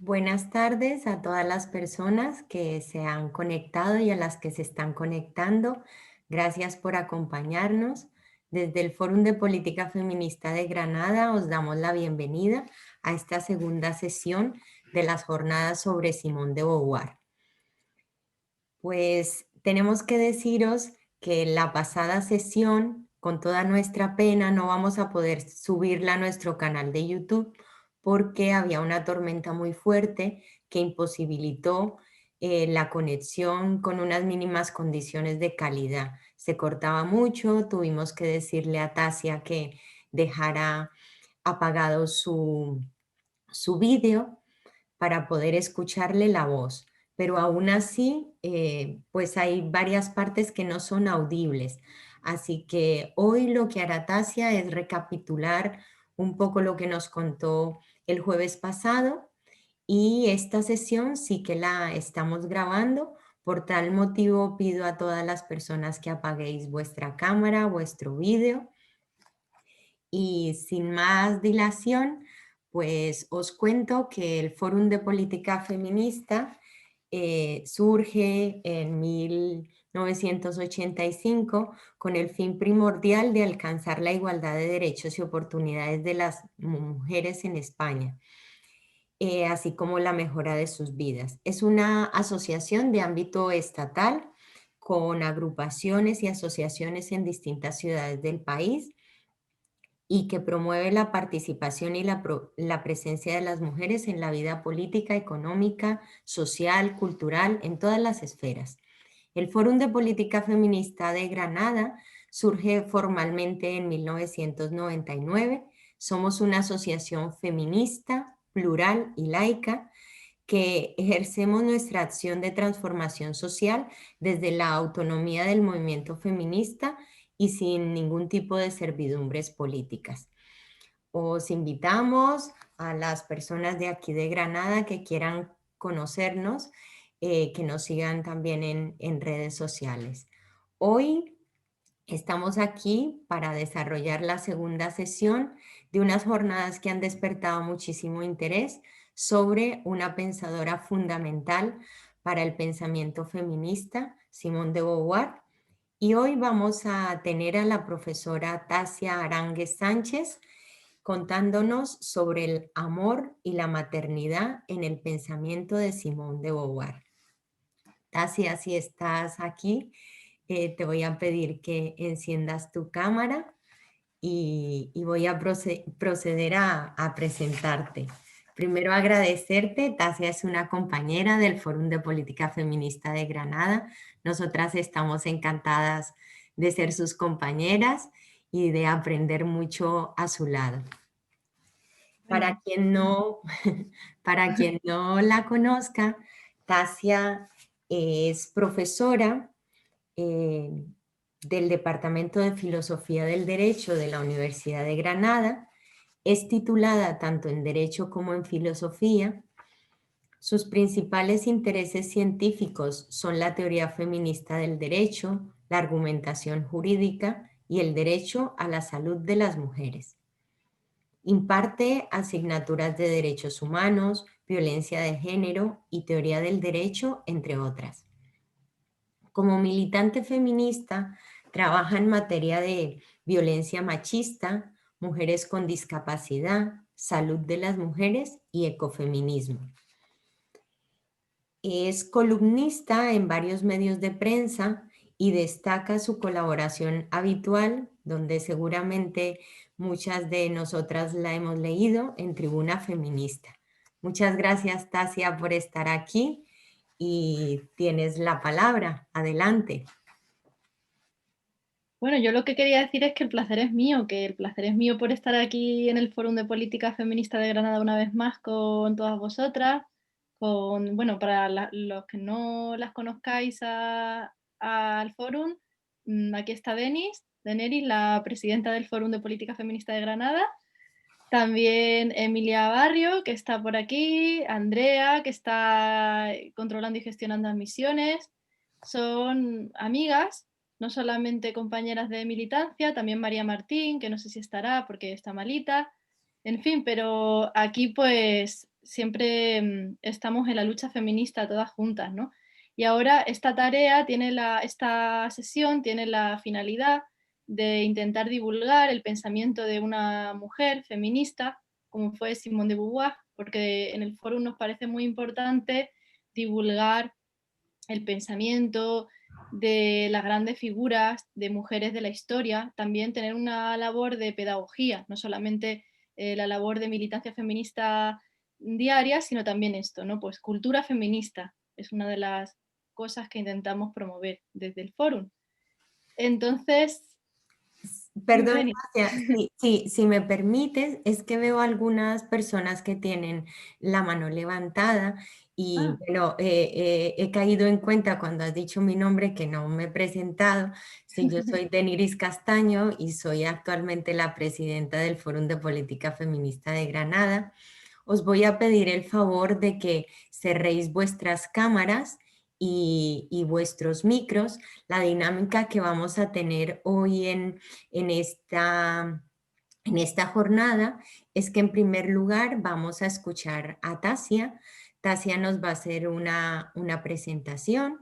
Buenas tardes a todas las personas que se han conectado y a las que se están conectando. Gracias por acompañarnos. Desde el Fórum de Política Feminista de Granada os damos la bienvenida a esta segunda sesión de las jornadas sobre Simone de Beauvoir. Pues tenemos que deciros que la pasada sesión, con toda nuestra pena, no vamos a poder subirla a nuestro canal de YouTube porque había una tormenta muy fuerte que imposibilitó la conexión con unas mínimas condiciones de calidad. Se cortaba mucho, tuvimos que decirle a Tasia que dejara apagado su vídeo para poder escucharle la voz, pero aún así, pues hay varias partes que no son audibles. Así que hoy lo que hará Tasia es recapitular un poco lo que nos contó el jueves pasado y esta sesión sí que la estamos grabando. Por tal motivo pido a todas las personas que apaguéis vuestra cámara, vuestro vídeo y sin más dilación, pues os cuento que el Fórum de Política Feminista surge en 1985 con el fin primordial de alcanzar la igualdad de derechos y oportunidades de las mujeres en España, así como la mejora de sus vidas. Es una asociación de ámbito estatal con agrupaciones y asociaciones en distintas ciudades del país y que promueve la participación y la presencia de las mujeres en la vida política, económica, social, cultural, en todas las esferas. El Fórum de Política Feminista de Granada surge formalmente en 1999. Somos una asociación feminista, plural y laica que ejercemos nuestra acción de transformación social desde la autonomía del movimiento feminista y sin ningún tipo de servidumbres políticas. Os invitamos a las personas de aquí de Granada que quieran conocernos, que nos sigan también en redes sociales. Hoy estamos aquí para desarrollar la segunda sesión de unas jornadas que han despertado muchísimo interés sobre una pensadora fundamental para el pensamiento feminista, Simone de Beauvoir. Y hoy vamos a tener a la profesora Tasia Aránguez Sánchez contándonos sobre el amor y la maternidad en el pensamiento de Simone de Beauvoir. Tasia, si estás aquí, te voy a pedir que enciendas tu cámara y voy a proceder a presentarte. Primero agradecerte, Tasia es una compañera del Fórum de Política Feminista de Granada. Nosotras estamos encantadas de ser sus compañeras y de aprender mucho a su lado. Bueno, Para quien no la conozca, Tasia es profesora eh, del Departamento de Filosofía del Derecho de la Universidad de Granada. Es titulada tanto en Derecho como en Filosofía. Sus principales intereses científicos son la teoría feminista del derecho, la argumentación jurídica y el derecho a la salud de las mujeres. Imparte asignaturas de derechos humanos, violencia de género y teoría del derecho, entre otras. Como militante feminista, trabaja en materia de violencia machista, mujeres con discapacidad, salud de las mujeres y ecofeminismo. Es columnista en varios medios de prensa y destaca su colaboración habitual, donde seguramente muchas de nosotras la hemos leído, en Tribuna Feminista. Muchas gracias, Tasia, por estar aquí y tienes la palabra. Adelante. bueno, yo lo que quería decir es que el placer es mío, que el placer es mío por estar aquí en el Fórum de Política Feminista de Granada una vez más con todas vosotras, bueno, para los que no las conozcáis al Fórum, aquí está Deneris, la presidenta del Fórum de Política Feminista de Granada, también Emilia Barrio, que está por aquí, Andrea, que está controlando y gestionando admisiones, son amigas, no solamente compañeras de militancia, también María Martín, que no sé si estará porque está malita, en fin, pero aquí pues siempre estamos en la lucha feminista todas juntas, ¿no? Y ahora esta tarea esta sesión tiene la finalidad de intentar divulgar el pensamiento de una mujer feminista, como fue Simone de Beauvoir, porque en el foro nos parece muy importante divulgar el pensamiento de las grandes figuras de mujeres de la historia, también tener una labor de pedagogía, no solamente la labor de militancia feminista diaria, sino también esto, ¿no? Pues cultura feminista es una de las cosas que intentamos promover desde el foro. Entonces, dime, Perdón, Denis. Tasia, si me permites, es que veo algunas personas que tienen la mano levantada y Ah, bueno, he caído en cuenta cuando has dicho mi nombre que no me he presentado. Sí, yo soy Deniris Castaño y soy actualmente la presidenta del Fórum de Política Feminista de Granada. Os voy a pedir el favor de que cerréis vuestras cámaras y vuestros micros. La dinámica que vamos a tener hoy en esta jornada es que en primer lugar vamos a escuchar a Tasia. Tasia nos va a hacer una presentación.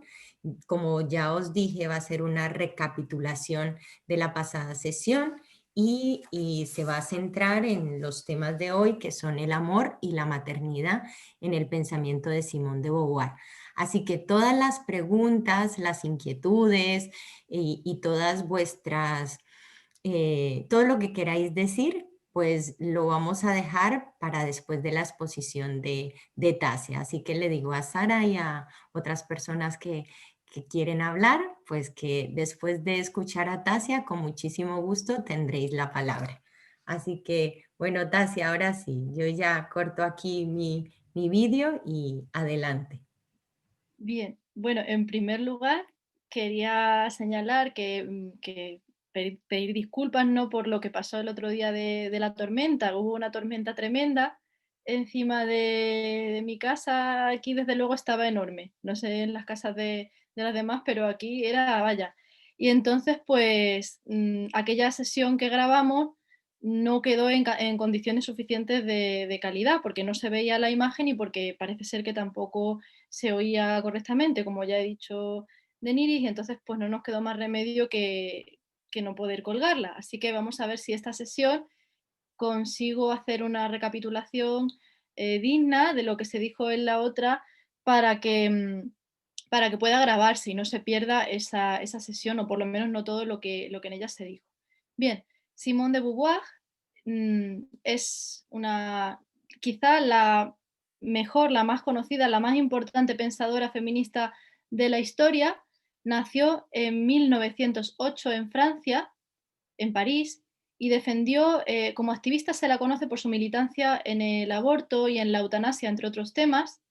Como ya os dije, va a ser una recapitulación de la pasada sesión y se va a centrar en los temas de hoy, que son el amor y la maternidad en el pensamiento de Simone de Beauvoir. Así que todas las preguntas, las inquietudes y todas vuestras todo lo que queráis decir, pues lo vamos a dejar para después de la exposición de Tasia. Así que le digo a Sara y a otras personas que quieren hablar, pues que después de escuchar a Tasia, con muchísimo gusto tendréis la palabra. Así que, bueno, Tasia, ahora sí, yo ya corto aquí mi vídeo y adelante. bien, bueno, en primer lugar quería señalar que pedir disculpas, ¿no?, por lo que pasó el otro día de la tormenta. Hubo una tormenta tremenda encima de mi casa. Aquí desde luego estaba enorme, no sé en las casas de las demás, pero aquí era, vaya. Y entonces pues aquella sesión que grabamos no quedó en condiciones suficientes de calidad, porque no se veía la imagen y porque parece ser que tampoco se oía correctamente, como ya he dicho de Niris, y entonces pues no nos quedó más remedio que no poder colgarla. Así que vamos a ver si esta sesión consigo hacer una recapitulación digna de lo que se dijo en la otra para para que pueda grabarse y no se pierda esa sesión, o por lo menos no todo lo que en ella se dijo. Bien, Simone de Beauvoir es quizá la mejor, la más conocida, la más importante pensadora feminista de la historia. Nació en 1908 en Francia, en París, y defendió, como activista se la conoce por su militancia en el aborto y en la eutanasia, entre otros temas.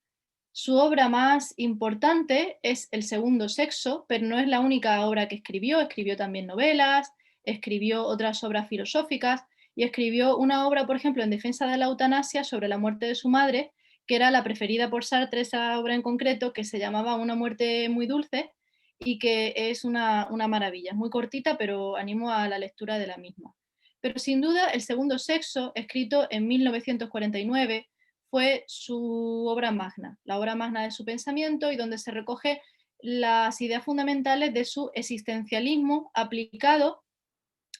Su obra más importante es El segundo sexo, pero no es la única obra que escribió. Escribió también novelas, escribió otras obras filosóficas y escribió una obra, por ejemplo, en defensa de la eutanasia sobre la muerte de su madre, que era la preferida por Sartre, esa obra en concreto, que se llamaba Una muerte muy dulce y que es una maravilla. Es muy cortita, pero animo a la lectura de la misma. Pero sin duda, El segundo sexo, escrito en 1949, fue su obra magna, la obra magna de su pensamiento, y donde se recoge las ideas fundamentales de su existencialismo aplicado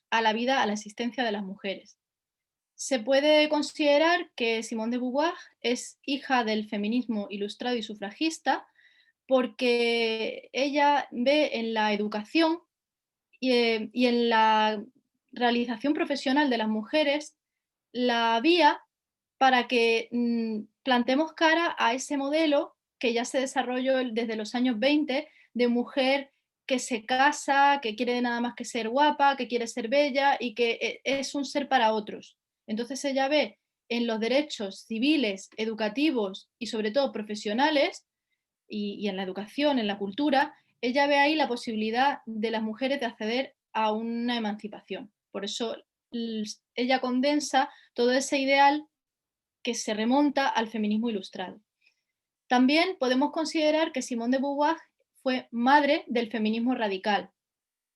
a la vida, a la existencia de las mujeres. Se puede considerar que Simone de Beauvoir es hija del feminismo ilustrado y sufragista, porque ella ve en la educación y en la realización profesional de las mujeres la vía para que plantemos cara a ese modelo que ya se desarrolló desde los años 20, de mujer que se casa, que quiere nada más que ser guapa, que quiere ser bella y que es un ser para otros. Entonces ella ve en los derechos civiles, educativos y sobre todo profesionales, y en la educación, en la cultura, ella ve ahí la posibilidad de las mujeres de acceder a una emancipación. Por eso ella condensa todo ese ideal que se remonta al feminismo ilustrado. También podemos considerar que Simone de Beauvoir fue madre del feminismo radical.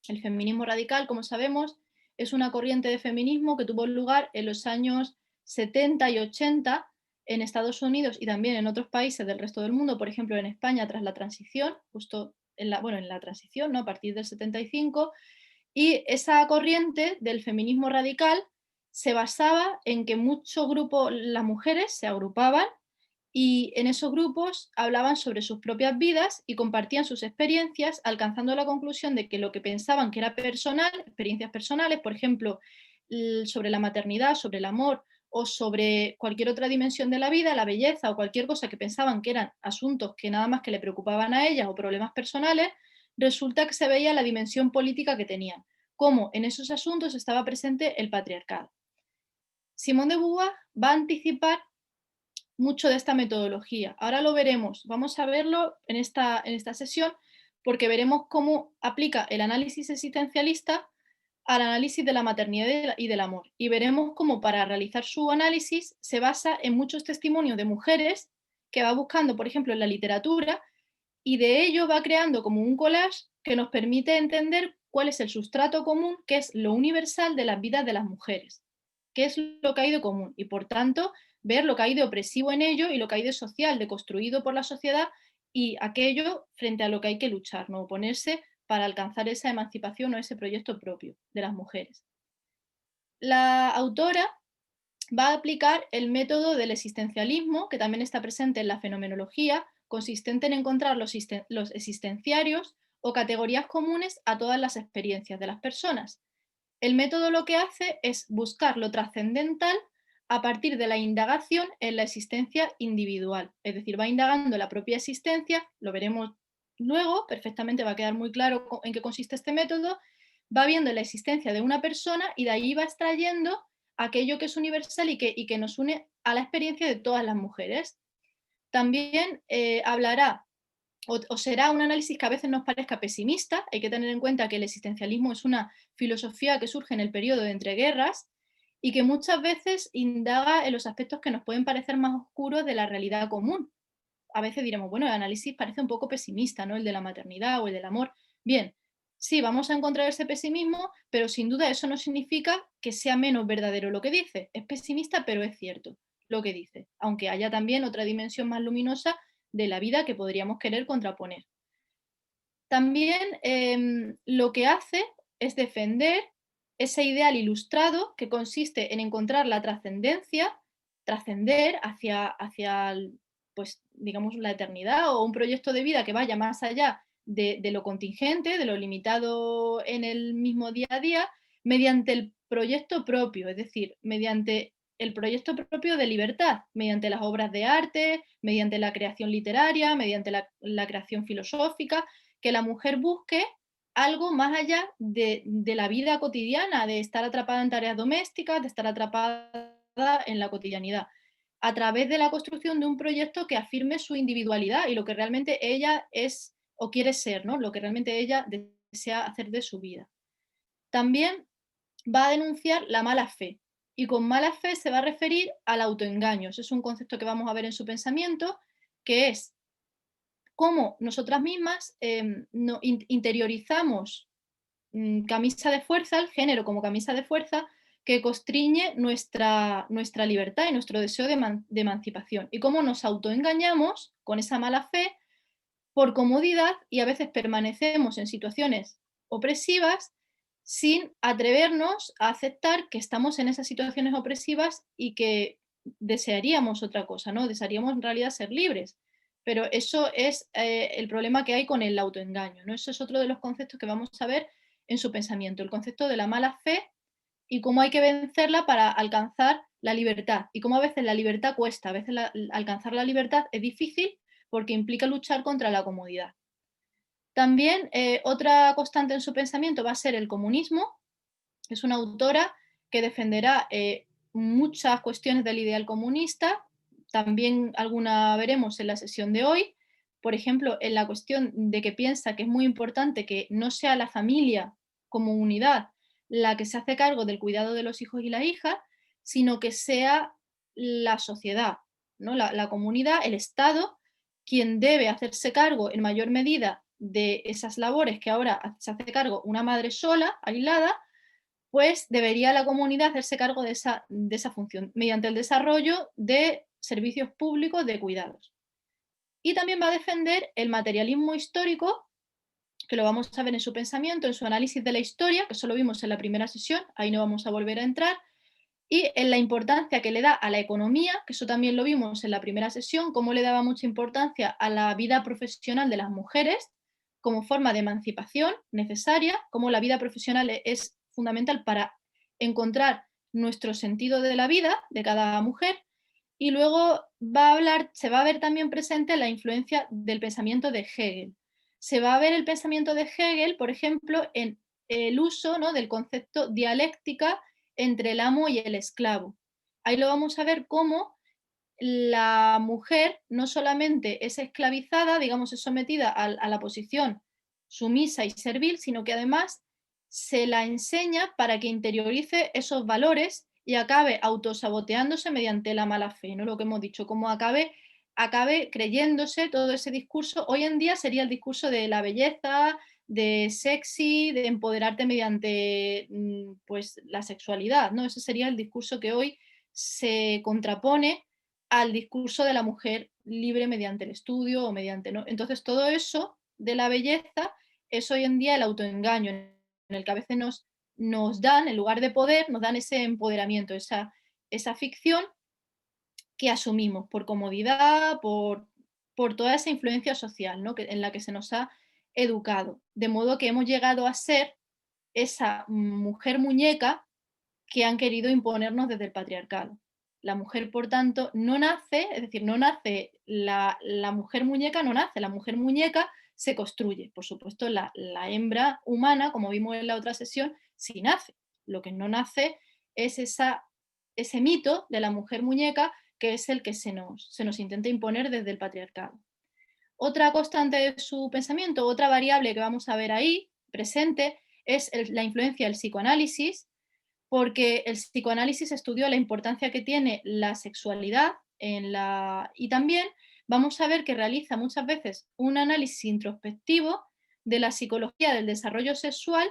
El feminismo radical, como sabemos, es una corriente de feminismo que tuvo lugar en los años 70 y 80 en Estados Unidos y también en otros países del resto del mundo, por ejemplo en España tras la transición, justo en la transición, ¿no? A partir del 75, y esa corriente del feminismo radical se basaba en que muchos grupos, las mujeres se agrupaban y en esos grupos hablaban sobre sus propias vidas y compartían sus experiencias, alcanzando la conclusión de que lo que pensaban que era personal, experiencias personales, por ejemplo, sobre la maternidad, sobre el amor o sobre cualquier otra dimensión de la vida, la belleza o cualquier cosa que pensaban que eran asuntos que nada más que le preocupaban a ellas o problemas personales, resulta que se veía la dimensión política que tenían, cómo en esos asuntos estaba presente el patriarcado. Simone de Beauvoir va a anticipar mucho de esta metodología. Ahora lo veremos, vamos a verlo en esta sesión, porque veremos cómo aplica el análisis existencialista al análisis de la maternidad y del amor. Y veremos cómo para realizar su análisis se basa en muchos testimonios de mujeres que va buscando, por ejemplo, en la literatura, y de ello va creando como un collage que nos permite entender cuál es el sustrato común, que es lo universal de las vidas de las mujeres, qué es lo que hay de común y por tanto ver lo que hay de opresivo en ello y lo que hay de social, de construido por la sociedad y aquello frente a lo que hay que luchar, no oponerse para alcanzar esa emancipación o ese proyecto propio de las mujeres. La autora va a aplicar el método del existencialismo, que también está presente en la fenomenología, consistente en encontrar los existenciarios o categorías comunes a todas las experiencias de las personas. El método lo que hace es buscar lo trascendental a partir de la indagación en la existencia individual, es decir, va indagando la propia existencia, lo veremos luego, perfectamente va a quedar muy claro en qué consiste este método, va viendo la existencia de una persona y de ahí va extrayendo aquello que es universal y que nos une a la experiencia de todas las mujeres. También hablará o será un análisis que a veces nos parezca pesimista, hay que tener en cuenta que el existencialismo es una filosofía que surge en el periodo de entreguerras y que muchas veces indaga en los aspectos que nos pueden parecer más oscuros de la realidad común. A veces diremos, bueno, el análisis parece un poco pesimista, ¿no? El de la maternidad o el del amor. Bien, sí, vamos a encontrar ese pesimismo, pero sin duda eso no significa que sea menos verdadero lo que dice. Es pesimista, pero es cierto lo que dice, aunque haya también otra dimensión más luminosa de la vida que podríamos querer contraponer. También lo que hace es defender ese ideal ilustrado que consiste en encontrar la trascendencia, trascender hacia pues, digamos, la eternidad o un proyecto de vida que vaya más allá de lo contingente, de lo limitado en el mismo día a día, mediante el proyecto propio, es decir, mediante el proyecto propio de libertad, mediante las obras de arte, mediante la creación literaria, mediante la creación filosófica, que la mujer busque algo más allá de la vida cotidiana, de estar atrapada en tareas domésticas, de estar atrapada en la cotidianidad, a través de la construcción de un proyecto que afirme su individualidad y lo que realmente ella es o quiere ser, ¿no? Lo que realmente ella desea hacer de su vida. También va a denunciar la mala fe. Y con mala fe se va a referir al autoengaño. Ese es un concepto que vamos a ver en su pensamiento, que es cómo nosotras mismas interiorizamos camisa de fuerza, el género como camisa de fuerza, que constriñe nuestra libertad y nuestro deseo de emancipación. Y cómo nos autoengañamos con esa mala fe por comodidad y a veces permanecemos en situaciones opresivas sin atrevernos a aceptar que estamos en esas situaciones opresivas y que desearíamos otra cosa, ¿no? Desearíamos en realidad ser libres. Pero eso es el problema que hay con el autoengaño, ¿no? Eso es otro de los conceptos que vamos a ver en su pensamiento, el concepto de la mala fe y cómo hay que vencerla para alcanzar la libertad. Y cómo a veces la libertad cuesta, a veces alcanzar la libertad es difícil porque implica luchar contra la comodidad. También otra constante en su pensamiento va a ser el comunismo. Es una autora que defenderá muchas cuestiones del ideal comunista, también alguna veremos en la sesión de hoy, por ejemplo, en la cuestión de que piensa que es muy importante que no sea la familia como unidad la que se hace cargo del cuidado de los hijos y la hija, sino que sea la sociedad, ¿no? La comunidad, el Estado, quien debe hacerse cargo en mayor medida de esas labores que ahora se hace cargo una madre sola, aislada, pues debería la comunidad hacerse cargo de esa función mediante el desarrollo de servicios públicos de cuidados. Y también va a defender el materialismo histórico, que lo vamos a ver en su pensamiento, en su análisis de la historia, que eso lo vimos en la primera sesión, ahí no vamos a volver a entrar, y en la importancia que le da a la economía, que eso también lo vimos en la primera sesión, cómo le daba mucha importancia a la vida profesional de las mujeres como forma de emancipación necesaria, cómo la vida profesional es fundamental para encontrar nuestro sentido de la vida de cada mujer. Y luego se va a ver también presente la influencia del pensamiento de Hegel. Se va a ver el pensamiento de Hegel, por ejemplo, en el uso, ¿no?, del concepto dialéctica entre el amo y el esclavo. Ahí lo vamos a ver cómo la mujer no solamente es esclavizada, digamos, es sometida a la posición sumisa y servil, sino que además se la enseña para que interiorice esos valores y acabe autosaboteándose mediante la mala fe, ¿no? Lo que hemos dicho, como acabe creyéndose todo ese discurso. Hoy en día sería el discurso de la belleza, de sexy, de empoderarte mediante pues la sexualidad, ¿no? Ese sería el discurso que hoy se contrapone al discurso de la mujer libre mediante el estudio o mediante, ¿no? Entonces, todo eso de la belleza es hoy en día el autoengaño, en el que a veces nos dan, en lugar de poder, nos dan ese empoderamiento, esa ficción que asumimos por comodidad, por toda esa influencia social, ¿no?, en la que se nos ha educado. De modo que hemos llegado a ser esa mujer muñeca que han querido imponernos desde el patriarcado. La mujer, por tanto, no nace, es decir, no nace la mujer muñeca, no nace, la mujer muñeca se construye. Por supuesto, la hembra humana, como vimos en la otra sesión, sí nace. Lo que no nace es ese mito de la mujer muñeca, que es el que se nos intenta imponer desde el patriarcado. Otra constante de su pensamiento, otra variable que vamos a ver ahí presente, es la influencia del psicoanálisis, porque el psicoanálisis estudió la importancia que tiene la sexualidad y también vamos a ver que realiza muchas veces un análisis introspectivo de la psicología del desarrollo sexual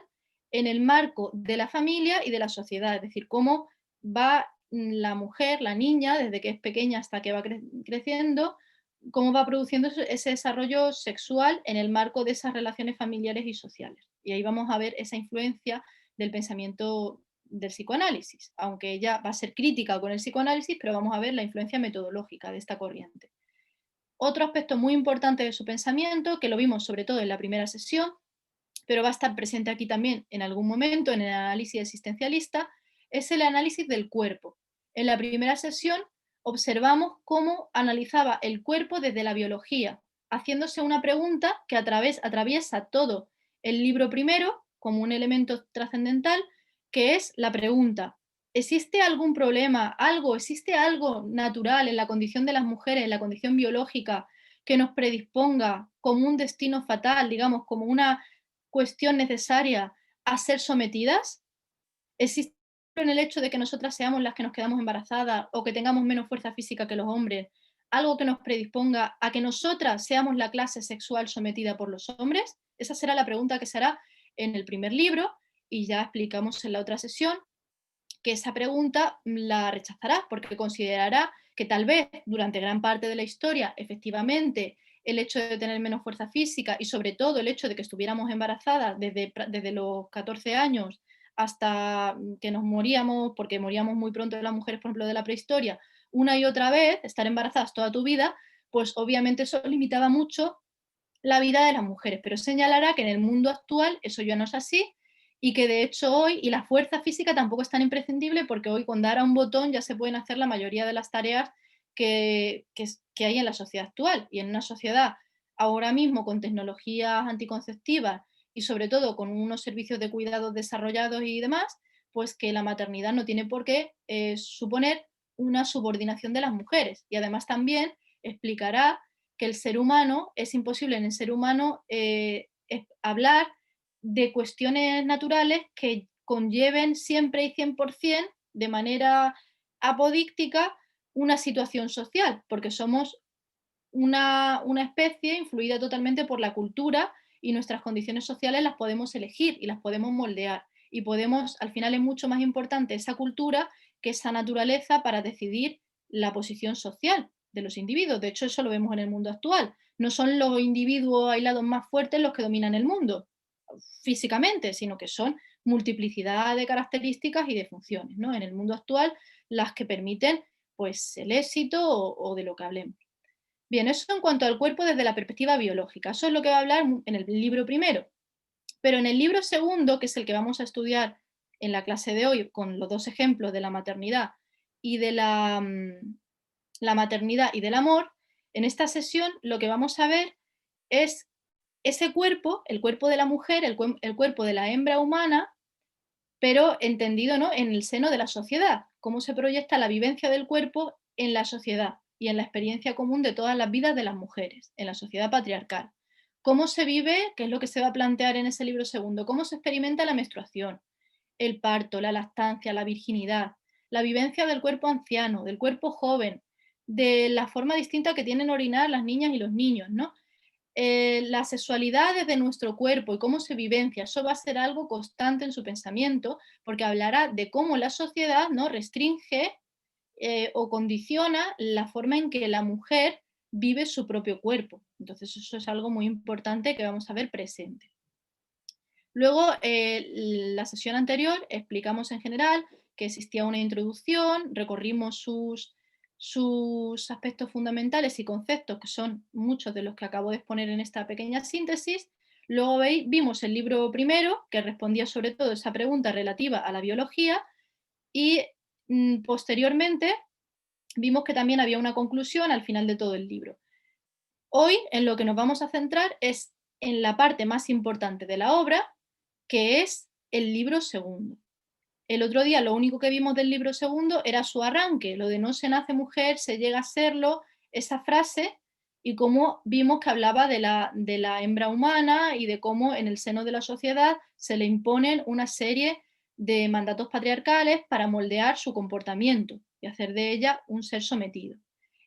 en el marco de la familia y de la sociedad, es decir, cómo va la mujer, la niña, desde que es pequeña hasta que va creciendo, cómo va produciendo ese desarrollo sexual en el marco de esas relaciones familiares y sociales. Y ahí vamos a ver esa influencia del pensamiento del psicoanálisis, aunque ella va a ser crítica con el psicoanálisis, pero vamos a ver la influencia metodológica de esta corriente. Otro aspecto muy importante de su pensamiento, que lo vimos sobre todo en la primera sesión, pero va a estar presente aquí también en algún momento en el análisis existencialista, es el análisis del cuerpo. En la primera sesión observamos cómo analizaba el cuerpo desde la biología, haciéndose una pregunta que atraviesa todo el libro primero como un elemento trascendental, que es la pregunta: ¿existe algún problema, existe algo natural en la condición de las mujeres, en la condición biológica, que nos predisponga como un destino fatal, digamos, como una cuestión necesaria a ser sometidas? ¿Existe en el hecho de que nosotras seamos las que nos quedamos embarazadas o que tengamos menos fuerza física que los hombres, algo que nos predisponga a que nosotras seamos la clase sexual sometida por los hombres? Esa será la pregunta que se hará en el primer libro, y ya explicamos en la otra sesión que esa pregunta la rechazará porque considerará que tal vez durante gran parte de la historia, efectivamente, el hecho de tener menos fuerza física y sobre todo el hecho de que estuviéramos embarazadas desde los 14 años hasta que nos moríamos, porque moríamos muy pronto las mujeres, por ejemplo, de la prehistoria, una y otra vez, estar embarazadas toda tu vida, pues obviamente eso limitaba mucho la vida de las mujeres, pero señalará que en el mundo actual eso ya no es así y que de hecho hoy, y la fuerza física tampoco es tan imprescindible porque hoy con dar a un botón ya se pueden hacer la mayoría de las tareas que hay en la sociedad actual. Y en una sociedad ahora mismo con tecnologías anticonceptivas y sobre todo con unos servicios de cuidados desarrollados y demás, pues que la maternidad no tiene por qué suponer una subordinación de las mujeres. Y además también explicará que el ser humano, es imposible en el ser humano hablar de cuestiones naturales que conlleven siempre y 100% de manera apodíctica una situación social, porque somos una especie influida totalmente por la cultura y nuestras condiciones sociales las podemos elegir y las podemos moldear. Y podemos, al final es mucho más importante esa cultura que esa naturaleza para decidir la posición social de los individuos. De hecho, eso lo vemos en el mundo actual. No son los individuos aislados más fuertes los que dominan el mundo físicamente, sino que son multiplicidad de características y de funciones, ¿no? En el mundo actual, las que permiten pues, el éxito o de lo que hablemos. Bien, eso en cuanto al cuerpo desde la perspectiva biológica. Eso es lo que va a hablar en el libro primero. Pero en el libro segundo, que es el que vamos a estudiar en la clase de hoy, con los dos ejemplos de la maternidad y de la maternidad y del amor, en esta sesión lo que vamos a ver es ese cuerpo, el cuerpo de la mujer, el cuerpo de la hembra humana, pero entendido, ¿no?, en el seno de la sociedad, cómo se proyecta la vivencia del cuerpo en la sociedad y en la experiencia común de todas las vidas de las mujeres, en la sociedad patriarcal. Cómo se vive, que es lo que se va a plantear en ese libro segundo, cómo se experimenta la menstruación, el parto, la lactancia, la virginidad, la vivencia del cuerpo anciano, del cuerpo joven, de la forma distinta que tienen orinar las niñas y los niños, ¿no? La sexualidad desde nuestro cuerpo y cómo se vivencia, eso va a ser algo constante en su pensamiento, porque hablará de cómo la sociedad, ¿no?, restringe o condiciona la forma en que la mujer vive su propio cuerpo. Entonces eso es algo muy importante que vamos a ver presente. Luego, la sesión anterior explicamos en general que existía una introducción, recorrimos sus aspectos fundamentales y conceptos, que son muchos de los que acabo de exponer en esta pequeña síntesis. Luego vimos el libro primero, que respondía sobre todo esa pregunta relativa a la biología, y posteriormente vimos que también había una conclusión al final de todo el libro. Hoy en lo que nos vamos a centrar es en la parte más importante de la obra, que es el libro segundo. El otro día lo único que vimos del libro segundo era su arranque, lo de no se nace mujer, se llega a serlo, esa frase, y cómo vimos que hablaba de la hembra humana y de cómo en el seno de la sociedad se le imponen una serie de mandatos patriarcales para moldear su comportamiento y hacer de ella un ser sometido.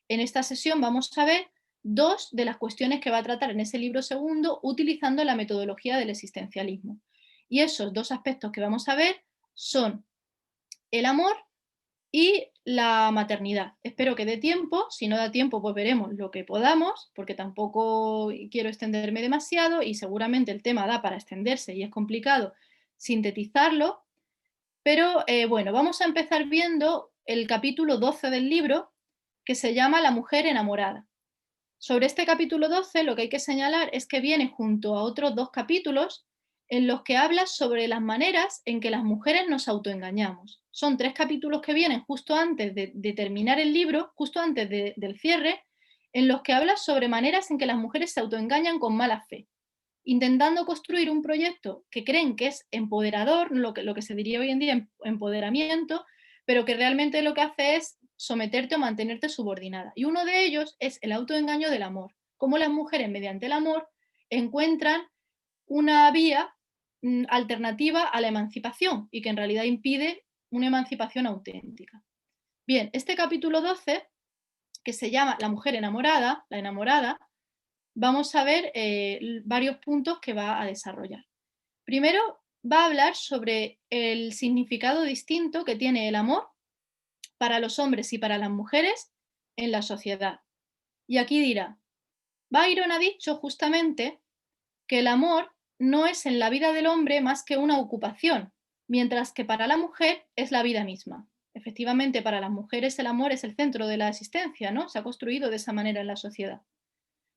En esta sesión vamos a ver dos de las cuestiones que va a tratar en ese libro segundo utilizando la metodología del existencialismo. Y esos dos aspectos que vamos a ver son el amor y la maternidad. Espero que dé tiempo, si no da tiempo pues veremos lo que podamos, porque tampoco quiero extenderme demasiado y seguramente el tema da para extenderse y es complicado sintetizarlo, pero bueno, vamos a empezar viendo el capítulo 12 del libro, que se llama La mujer enamorada. Sobre este capítulo 12 lo que hay que señalar es que viene junto a otros dos capítulos en los que habla sobre las maneras en que las mujeres nos autoengañamos. Son tres capítulos que vienen justo antes de terminar el libro, justo antes del cierre, en los que habla sobre maneras en que las mujeres se autoengañan con mala fe, intentando construir un proyecto que creen que es empoderador, lo que se diría hoy en día empoderamiento, pero que realmente lo que hace es someterte o mantenerte subordinada. Y uno de ellos es el autoengaño del amor, cómo las mujeres mediante el amor encuentran una vía alternativa a la emancipación y que en realidad impide una emancipación auténtica. Bien, este capítulo 12, que se llama La mujer enamorada, la enamorada, vamos a ver varios puntos que va a desarrollar. Primero, va a hablar sobre el significado distinto que tiene el amor para los hombres y para las mujeres en la sociedad. Y aquí dirá, Byron ha dicho justamente que el amor no es en la vida del hombre más que una ocupación, mientras que para la mujer es la vida misma. Efectivamente, para las mujeres el amor es el centro de la existencia, ¿no? Se ha construido de esa manera en la sociedad.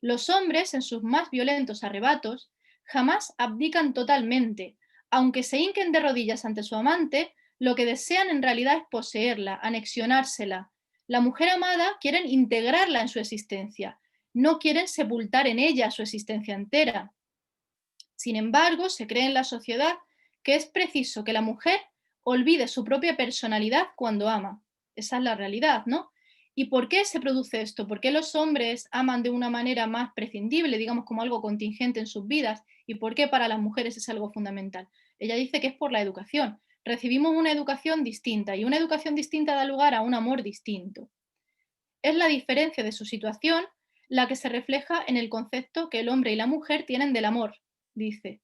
Los hombres, en sus más violentos arrebatos, jamás abdican totalmente. Aunque se hinquen de rodillas ante su amante, lo que desean en realidad es poseerla, anexionársela. La mujer amada quieren integrarla en su existencia, no quieren sepultar en ella su existencia entera. Sin embargo, se cree en la sociedad que es preciso que la mujer olvide su propia personalidad cuando ama. Esa es la realidad, ¿no? ¿Y por qué se produce esto? ¿Por qué los hombres aman de una manera más prescindible, digamos como algo contingente en sus vidas? ¿Y por qué para las mujeres es algo fundamental? Ella dice que es por la educación. Recibimos una educación distinta y una educación distinta da lugar a un amor distinto. Es la diferencia de su situación la que se refleja en el concepto que el hombre y la mujer tienen del amor, dice.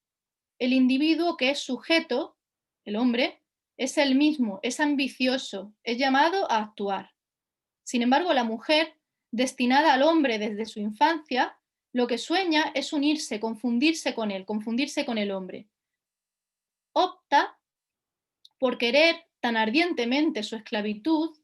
El individuo que es sujeto, el hombre, es el mismo, es ambicioso, es llamado a actuar. Sin embargo, la mujer, destinada al hombre desde su infancia, lo que sueña es unirse, confundirse con él, confundirse con el hombre. Opta por querer tan ardientemente su esclavitud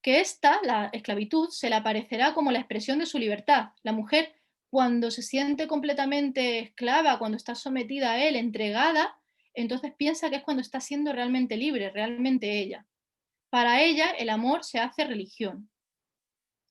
que esta, la esclavitud, se le aparecerá como la expresión de su libertad. La mujer, cuando se siente completamente esclava, cuando está sometida a él, entregada, entonces piensa que es cuando está siendo realmente libre, realmente ella. Para ella, el amor se hace religión.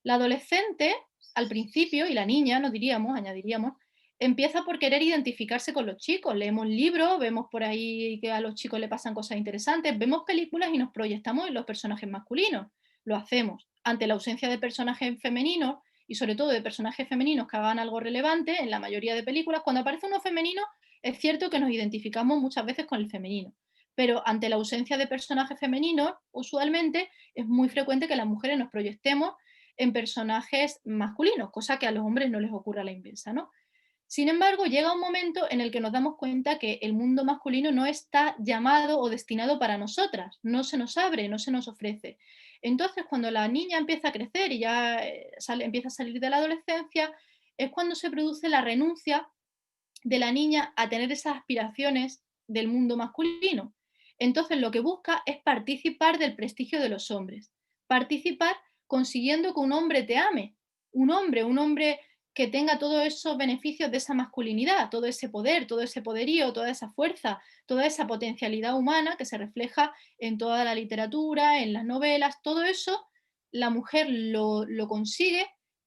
La adolescente, al principio, y la niña, nos diríamos, añadiríamos, empieza por querer identificarse con los chicos. Leemos libros, vemos por ahí que a los chicos le pasan cosas interesantes, vemos películas y nos proyectamos en los personajes masculinos. Lo hacemos. Ante la ausencia de personajes femeninos, y sobre todo de personajes femeninos que hagan algo relevante, en la mayoría de películas, cuando aparece uno femenino, es cierto que nos identificamos muchas veces con el femenino. Pero ante la ausencia de personajes femeninos, usualmente es muy frecuente que las mujeres nos proyectemos en personajes masculinos, cosa que a los hombres no les ocurre a la inversa, ¿no? Sin embargo, llega un momento en el que nos damos cuenta que el mundo masculino no está llamado o destinado para nosotras, no se nos abre, no se nos ofrece. Entonces, cuando la niña empieza a crecer y ya empieza a salir de la adolescencia, es cuando se produce la renuncia de la niña a tener esas aspiraciones del mundo masculino. Entonces, lo que busca es participar del prestigio de los hombres, participar consiguiendo que un hombre te ame, un hombre que tenga todos esos beneficios de esa masculinidad, todo ese poder, todo ese poderío, toda esa fuerza, toda esa potencialidad humana que se refleja en toda la literatura, en las novelas, todo eso la mujer lo consigue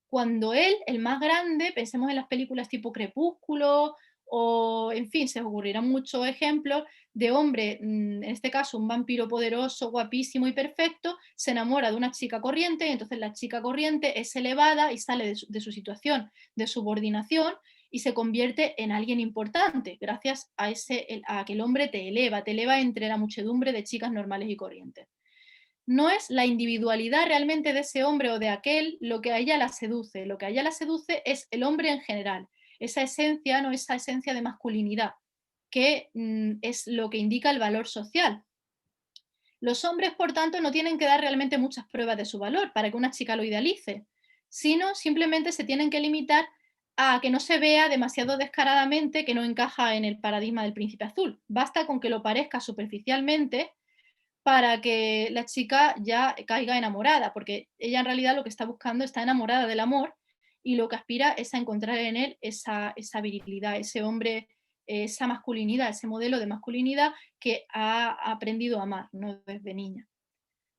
cuando él, el más grande, pensemos en las películas tipo Crepúsculo, o en fin, se os ocurrirán muchos ejemplos de hombre, en este caso un vampiro poderoso, guapísimo y perfecto, se enamora de una chica corriente y entonces la chica corriente es elevada y sale de su situación de subordinación y se convierte en alguien importante gracias a que el hombre te eleva entre la muchedumbre de chicas normales y corrientes. No es la individualidad realmente de ese hombre o de aquel lo que a ella la seduce, lo que a ella la seduce es el hombre en general, esa esencia, no esa esencia de masculinidad, que es lo que indica el valor social. Los hombres, por tanto, no tienen que dar realmente muchas pruebas de su valor para que una chica lo idealice, sino simplemente se tienen que limitar a que no se vea demasiado descaradamente que no encaja en el paradigma del príncipe azul. Basta con que lo parezca superficialmente para que la chica ya caiga enamorada, porque ella en realidad lo que está buscando, está enamorada del amor y lo que aspira es a encontrar en él esa virilidad, ese hombre, esa masculinidad, ese modelo de masculinidad que ha aprendido a amar, ¿no? Desde niña.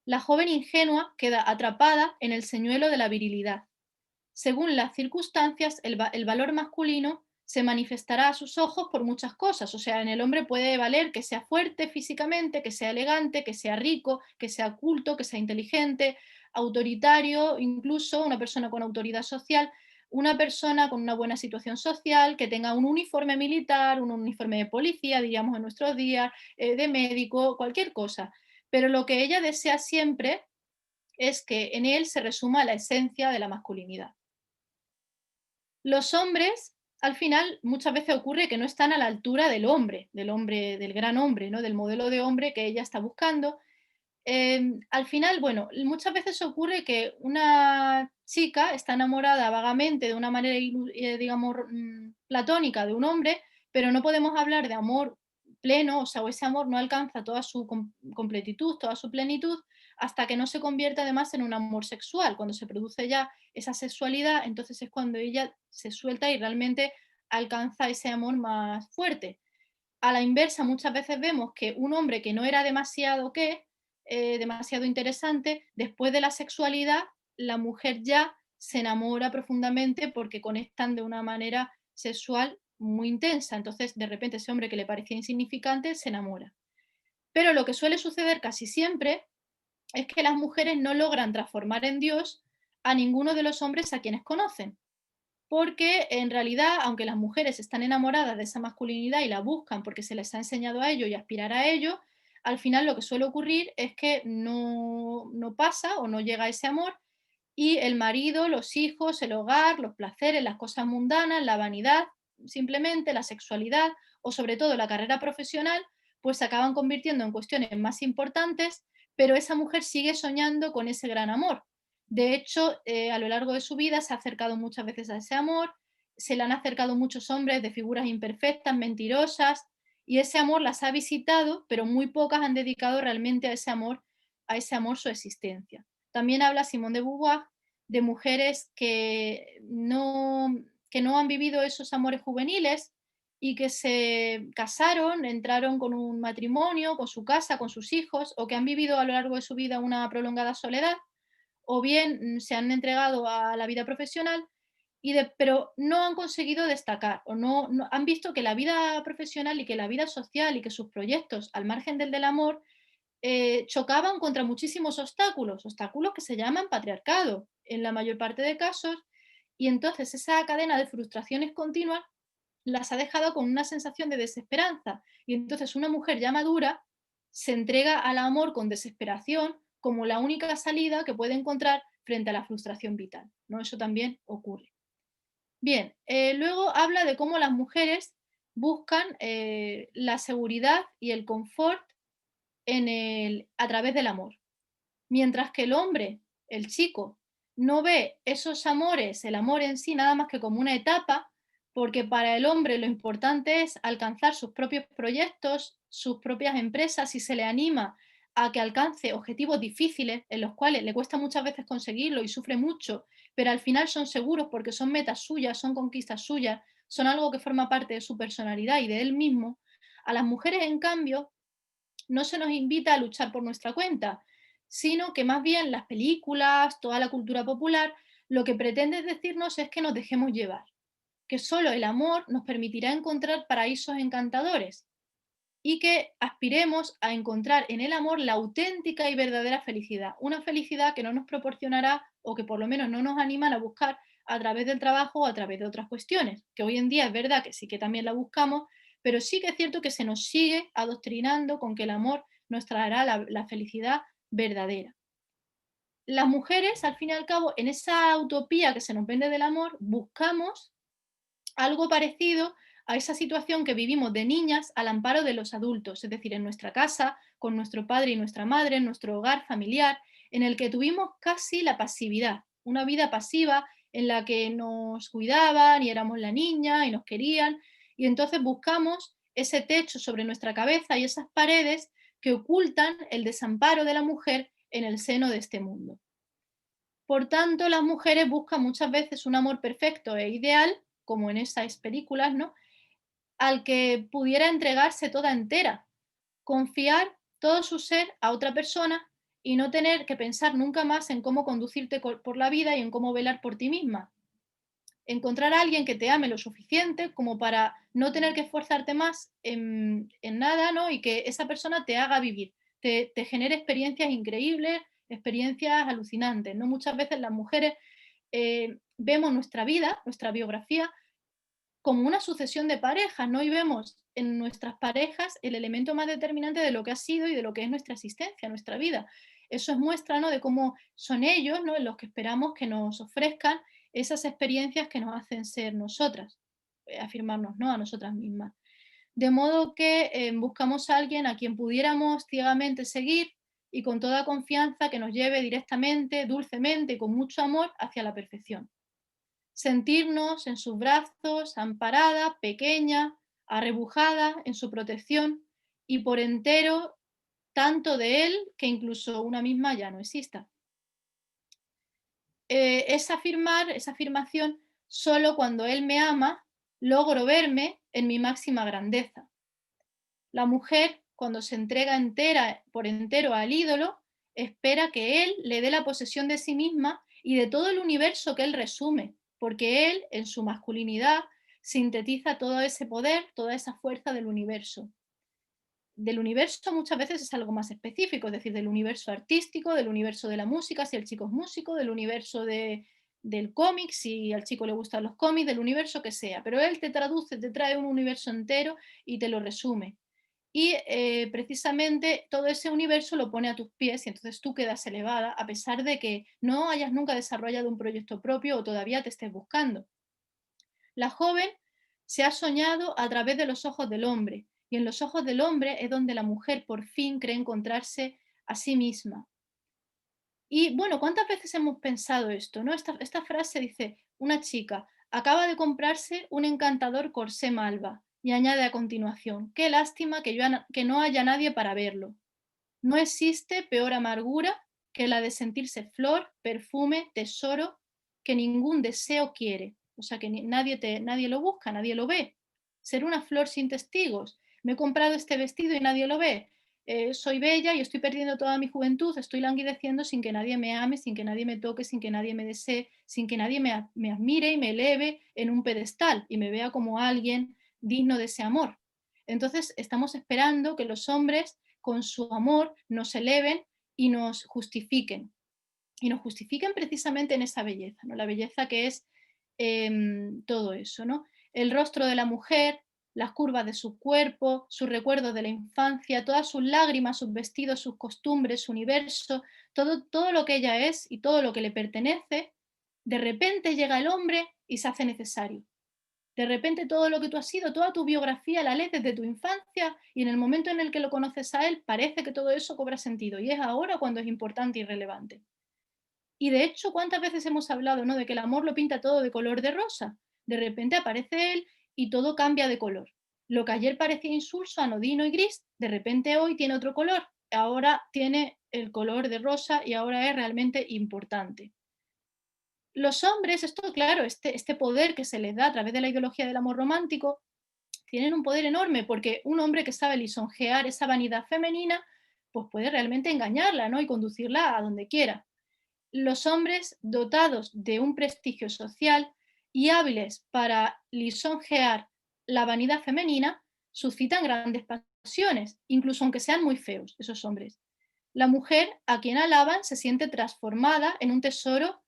La joven ingenua queda atrapada en el señuelo de la virilidad. Según las circunstancias, el valor masculino se manifestará a sus ojos por muchas cosas. O sea, en el hombre puede valer que sea fuerte físicamente, que sea elegante, que sea rico, que sea culto, que sea inteligente, autoritario, incluso una persona con autoridad social, una persona con una buena situación social, que tenga un uniforme militar, un uniforme de policía, diríamos en nuestros días, de médico, cualquier cosa. Pero lo que ella desea siempre es que en él se resuma la esencia de la masculinidad. Los hombres, al final, muchas veces ocurre que no están a la altura del hombre, del gran hombre, ¿no? Del modelo de hombre que ella está buscando. Al final, bueno, muchas veces ocurre que una chica está enamorada vagamente de una manera, digamos, platónica de un hombre, pero no podemos hablar de amor pleno, o sea, o ese amor no alcanza toda su completitud, toda su plenitud, hasta que no se convierte además en un amor sexual. Cuando se produce ya esa sexualidad, entonces es cuando ella se suelta y realmente alcanza ese amor más fuerte. A la inversa, muchas veces vemos que un hombre que no era demasiado interesante, después de la sexualidad, la mujer ya se enamora profundamente porque conectan de una manera sexual muy intensa. Entonces, de repente, ese hombre que le parecía insignificante se enamora. Pero lo que suele suceder casi siempre es que las mujeres no logran transformar en Dios a ninguno de los hombres a quienes conocen. Porque en realidad, aunque las mujeres están enamoradas de esa masculinidad y la buscan porque se les ha enseñado a ello y aspirar a ello, al final lo que suele ocurrir es que no pasa o no llega ese amor y el marido, los hijos, el hogar, los placeres, las cosas mundanas, la vanidad, simplemente la sexualidad o sobre todo la carrera profesional, pues se acaban convirtiendo en cuestiones más importantes, pero esa mujer sigue soñando con ese gran amor. De hecho, a lo largo de su vida se ha acercado muchas veces a ese amor, se le han acercado muchos hombres de figuras imperfectas, mentirosas, y ese amor las ha visitado, pero muy pocas han dedicado realmente a ese amor su existencia. También habla Simone de Beauvoir de mujeres que no han vivido esos amores juveniles y que se casaron, entraron con un matrimonio, con su casa, con sus hijos, o que han vivido a lo largo de su vida una prolongada soledad, o bien se han entregado a la vida profesional pero no han conseguido destacar o no han visto que la vida profesional y que la vida social y que sus proyectos al margen del amor chocaban contra muchísimos obstáculos, obstáculos que se llaman patriarcado en la mayor parte de casos, y entonces esa cadena de frustraciones continuas las ha dejado con una sensación de desesperanza. Y entonces una mujer ya madura se entrega al amor con desesperación como la única salida que puede encontrar frente a la frustración vital, ¿no? Eso también ocurre. Bien, luego habla de cómo las mujeres buscan la seguridad y el confort a través del amor. Mientras que el hombre, el chico, no ve esos amores, el amor en sí, nada más que como una etapa, porque para el hombre lo importante es alcanzar sus propios proyectos, sus propias empresas, y se le anima a que alcance objetivos difíciles en los cuales le cuesta muchas veces conseguirlo y sufre mucho, pero al final son seguros porque son metas suyas, son conquistas suyas, son algo que forma parte de su personalidad y de él mismo. A las mujeres, en cambio, no se nos invita a luchar por nuestra cuenta, sino que más bien las películas, toda la cultura popular, lo que pretende decirnos es que nos dejemos llevar, que solo el amor nos permitirá encontrar paraísos encantadores y que aspiremos a encontrar en el amor la auténtica y verdadera felicidad, una felicidad que no nos proporcionará o que por lo menos no nos animan a buscar a través del trabajo o a través de otras cuestiones, que hoy en día es verdad que sí que también la buscamos, pero sí que es cierto que se nos sigue adoctrinando con que el amor nos traerá la felicidad verdadera. Las mujeres, al fin y al cabo, en esa utopía que se nos vende del amor, buscamos algo parecido a esa situación que vivimos de niñas al amparo de los adultos, es decir, en nuestra casa, con nuestro padre y nuestra madre, en nuestro hogar familiar, en el que tuvimos casi la pasividad, una vida pasiva en la que nos cuidaban y éramos la niña y nos querían, y entonces buscamos ese techo sobre nuestra cabeza y esas paredes que ocultan el desamparo de la mujer en el seno de este mundo. Por tanto, las mujeres buscan muchas veces un amor perfecto e ideal, como en esas películas, ¿no? Al que pudiera entregarse toda entera, confiar todo su ser a otra persona y no tener que pensar nunca más en cómo conducirte por la vida y en cómo velar por ti misma. Encontrar a alguien que te ame lo suficiente como para no tener que esforzarte más en nada, ¿no? Y que esa persona te haga vivir, te genere experiencias increíbles, experiencias alucinantes, ¿no? Muchas veces las mujeres vemos nuestra vida, nuestra biografía, como una sucesión de parejas, ¿no? Y vemos en nuestras parejas el elemento más determinante de lo que ha sido y de lo que es nuestra existencia, nuestra vida. Eso es muestra, ¿no? De cómo son ellos, ¿no? En los que esperamos que nos ofrezcan esas experiencias que nos hacen ser nosotras, afirmarnos, ¿no? A nosotras mismas. De modo que buscamos a alguien a quien pudiéramos ciegamente seguir y con toda confianza que nos lleve directamente, dulcemente y con mucho amor hacia la perfección. Sentirnos en sus brazos, amparada, pequeña, arrebujada en su protección y por entero tanto de él que incluso una misma ya no exista. Esa afirmación, solo cuando él me ama, logro verme en mi máxima grandeza. La mujer, cuando se entrega entera, por entero al ídolo, espera que él le dé la posesión de sí misma y de todo el universo que él resume, porque él, en su masculinidad, sintetiza todo ese poder, toda esa fuerza del universo. Del universo muchas veces es algo más específico, es decir, del universo artístico, del universo de la música, si el chico es músico, del universo del cómic, si al chico le gustan los cómics, del universo que sea, pero él te traduce, te trae un universo entero y te lo resume. Y precisamente todo ese universo lo pone a tus pies y entonces tú quedas elevada a pesar de que no hayas nunca desarrollado un proyecto propio o todavía te estés buscando. La joven se ha soñado a través de los ojos del hombre y en los ojos del hombre es donde la mujer por fin cree encontrarse a sí misma. Y bueno, ¿cuántas veces hemos pensado esto, no? Esta frase dice, una chica acaba de comprarse un encantador corsé malva y añade a continuación, qué lástima que no haya nadie para verlo. No existe peor amargura que la de sentirse flor, perfume, tesoro, que ningún deseo quiere. O sea, que nadie lo busca, nadie lo ve. Ser una flor sin testigos. Me he comprado este vestido y nadie lo ve. Soy bella y estoy perdiendo toda mi juventud, estoy languideciendo sin que nadie me ame, sin que nadie me toque, sin que nadie me desee, sin que nadie me admire y me eleve en un pedestal y me vea como alguien digno de ese amor. Entonces, estamos esperando que los hombres con su amor nos eleven y nos justifiquen. Y nos justifiquen precisamente en esa belleza, ¿no? La belleza que es todo eso, ¿no? El rostro de la mujer, las curvas de su cuerpo, sus recuerdos de la infancia, todas sus lágrimas, sus vestidos, sus costumbres, su universo, todo lo que ella es y todo lo que le pertenece, de repente llega el hombre y se hace necesario. De repente todo lo que tú has sido, toda tu biografía la lees desde tu infancia y en el momento en el que lo conoces a él parece que todo eso cobra sentido y es ahora cuando es importante y relevante. Y de hecho, ¿cuántas veces hemos hablado, no, de que el amor lo pinta todo de color de rosa? De repente aparece él y todo cambia de color. Lo que ayer parecía insulso, anodino y gris, de repente hoy tiene otro color. Ahora tiene el color de rosa y ahora es realmente importante. Los hombres, esto claro, este poder que se les da a través de la ideología del amor romántico, tienen un poder enorme, porque un hombre que sabe lisonjear esa vanidad femenina, pues puede realmente engañarla, ¿no? Y conducirla a donde quiera. Los hombres dotados de un prestigio social y hábiles para lisonjear la vanidad femenina suscitan grandes pasiones, incluso aunque sean muy feos esos hombres. La mujer a quien alaban se siente transformada en un tesoro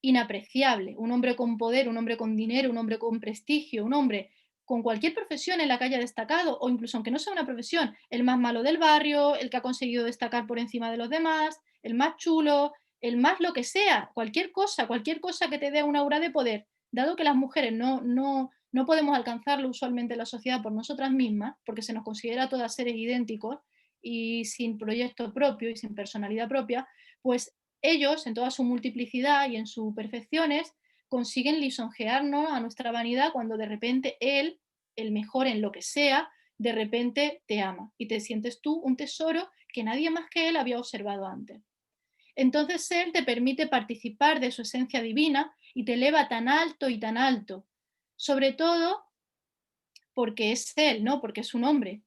inapreciable. Un hombre con poder, un hombre con dinero, un hombre con prestigio, un hombre con cualquier profesión en la que haya destacado, o incluso aunque no sea una profesión, el más malo del barrio, el que ha conseguido destacar por encima de los demás, el más chulo, el más lo que sea, cualquier cosa que te dé una aura de poder, dado que las mujeres no podemos alcanzarlo usualmente en la sociedad por nosotras mismas, porque se nos considera todas seres idénticos y sin proyecto propio y sin personalidad propia, pues ellos, en toda su multiplicidad y en sus perfecciones, consiguen lisonjearnos a nuestra vanidad cuando de repente él, el mejor en lo que sea, de repente te ama y te sientes tú un tesoro que nadie más que él había observado antes. Entonces él te permite participar de su esencia divina y te eleva tan alto, sobre todo porque es él, ¿no? Porque es un hombre.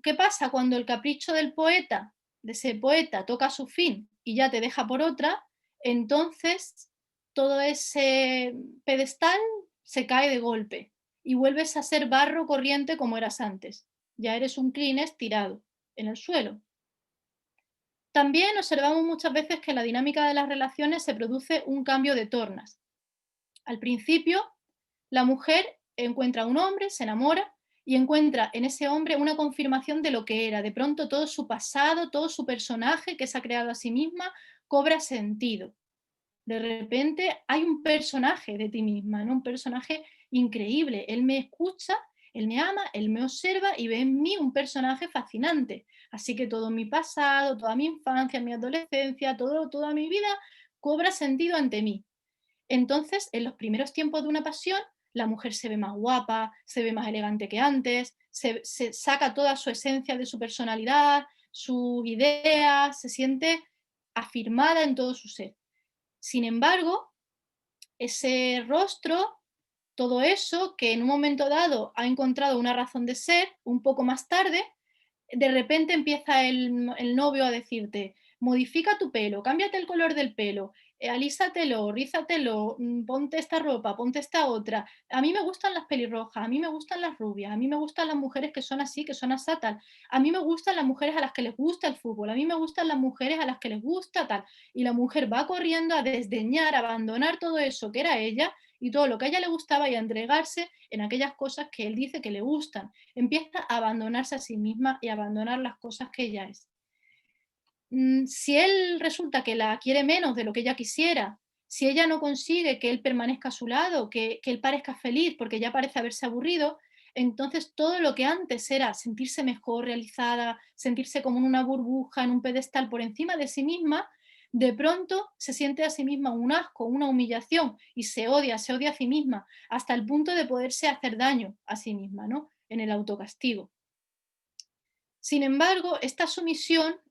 ¿Qué pasa? Cuando el capricho del poeta, de ese poeta, toca su fin y ya te deja por otra, entonces todo ese pedestal se cae de golpe y vuelves a ser barro corriente como eras antes. Ya eres un Kleenex tirado en el suelo. También observamos muchas veces que en la dinámica de las relaciones se produce un cambio de tornas. Al principio, la mujer encuentra a un hombre, se enamora y encuentra en ese hombre una confirmación de lo que era. De pronto todo su pasado, todo su personaje que se ha creado a sí misma cobra sentido. De repente hay un personaje de ti misma, ¿no? Un personaje increíble. Él me escucha, él me ama, él me observa y ve en mí un personaje fascinante. Así que todo mi pasado, toda mi infancia, mi adolescencia, toda mi vida cobra sentido ante mí. Entonces, en los primeros tiempos de una pasión, la mujer se ve más guapa, se ve más elegante que antes, se saca toda su esencia de su personalidad, sus ideas, se siente afirmada en todo su ser. Sin embargo, ese rostro, todo eso que en un momento dado ha encontrado una razón de ser, un poco más tarde, de repente empieza el novio a decirte, modifica tu pelo, cámbiate el color del pelo, alísatelo, rízatelo, ponte esta ropa, ponte esta otra. A mí me gustan las pelirrojas, a mí me gustan las rubias, a mí me gustan las mujeres que son así, que son así tal. A mí me gustan las mujeres a las que les gusta el fútbol, a mí me gustan las mujeres a las que les gusta tal. Y la mujer va corriendo a desdeñar, a abandonar todo eso que era ella y todo lo que a ella le gustaba y a entregarse en aquellas cosas que él dice que le gustan. Empieza a abandonarse a sí misma y a abandonar las cosas que ella es. Si él resulta que la quiere menos de lo que ella quisiera, si ella no consigue que él permanezca a su lado, que él parezca feliz porque ya parece haberse aburrido, Entonces todo lo que antes era sentirse mejor, realizada, sentirse como en una burbuja, en un pedestal por encima de sí misma, de pronto se siente a sí misma un asco, una humillación y se odia a sí misma, hasta el punto de poderse hacer daño a sí misma, ¿no? En el autocastigo. Sin embargo, esta sumisión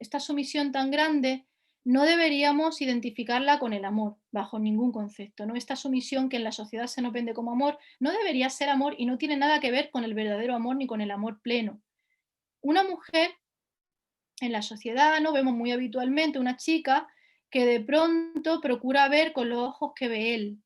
tan grande, no deberíamos identificarla con el amor, bajo ningún concepto, ¿no? Esta sumisión que en la sociedad se nos vende como amor, no debería ser amor y no tiene nada que ver con el verdadero amor ni con el amor pleno. Una mujer en la sociedad, ¿no? Vemos muy habitualmente una chica que de pronto procura ver con los ojos que ve él,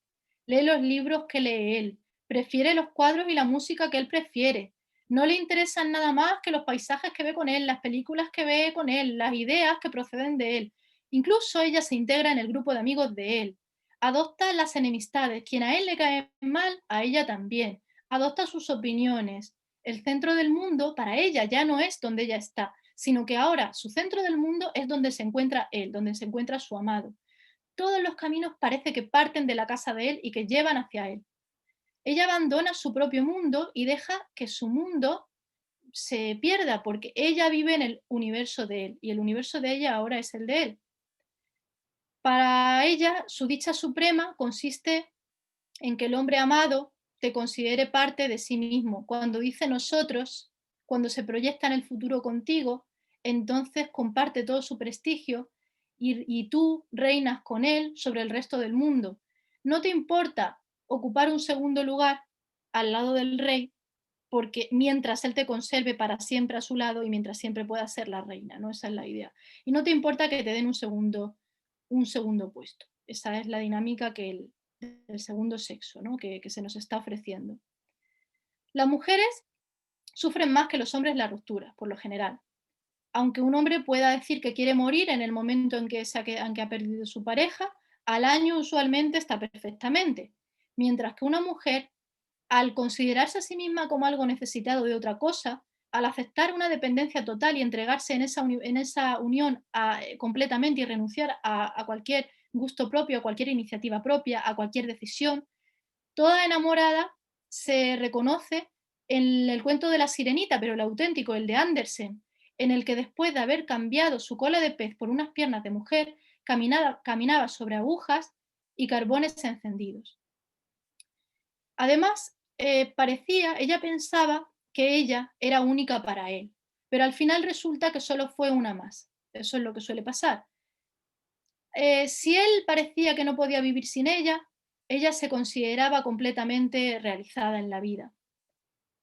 lee los libros que lee él, prefiere los cuadros y la música que él prefiere. No le interesan nada más que los paisajes que ve con él, las películas que ve con él, las ideas que proceden de él. Incluso ella se integra en el grupo de amigos de él. Adopta las enemistades. Quien a él le cae mal, a ella también. Adopta sus opiniones. El centro del mundo para ella ya no es donde ella está, sino que ahora su centro del mundo es donde se encuentra él, donde se encuentra su amado. Todos los caminos parece que parten de la casa de él y que llevan hacia él. Ella abandona su propio mundo y deja que su mundo se pierda porque ella vive en el universo de él y el universo de ella ahora es el de él. Para ella, su dicha suprema consiste en que el hombre amado te considere parte de sí mismo. Cuando dice nosotros, cuando se proyecta en el futuro contigo, entonces comparte todo su prestigio y tú reinas con él sobre el resto del mundo. No te importa ocupar un segundo lugar al lado del rey, porque mientras él te conserve para siempre a su lado y mientras siempre puedas ser la reina, ¿no? Esa es la idea. Y no te importa que te den un segundo puesto. Esa es la dinámica que el segundo sexo, ¿no? Que se nos está ofreciendo. Las mujeres sufren más que los hombres la ruptura, por lo general. Aunque un hombre pueda decir que quiere morir en el momento en que ha perdido su pareja, al año usualmente está perfectamente. Mientras que una mujer, al considerarse a sí misma como algo necesitado de otra cosa, al aceptar una dependencia total y entregarse en esa unión completamente y renunciar a cualquier gusto propio, a cualquier iniciativa propia, a cualquier decisión, toda enamorada se reconoce en el cuento de la sirenita, pero el auténtico, el de Andersen, en el que después de haber cambiado su cola de pez por unas piernas de mujer, caminaba sobre agujas y carbones encendidos. Además, ella pensaba que ella era única para él, pero al final resulta que solo fue una más. Eso es lo que suele pasar. Si él parecía que no podía vivir sin ella se consideraba completamente realizada en la vida.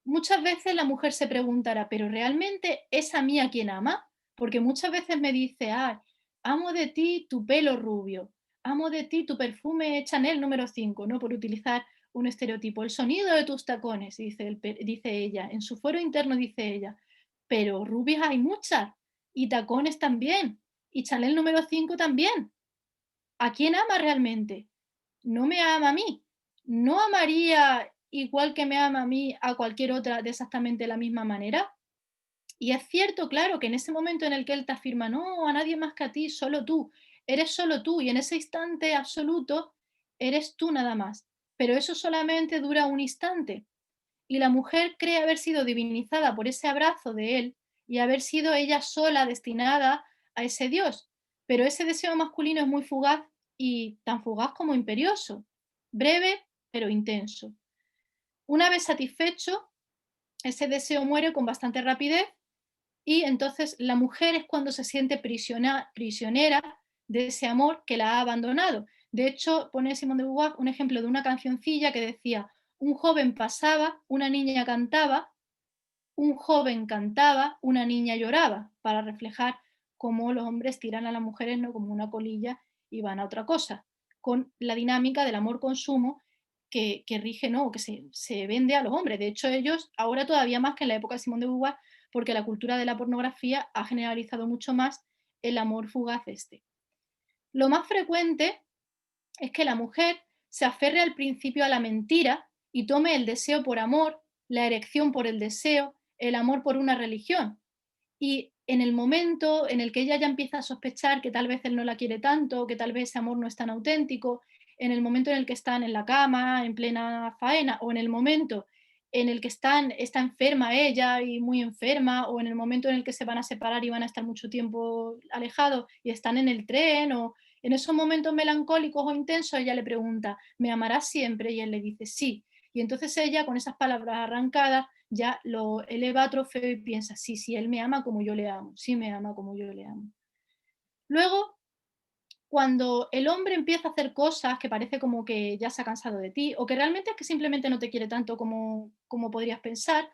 Muchas veces la mujer se preguntará, ¿pero realmente es a mí a quien ama? Porque muchas veces me dice, ah, amo de ti tu pelo rubio, amo de ti tu perfume Chanel número 5, ¿no? Por utilizar un estereotipo, el sonido de tus tacones, dice ella, en su fuero interno dice ella, pero rubias hay muchas, y tacones también, y Chanel número 5 también. ¿A quién ama realmente? No me ama a mí. ¿No amaría igual que me ama a mí a cualquier otra de exactamente la misma manera? Y es cierto, claro, que en ese momento en el que él te afirma, no, a nadie más que a ti, solo tú, eres solo tú, y en ese instante absoluto eres tú nada más. Pero eso solamente dura un instante. Y la mujer cree haber sido divinizada por ese abrazo de él y haber sido ella sola destinada a ese Dios. Pero ese deseo masculino es muy fugaz y tan fugaz como imperioso, breve pero intenso. Una vez satisfecho, ese deseo muere con bastante rapidez y entonces la mujer es cuando se siente prisionera de ese amor que la ha abandonado. De hecho, pone Simone de Beauvoir un ejemplo de una cancioncilla que decía, un joven pasaba, una niña cantaba, un joven cantaba, una niña lloraba, para reflejar cómo los hombres tiran a las mujeres, ¿no? Como una colilla y van a otra cosa, con la dinámica del amor-consumo que rige, ¿no? Que se vende a los hombres. De hecho, ellos, ahora todavía más que en la época de Simón de Beauvoir, porque la cultura de la pornografía ha generalizado mucho más el amor fugaz este. Lo más frecuente es que la mujer se aferre al principio a la mentira y tome el deseo por amor, la erección por el deseo, el amor por una religión. Y en el momento en el que ella ya empieza a sospechar que tal vez él no la quiere tanto, que tal vez ese amor no es tan auténtico, en el momento en el que están en la cama, en plena faena, o en el momento en el que está enferma ella y muy enferma, o en el momento en el que se van a separar y van a estar mucho tiempo alejados y están en el tren, o en esos momentos melancólicos o intensos, ella le pregunta, ¿me amarás siempre? Y él le dice, sí. Y entonces ella, con esas palabras arrancadas, ya lo eleva a trofeo y piensa, sí, sí, él me ama como yo le amo, sí me ama como yo le amo. Luego, cuando el hombre empieza a hacer cosas que parece como que ya se ha cansado de ti, o que realmente es que simplemente no te quiere tanto como podrías pensar,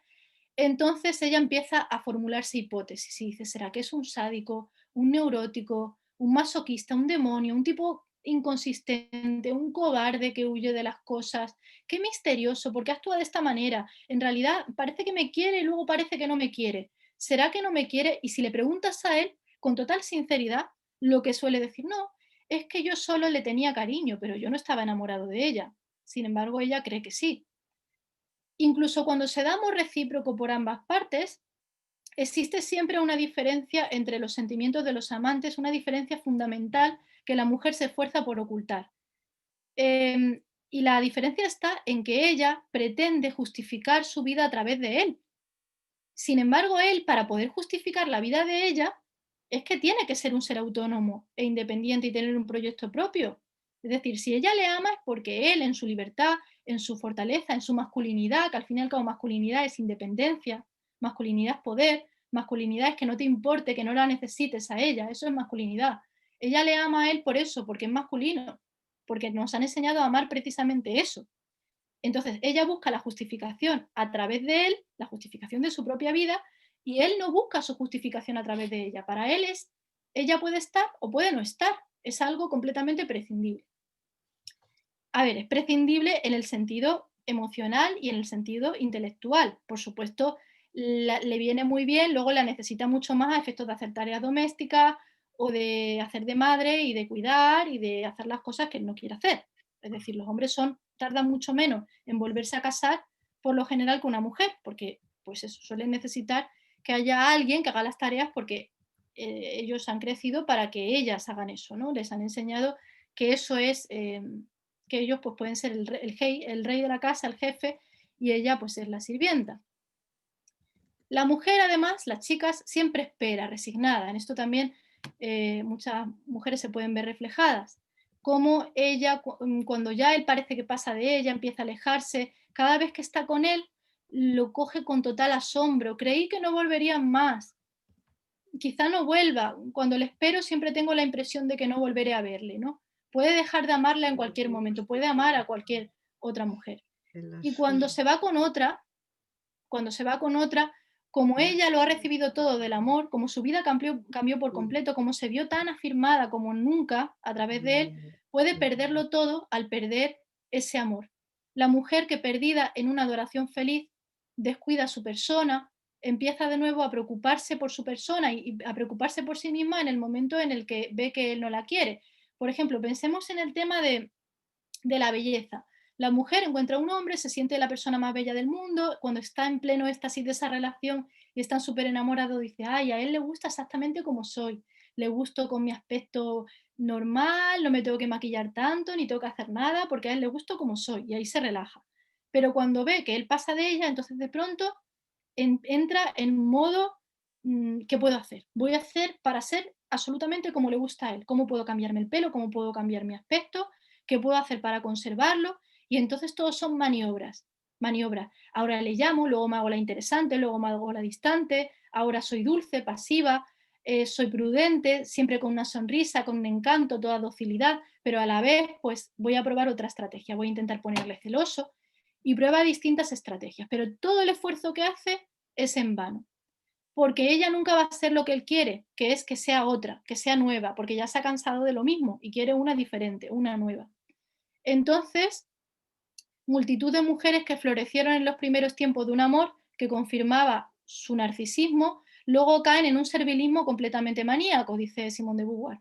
entonces ella empieza a formularse hipótesis y dice, ¿será que es un sádico, un neurótico, un masoquista, un demonio, un tipo inconsistente, un cobarde que huye de las cosas? Qué misterioso, ¿por qué actúa de esta manera? En realidad parece que me quiere y luego parece que no me quiere. ¿Será que no me quiere? Y si le preguntas a él, con total sinceridad, lo que suele decir, no, es que yo solo le tenía cariño, pero yo no estaba enamorado de ella. Sin embargo, ella cree que sí. Incluso cuando se da amor recíproco por ambas partes, existe siempre una diferencia entre los sentimientos de los amantes, una diferencia fundamental que la mujer se esfuerza por ocultar. Y la diferencia está en que ella pretende justificar su vida a través de él. Sin embargo, él, para poder justificar la vida de ella, es que tiene que ser un ser autónomo e independiente y tener un proyecto propio. Es decir, si ella le ama es porque él, en su libertad, en su fortaleza, en su masculinidad, que al fin y al cabo masculinidad es independencia, masculinidad es poder, masculinidad es que no te importe, que no la necesites a ella, eso es masculinidad. Ella le ama a él por eso, porque es masculino, porque nos han enseñado a amar precisamente eso. Entonces, ella busca la justificación a través de él, la justificación de su propia vida, y él no busca su justificación a través de ella. Para él es, ella puede estar o puede no estar, es algo completamente prescindible. A ver, es prescindible en el sentido emocional y en el sentido intelectual. Por supuesto, le viene muy bien, luego la necesita mucho más a efectos de hacer tareas domésticas o de hacer de madre y de cuidar y de hacer las cosas que él no quiere hacer. Es decir, los hombres tardan mucho menos en volverse a casar por lo general que una mujer, porque pues eso, suelen necesitar que haya alguien que haga las tareas porque ellos han crecido para que ellas hagan eso, ¿no? Les han enseñado que eso es que ellos pues, pueden ser el rey de la casa, el jefe, y ella pues es la sirvienta. La mujer, además, las chicas, siempre espera, resignada. En esto también muchas mujeres se pueden ver reflejadas. Como ella, cuando ya él parece que pasa de ella, empieza a alejarse, cada vez que está con él, lo coge con total asombro. Creí que no volverían más. Quizá no vuelva. Cuando le espero siempre tengo la impresión de que no volveré a verle, ¿no? Puede dejar de amarla en cualquier momento, puede amar a cualquier otra mujer. Y cuando se va con otra, como ella lo ha recibido todo del amor, como su vida cambió por completo, como se vio tan afirmada como nunca a través de él, puede perderlo todo al perder ese amor. La mujer que perdida en una adoración feliz descuida su persona, empieza de nuevo a preocuparse por su persona y a preocuparse por sí misma en el momento en el que ve que él no la quiere. Por ejemplo, pensemos en el tema de la belleza. La mujer encuentra a un hombre, se siente la persona más bella del mundo, cuando está en pleno éxtasis de esa relación y está súper enamorado, dice, ay, a él le gusta exactamente como soy, le gusto con mi aspecto normal, no me tengo que maquillar tanto, ni tengo que hacer nada, porque a él le gusto como soy, y ahí se relaja. Pero cuando ve que él pasa de ella, entonces de pronto entra en modo, ¿qué puedo hacer? Voy a hacer para ser absolutamente como le gusta a él. ¿Cómo puedo cambiarme el pelo? ¿Cómo puedo cambiar mi aspecto? ¿Qué puedo hacer para conservarlo? Y entonces todos son maniobras, maniobras. Ahora le llamo, luego me hago la interesante, luego me hago la distante, ahora soy dulce, pasiva, soy prudente, siempre con una sonrisa, con un encanto, toda docilidad, pero a la vez pues voy a probar otra estrategia, voy a intentar ponerle celoso y prueba distintas estrategias, pero todo el esfuerzo que hace es en vano, porque ella nunca va a hacer lo que él quiere, que es que sea otra, que sea nueva, porque ya se ha cansado de lo mismo y quiere una diferente, una nueva. Entonces, multitud de mujeres que florecieron en los primeros tiempos de un amor que confirmaba su narcisismo, luego caen en un servilismo completamente maníaco, dice Simone de Beauvoir.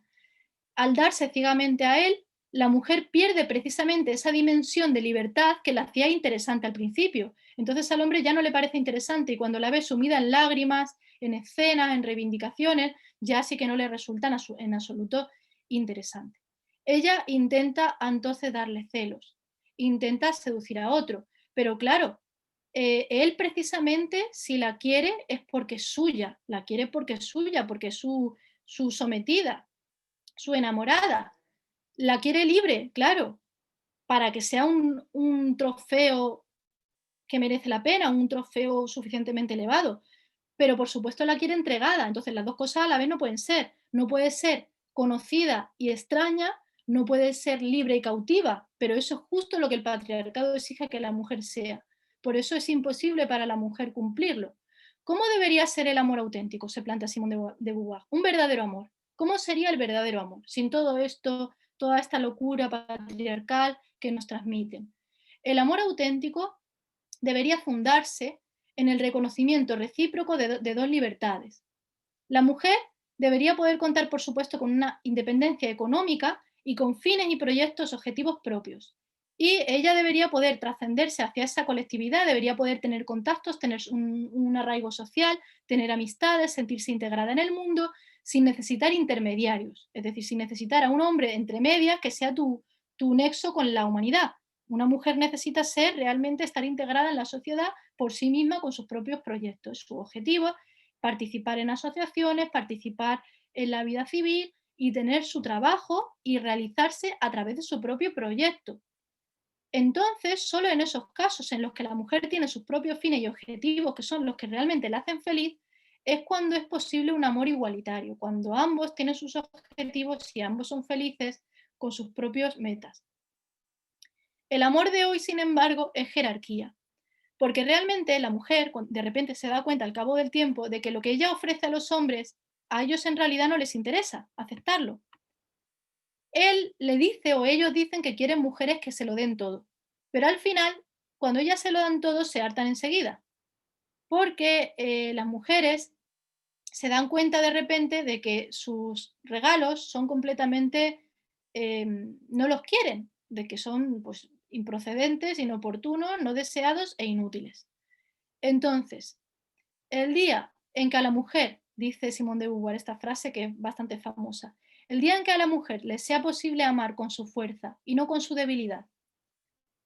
Al darse ciegamente a él, la mujer pierde precisamente esa dimensión de libertad que la hacía interesante al principio. Entonces al hombre ya no le parece interesante y cuando la ve sumida en lágrimas, en escenas, en reivindicaciones, ya sí que no le resultan en absoluto interesante. Ella intenta entonces darle celos, intenta seducir a otro, pero claro, él precisamente, si la quiere, es porque es suya, la quiere porque es suya, porque es su sometida, su enamorada. La quiere libre, claro, para que sea un trofeo que merece la pena, un trofeo suficientemente elevado, pero por supuesto la quiere entregada. Entonces las dos cosas a la vez no pueden ser. No puede ser conocida y extraña, no puede ser libre y cautiva, pero eso es justo lo que el patriarcado exige que la mujer sea. Por eso es imposible para la mujer cumplirlo. ¿Cómo debería ser el amor auténtico? Se plantea Simone de Beauvoir. Un verdadero amor. ¿Cómo sería el verdadero amor? Sin todo esto, toda esta locura patriarcal que nos transmiten. El amor auténtico debería fundarse en el reconocimiento recíproco de dos libertades. La mujer debería poder contar, por supuesto, con una independencia económica y con fines y proyectos objetivos propios. Y ella debería poder trascenderse hacia esa colectividad, debería poder tener contactos, tener un arraigo social, tener amistades, sentirse integrada en el mundo, sin necesitar intermediarios, es decir, sin necesitar a un hombre entre medias que sea tu nexo con la humanidad. Una mujer necesita ser realmente estar integrada en la sociedad por sí misma con sus propios proyectos, sus objetivos, participar en asociaciones, participar en la vida civil y tener su trabajo y realizarse a través de su propio proyecto. Entonces, solo en esos casos en los que la mujer tiene sus propios fines y objetivos, que son los que realmente la hacen feliz, es cuando es posible un amor igualitario, cuando ambos tienen sus objetivos y ambos son felices con sus propios metas. El amor de hoy, sin embargo, es jerarquía, porque realmente la mujer de repente se da cuenta al cabo del tiempo de que lo que ella ofrece a los hombres, a ellos en realidad no les interesa aceptarlo. Él le dice o ellos dicen que quieren mujeres que se lo den todo, pero al final, cuando ellas se lo dan todo, se hartan enseguida, porque las mujeres se dan cuenta de repente de que sus regalos son completamente, no los quieren, de que son pues, improcedentes, inoportunos, no deseados e inútiles. Entonces, el día en que a la mujer, dice Simone de Beauvoir esta frase que es bastante famosa, el día en que a la mujer le sea posible amar con su fuerza y no con su debilidad,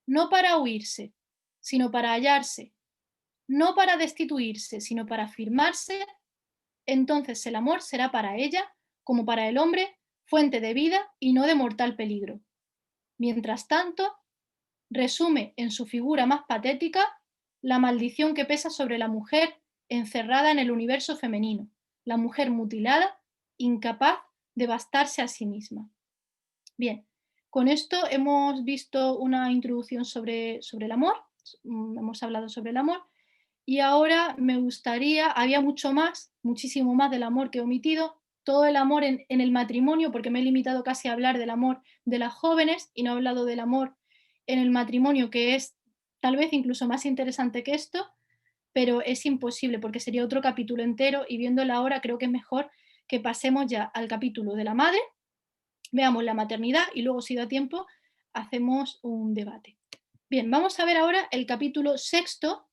no para huirse, sino para hallarse, no para destituirse, sino para afirmarse, entonces el amor será para ella, como para el hombre, fuente de vida y no de mortal peligro. Mientras tanto, resume en su figura más patética la maldición que pesa sobre la mujer encerrada en el universo femenino, la mujer mutilada, incapaz de bastarse a sí misma. Bien, con esto hemos visto una introducción sobre el amor, hemos hablado sobre el amor, y ahora me gustaría, había mucho más, muchísimo más del amor que he omitido, todo el amor en el matrimonio, porque me he limitado casi a hablar del amor de las jóvenes y no he hablado del amor en el matrimonio, que es tal vez incluso más interesante que esto, pero es imposible porque sería otro capítulo entero y viéndola ahora creo que es mejor que pasemos ya al capítulo de la madre, veamos la maternidad y luego si da tiempo hacemos un debate. Bien, vamos a ver ahora el capítulo sexto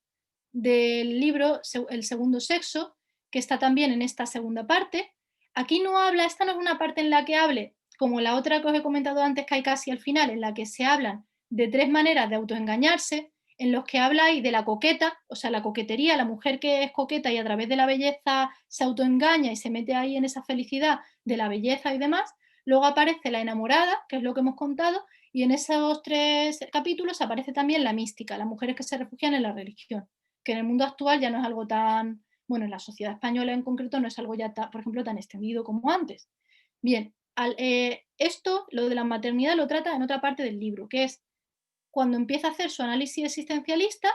del libro El segundo sexo, que está también en esta segunda parte. Aquí no habla, esta no es una parte en la que hable, como la otra que os he comentado antes, que hay casi al final, en la que se hablan de tres maneras de autoengañarse, en los que habla ahí de la coqueta, o sea, la coquetería, la mujer que es coqueta y a través de la belleza se autoengaña y se mete ahí en esa felicidad de la belleza y demás. Luego aparece la enamorada, que es lo que hemos contado, y en esos tres capítulos aparece también la mística, las mujeres que se refugian en la religión, que en el mundo actual ya no es algo tan, bueno, en la sociedad española en concreto no es algo ya, por ejemplo, tan extendido como antes. Bien, esto, lo de la maternidad, lo trata en otra parte del libro, que es cuando empieza a hacer su análisis existencialista,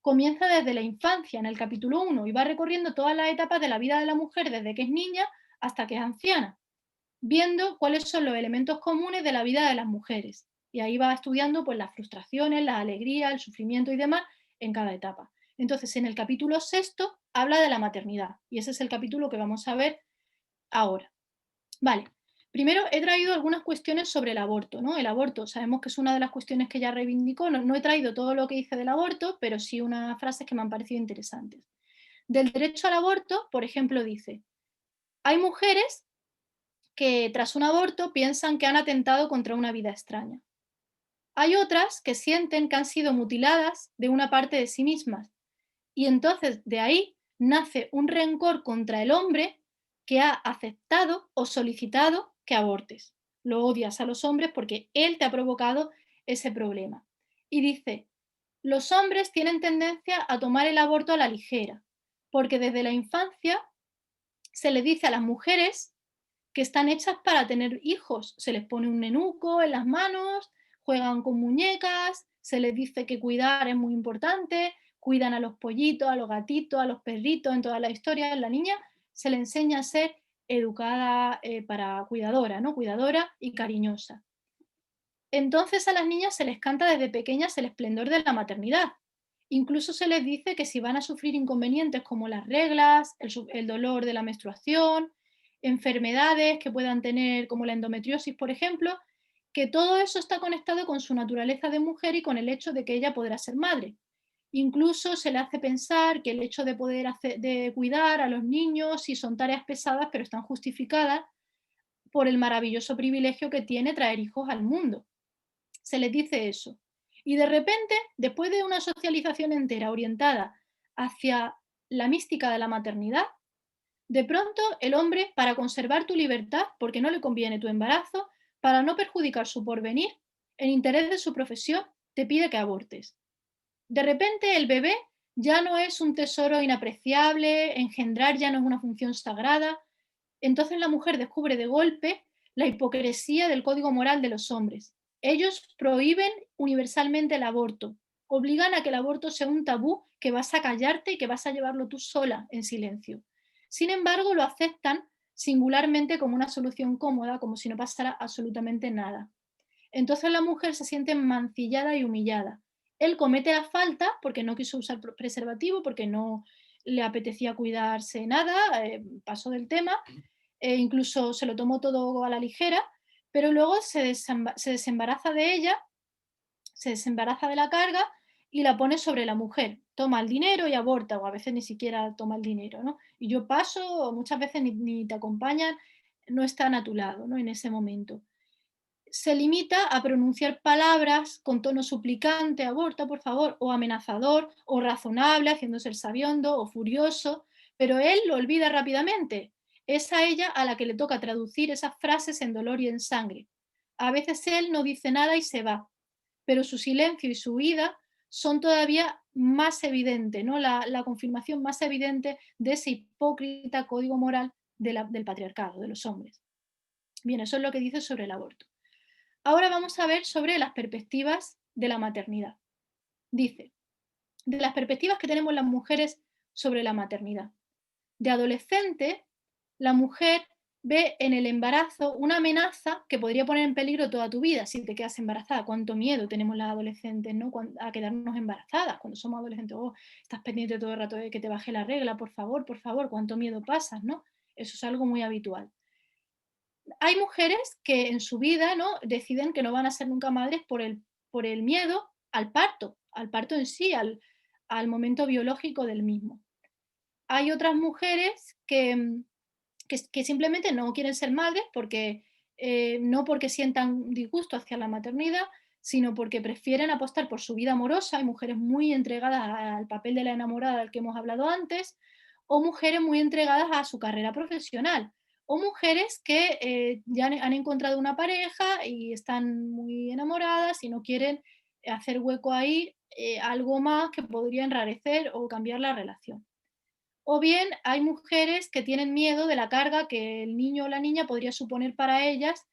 comienza desde la infancia, en el capítulo 1, y va recorriendo todas las etapas de la vida de la mujer desde que es niña hasta que es anciana, viendo cuáles son los elementos comunes de la vida de las mujeres. Y ahí va estudiando pues, las frustraciones, la alegría, el sufrimiento y demás en cada etapa. Entonces, en el capítulo sexto habla de la maternidad y ese es el capítulo que vamos a ver ahora. Vale, primero he traído algunas cuestiones sobre el aborto, ¿no? El aborto, sabemos que es una de las cuestiones que ya reivindicó, no he traído todo lo que dice del aborto, pero sí unas frases que me han parecido interesantes. Del derecho al aborto, por ejemplo, dice, hay mujeres que tras un aborto piensan que han atentado contra una vida extraña. Hay otras que sienten que han sido mutiladas de una parte de sí mismas Y entonces de ahí nace un rencor contra el hombre que ha aceptado o solicitado que abortes. Lo odias a los hombres porque él te ha provocado ese problema. Y dice, los hombres tienen tendencia a tomar el aborto a la ligera, porque desde la infancia se les dice a las mujeres que están hechas para tener hijos. Se les pone un nenuco en las manos, juegan con muñecas, se les dice que cuidar es muy importante, cuidan a los pollitos, a los gatitos, a los perritos, en toda la historia. La niña se le enseña a ser educada para cuidadora, ¿no? Cuidadora y cariñosa. Entonces a las niñas se les canta desde pequeñas el esplendor de la maternidad. Incluso se les dice que si van a sufrir inconvenientes como las reglas, el dolor de la menstruación, enfermedades que puedan tener como la endometriosis, por ejemplo, que todo eso está conectado con su naturaleza de mujer y con el hecho de que ella podrá ser madre. Incluso se le hace pensar que el hecho de poder de cuidar a los niños, si son tareas pesadas, pero están justificadas por el maravilloso privilegio que tiene traer hijos al mundo. Se les dice eso. Y de repente, después de una socialización entera orientada hacia la mística de la maternidad, de pronto el hombre, para conservar tu libertad, porque no le conviene tu embarazo, para no perjudicar su porvenir, en interés de su profesión, te pide que abortes. De repente el bebé ya no es un tesoro inapreciable, engendrar ya no es una función sagrada. Entonces la mujer descubre de golpe la hipocresía del código moral de los hombres. Ellos prohíben universalmente el aborto, obligan a que el aborto sea un tabú que vas a callarte y que vas a llevarlo tú sola en silencio. Sin embargo, lo aceptan singularmente como una solución cómoda, como si no pasara absolutamente nada. Entonces la mujer se siente mancillada y humillada. Él comete la falta porque no quiso usar preservativo, porque no le apetecía cuidarse nada, pasó del tema, incluso se lo tomó todo a la ligera, pero luego se desembaraza de ella, se desembaraza de la carga y la pone sobre la mujer. Toma el dinero y aborta, o a veces ni siquiera toma el dinero, ¿no? Y yo paso, o muchas veces ni te acompañan, no están a tu lado, ¿no? En ese momento. Se limita a pronunciar palabras con tono suplicante, aborta, por favor, o amenazador, o razonable, haciéndose el sabiondo, o furioso, pero él lo olvida rápidamente. Es a ella a la que le toca traducir esas frases en dolor y en sangre. A veces él no dice nada y se va, pero su silencio y su huida son todavía más evidentes, ¿no? La confirmación más evidente de ese hipócrita código moral del patriarcado, de los hombres. Bien, eso es lo que dice sobre el aborto. Ahora vamos a ver sobre las perspectivas de la maternidad. Dice, de las perspectivas que tenemos las mujeres sobre la maternidad. De adolescente, la mujer ve en el embarazo una amenaza que podría poner en peligro toda tu vida si te quedas embarazada. Cuánto miedo tenemos las adolescentes, ¿no? A quedarnos embarazadas cuando somos adolescentes. Oh, estás pendiente todo el rato de que te baje la regla, por favor, cuánto miedo pasas, ¿no? Eso es algo muy habitual. Hay mujeres que en su vida, ¿no?, deciden que no van a ser nunca madres por el miedo al parto en sí, al momento biológico del mismo. Hay otras mujeres que simplemente no quieren ser madres porque, no porque sientan disgusto hacia la maternidad, sino porque prefieren apostar por su vida amorosa. Hay mujeres muy entregadas al papel de la enamorada del que hemos hablado antes, o mujeres muy entregadas a su carrera profesional, o mujeres que ya han encontrado una pareja y están muy enamoradas y no quieren hacer hueco ahí, algo más que podría enrarecer o cambiar la relación. O bien hay mujeres que tienen miedo de la carga que el niño o la niña podría suponer para ellas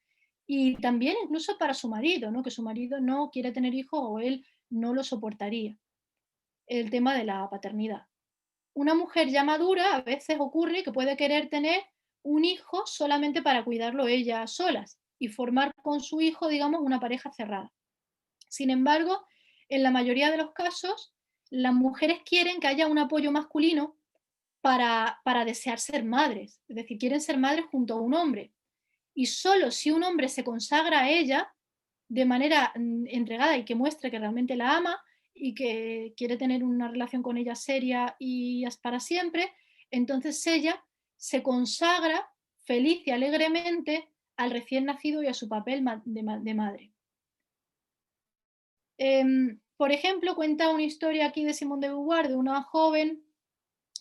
y también incluso para su marido, ¿no? Que su marido no quiere tener hijos o él no lo soportaría. El tema de la paternidad. Una mujer ya madura a veces ocurre que puede querer tener un hijo solamente para cuidarlo ella solas y formar con su hijo, digamos, una pareja cerrada. Sin embargo, en la mayoría de los casos, las mujeres quieren que haya un apoyo masculino para desear ser madres, es decir, quieren ser madres junto a un hombre. Y solo si un hombre se consagra a ella de manera entregada y que muestre que realmente la ama y que quiere tener una relación con ella seria y para siempre, entonces ella se consagra feliz y alegremente al recién nacido y a su papel de madre. Por ejemplo, cuenta una historia aquí de Simone de Beauvoir de una joven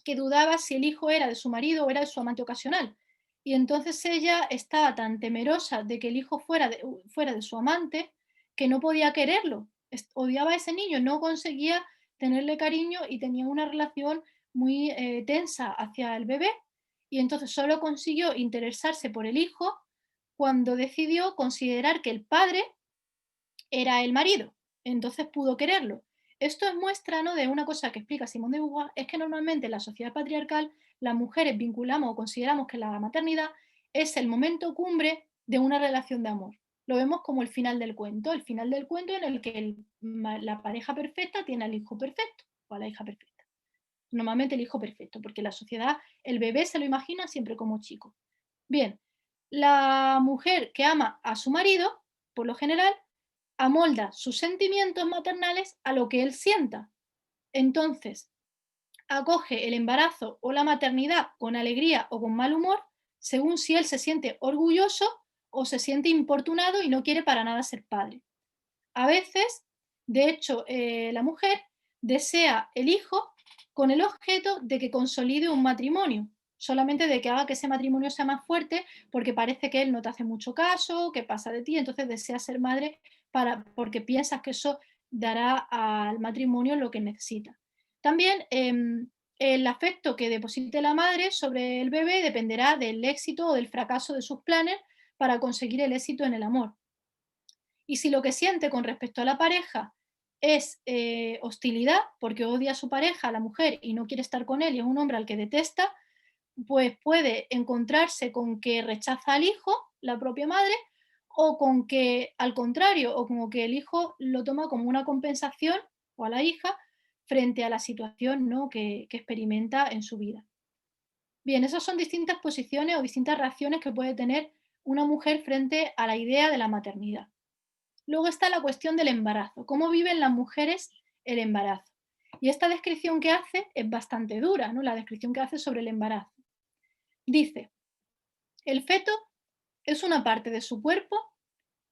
que dudaba si el hijo era de su marido o era de su amante ocasional. Y entonces ella estaba tan temerosa de que el hijo fuera de su amante que no podía quererlo. Odiaba a ese niño, no conseguía tenerle cariño y tenía una relación muy tensa hacia el bebé. Y entonces solo consiguió interesarse por el hijo cuando decidió considerar que el padre era el marido, entonces pudo quererlo. Esto es muestra, ¿no?, de una cosa que explica Simone de Beauvoir, es que normalmente en la sociedad patriarcal las mujeres vinculamos o consideramos que la maternidad es el momento cumbre de una relación de amor. Lo vemos como el final del cuento en el que la pareja perfecta tiene al hijo perfecto o a la hija perfecta. Normalmente el hijo perfecto, porque la sociedad, el bebé se lo imagina siempre como chico. Bien, la mujer que ama a su marido, por lo general, amolda sus sentimientos maternales a lo que él sienta. Entonces, acoge el embarazo o la maternidad con alegría o con mal humor, según si él se siente orgulloso o se siente importunado y no quiere para nada ser padre. A veces, de hecho, la mujer desea el hijo con el objeto de que consolide un matrimonio, solamente de que haga que ese matrimonio sea más fuerte, porque parece que él no te hace mucho caso, que pasa de ti, entonces desea ser madre porque piensas que eso dará al matrimonio lo que necesita. También el afecto que deposite la madre sobre el bebé dependerá del éxito o del fracaso de sus planes para conseguir el éxito en el amor. Y si lo que siente con respecto a la pareja es hostilidad, porque odia a su pareja, a la mujer, y no quiere estar con él, y es un hombre al que detesta, pues puede encontrarse con que rechaza al hijo, la propia madre, o con que, al contrario, o como que el hijo lo toma como una compensación, o a la hija, frente a la situación, ¿no?, que experimenta en su vida. Bien, esas son distintas posiciones o distintas reacciones que puede tener una mujer frente a la idea de la maternidad. Luego está la cuestión del embarazo, cómo viven las mujeres el embarazo. Y esta descripción que hace es bastante dura, ¿no?, la descripción que hace sobre el embarazo. Dice, el feto es una parte de su cuerpo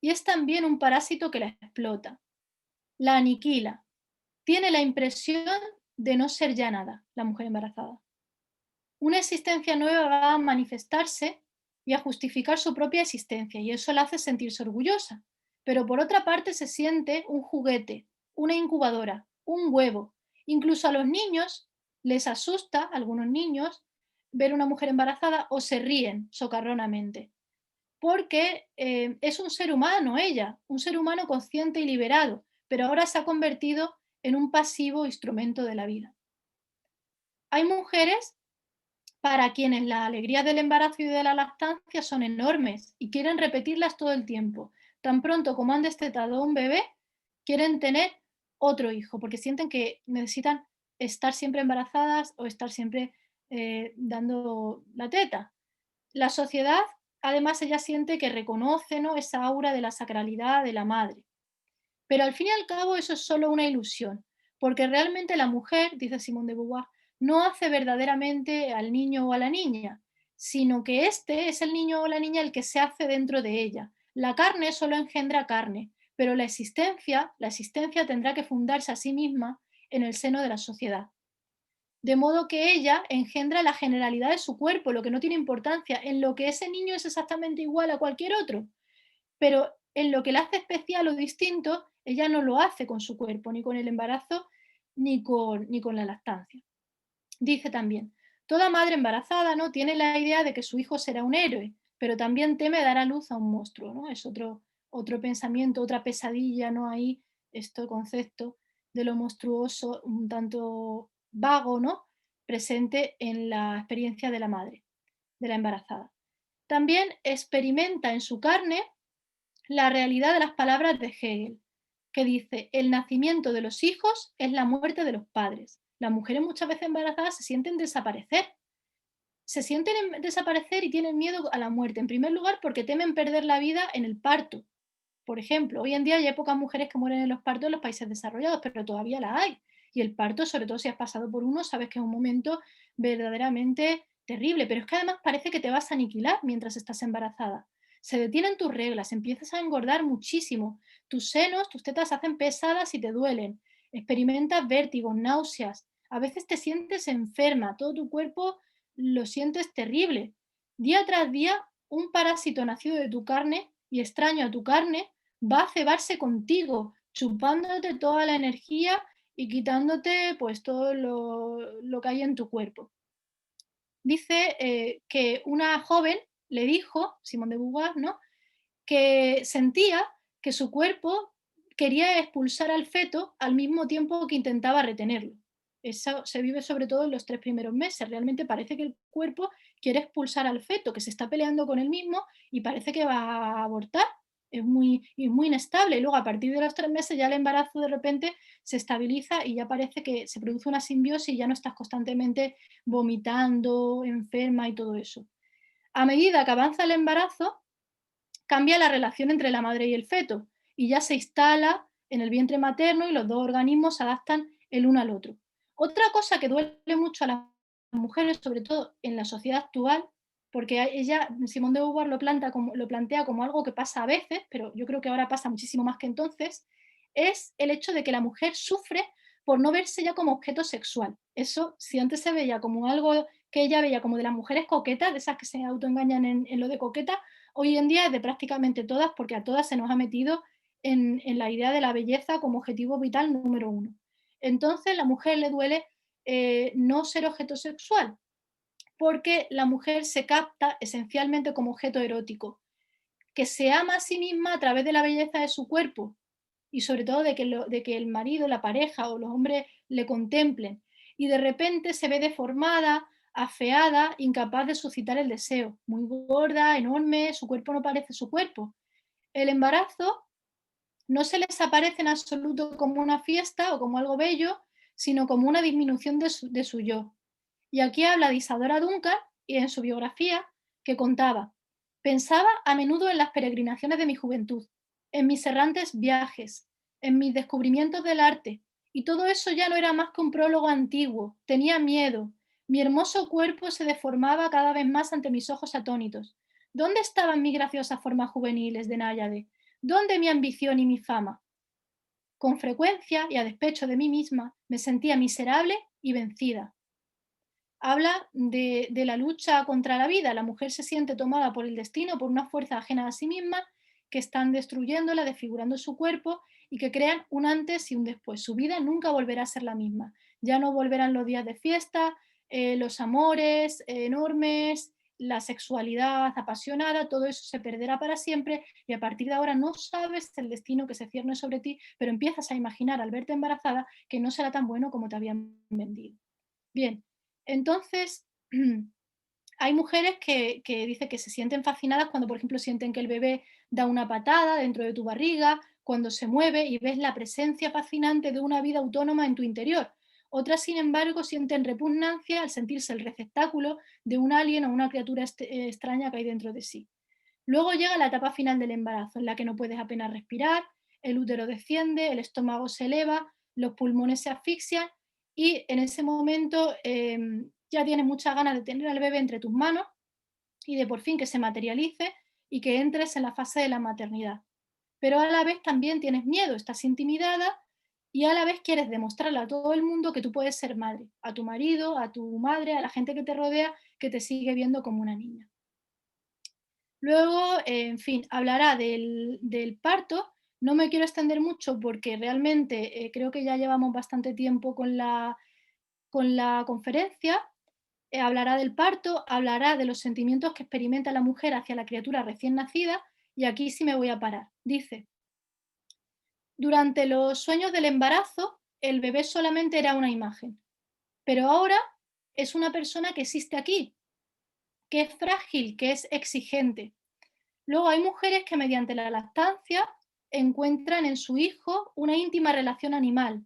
y es también un parásito que la explota, la aniquila, tiene la impresión de no ser ya nada, la mujer embarazada. Una existencia nueva va a manifestarse y a justificar su propia existencia, y eso la hace sentirse orgullosa. Pero por otra parte se siente un juguete, una incubadora, un huevo. Incluso a los niños les asusta, a algunos niños, ver una mujer embarazada o se ríen socarronamente, porque es un ser humano ella, un ser humano consciente y liberado, pero ahora se ha convertido en un pasivo instrumento de la vida. Hay mujeres para quienes las alegrías del embarazo y de la lactancia son enormes y quieren repetirlas todo el tiempo. Tan pronto como han destetado un bebé, quieren tener otro hijo, porque sienten que necesitan estar siempre embarazadas o estar siempre dando la teta. La sociedad, además, ella siente que reconoce, ¿no?, esa aura de la sacralidad de la madre. Pero al fin y al cabo eso es solo una ilusión, porque realmente la mujer, dice Simone de Beauvoir, no hace verdaderamente al niño o a la niña, sino que este es el niño o la niña el que se hace dentro de ella. La carne solo engendra carne, pero la existencia tendrá que fundarse a sí misma en el seno de la sociedad. De modo que ella engendra la generalidad de su cuerpo, lo que no tiene importancia, en lo que ese niño es exactamente igual a cualquier otro, pero en lo que la hace especial o distinto, ella no lo hace con su cuerpo, ni con el embarazo, ni con la lactancia. Dice también, toda madre embarazada, ¿no?, tiene la idea de que su hijo será un héroe, pero también teme dar a luz a un monstruo, ¿no? Es otro pensamiento, otra pesadilla, ¿no? Ahí, este concepto de lo monstruoso, un tanto vago, ¿no?, presente en la experiencia de la madre, de la embarazada. También experimenta en su carne la realidad de las palabras de Hegel, que dice, el nacimiento de los hijos es la muerte de los padres. Las mujeres muchas veces embarazadas se sienten desaparecer y tienen miedo a la muerte. En primer lugar, porque temen perder la vida en el parto. Por ejemplo, hoy en día hay pocas mujeres que mueren en los partos en los países desarrollados, pero todavía la hay. Y el parto, sobre todo si has pasado por uno, sabes que es un momento verdaderamente terrible, pero es que además parece que te vas a aniquilar mientras estás embarazada. Se detienen tus reglas, empiezas a engordar muchísimo, tus senos, tus tetas se hacen pesadas y te duelen. experimentas vértigos, náuseas, a veces te sientes enferma, todo tu cuerpo lo sientes terrible. Día tras día, un parásito nacido de tu carne y extraño a tu carne va a cebarse contigo, chupándote toda la energía y quitándote pues todo lo que hay en tu cuerpo. Dice que una joven le dijo, Simone de Beauvoir, ¿no? Que sentía que su cuerpo quería expulsar al feto al mismo tiempo que intentaba retenerlo. Eso se vive sobre todo en los 3 primeros meses. Realmente parece que el cuerpo quiere expulsar al feto, que se está peleando con él mismo y parece que va a abortar. Es muy inestable. Y luego, a partir de los 3 meses, ya el embarazo de repente se estabiliza y ya parece que se produce una simbiosis y ya no estás constantemente vomitando, enferma y todo eso. A medida que avanza el embarazo, cambia la relación entre la madre y el feto y ya se instala en el vientre materno y los dos organismos se adaptan el uno al otro. Otra cosa que duele mucho a las mujeres, sobre todo en la sociedad actual, porque ella, Simone de Beauvoir, lo plantea como algo que pasa a veces, pero yo creo que ahora pasa muchísimo más que entonces, es el hecho de que la mujer sufre por no verse ya como objeto sexual. Eso, si antes se veía como algo que ella veía como de las mujeres coquetas, de esas que se autoengañan en lo de coqueta, hoy en día es de prácticamente todas, porque a todas se nos ha metido en la idea de la belleza como objetivo vital número uno. Entonces, a la mujer le duele no ser objeto sexual, porque la mujer se capta esencialmente como objeto erótico, que se ama a sí misma a través de la belleza de su cuerpo y sobre todo de que el marido, la pareja o los hombres le contemplen. Y de repente se ve deformada, afeada, incapaz de suscitar el deseo, muy gorda, enorme, su cuerpo no parece su cuerpo. El embarazo no se les aparece en absoluto como una fiesta o como algo bello, sino como una disminución de su yo. Y aquí habla de Isadora Duncan y en su biografía que contaba: pensaba a menudo en las peregrinaciones de mi juventud, en mis errantes viajes, en mis descubrimientos del arte, y todo eso ya no era más que un prólogo antiguo. Tenía miedo. Mi hermoso cuerpo se deformaba cada vez más ante mis ojos atónitos. ¿Dónde estaban mis graciosas formas juveniles de náyade? ¿Dónde mi ambición y mi fama? Con frecuencia, y a despecho de mí misma, me sentía miserable y vencida. Habla de la lucha contra la vida. La mujer se siente tomada por el destino, por una fuerza ajena a sí misma, que están destruyéndola, desfigurando su cuerpo y que crean un antes y un después. Su vida nunca volverá a ser la misma. Ya no volverán los días de fiesta, los amores enormes, la sexualidad apasionada, todo eso se perderá para siempre y a partir de ahora no sabes el destino que se cierne sobre ti, pero empiezas a imaginar al verte embarazada que no será tan bueno como te habían vendido. Bien, entonces, hay mujeres que dicen que se sienten fascinadas cuando, por ejemplo, sienten que el bebé da una patada dentro de tu barriga, cuando se mueve y ves la presencia fascinante de una vida autónoma en tu interior. Otras, sin embargo, sienten repugnancia al sentirse el receptáculo de un alien o una criatura extraña que hay dentro de sí. Luego llega la etapa final del embarazo, en la que no puedes apenas respirar, el útero desciende, el estómago se eleva, los pulmones se asfixian y en ese momento ya tienes muchas ganas de tener al bebé entre tus manos y de por fin que se materialice y que entres en la fase de la maternidad. Pero a la vez también tienes miedo, estás intimidada y a la vez quieres demostrarle a todo el mundo que tú puedes ser madre, a tu marido, a tu madre, a la gente que te rodea, que te sigue viendo como una niña. Luego, en fin, hablará del parto. No me quiero extender mucho porque realmente creo que ya llevamos bastante tiempo con la conferencia. Hablará del parto, hablará de los sentimientos que experimenta la mujer hacia la criatura recién nacida y aquí sí me voy a parar. Dice, durante los sueños del embarazo, el bebé solamente era una imagen, pero ahora es una persona que existe aquí, que es frágil, que es exigente. Luego hay mujeres que mediante la lactancia encuentran en su hijo una íntima relación animal,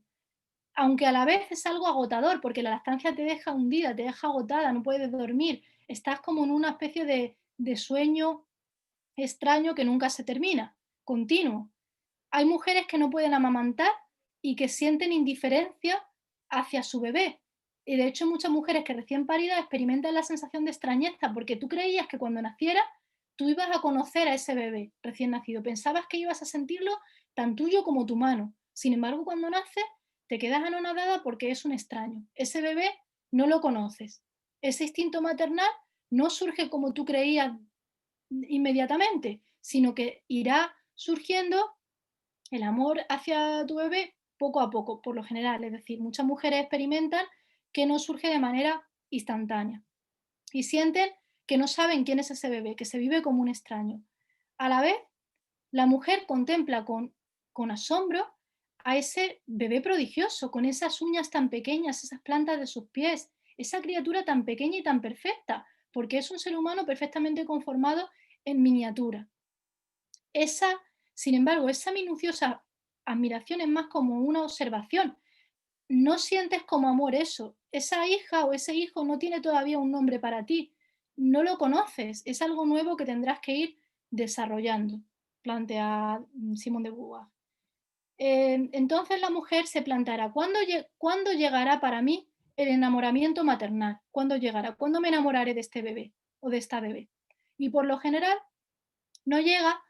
aunque a la vez es algo agotador, porque la lactancia te deja hundida, te deja agotada, no puedes dormir, estás como en una especie de sueño extraño que nunca se termina, continuo. Hay mujeres que no pueden amamantar y que sienten indiferencia hacia su bebé. Y de hecho muchas mujeres que recién paridas experimentan la sensación de extrañeza porque tú creías que cuando naciera tú ibas a conocer a ese bebé recién nacido, pensabas que ibas a sentirlo tan tuyo como tu mano. Sin embargo, cuando nace te quedas anonadada porque es un extraño. Ese bebé no lo conoces. Ese instinto maternal no surge como tú creías inmediatamente, sino que irá surgiendo el amor hacia tu bebé poco a poco, por lo general. Es decir, muchas mujeres experimentan que no surge de manera instantánea y sienten que no saben quién es ese bebé, que se vive como un extraño. A la vez, la mujer contempla con asombro a ese bebé prodigioso, con esas uñas tan pequeñas, esas plantas de sus pies, esa criatura tan pequeña y tan perfecta, porque es un ser humano perfectamente conformado en miniatura. Esa, sin embargo, esa minuciosa admiración es más como una observación. No sientes como amor eso. Esa hija o ese hijo no tiene todavía un nombre para ti. No lo conoces. Es algo nuevo que tendrás que ir desarrollando, plantea Simón de Beauvoir. Entonces la mujer se planteará, ¿cuándo llegará para mí el enamoramiento maternal? ¿Cuándo llegará? ¿Cuándo me enamoraré de este bebé o de esta bebé? Y por lo general no llega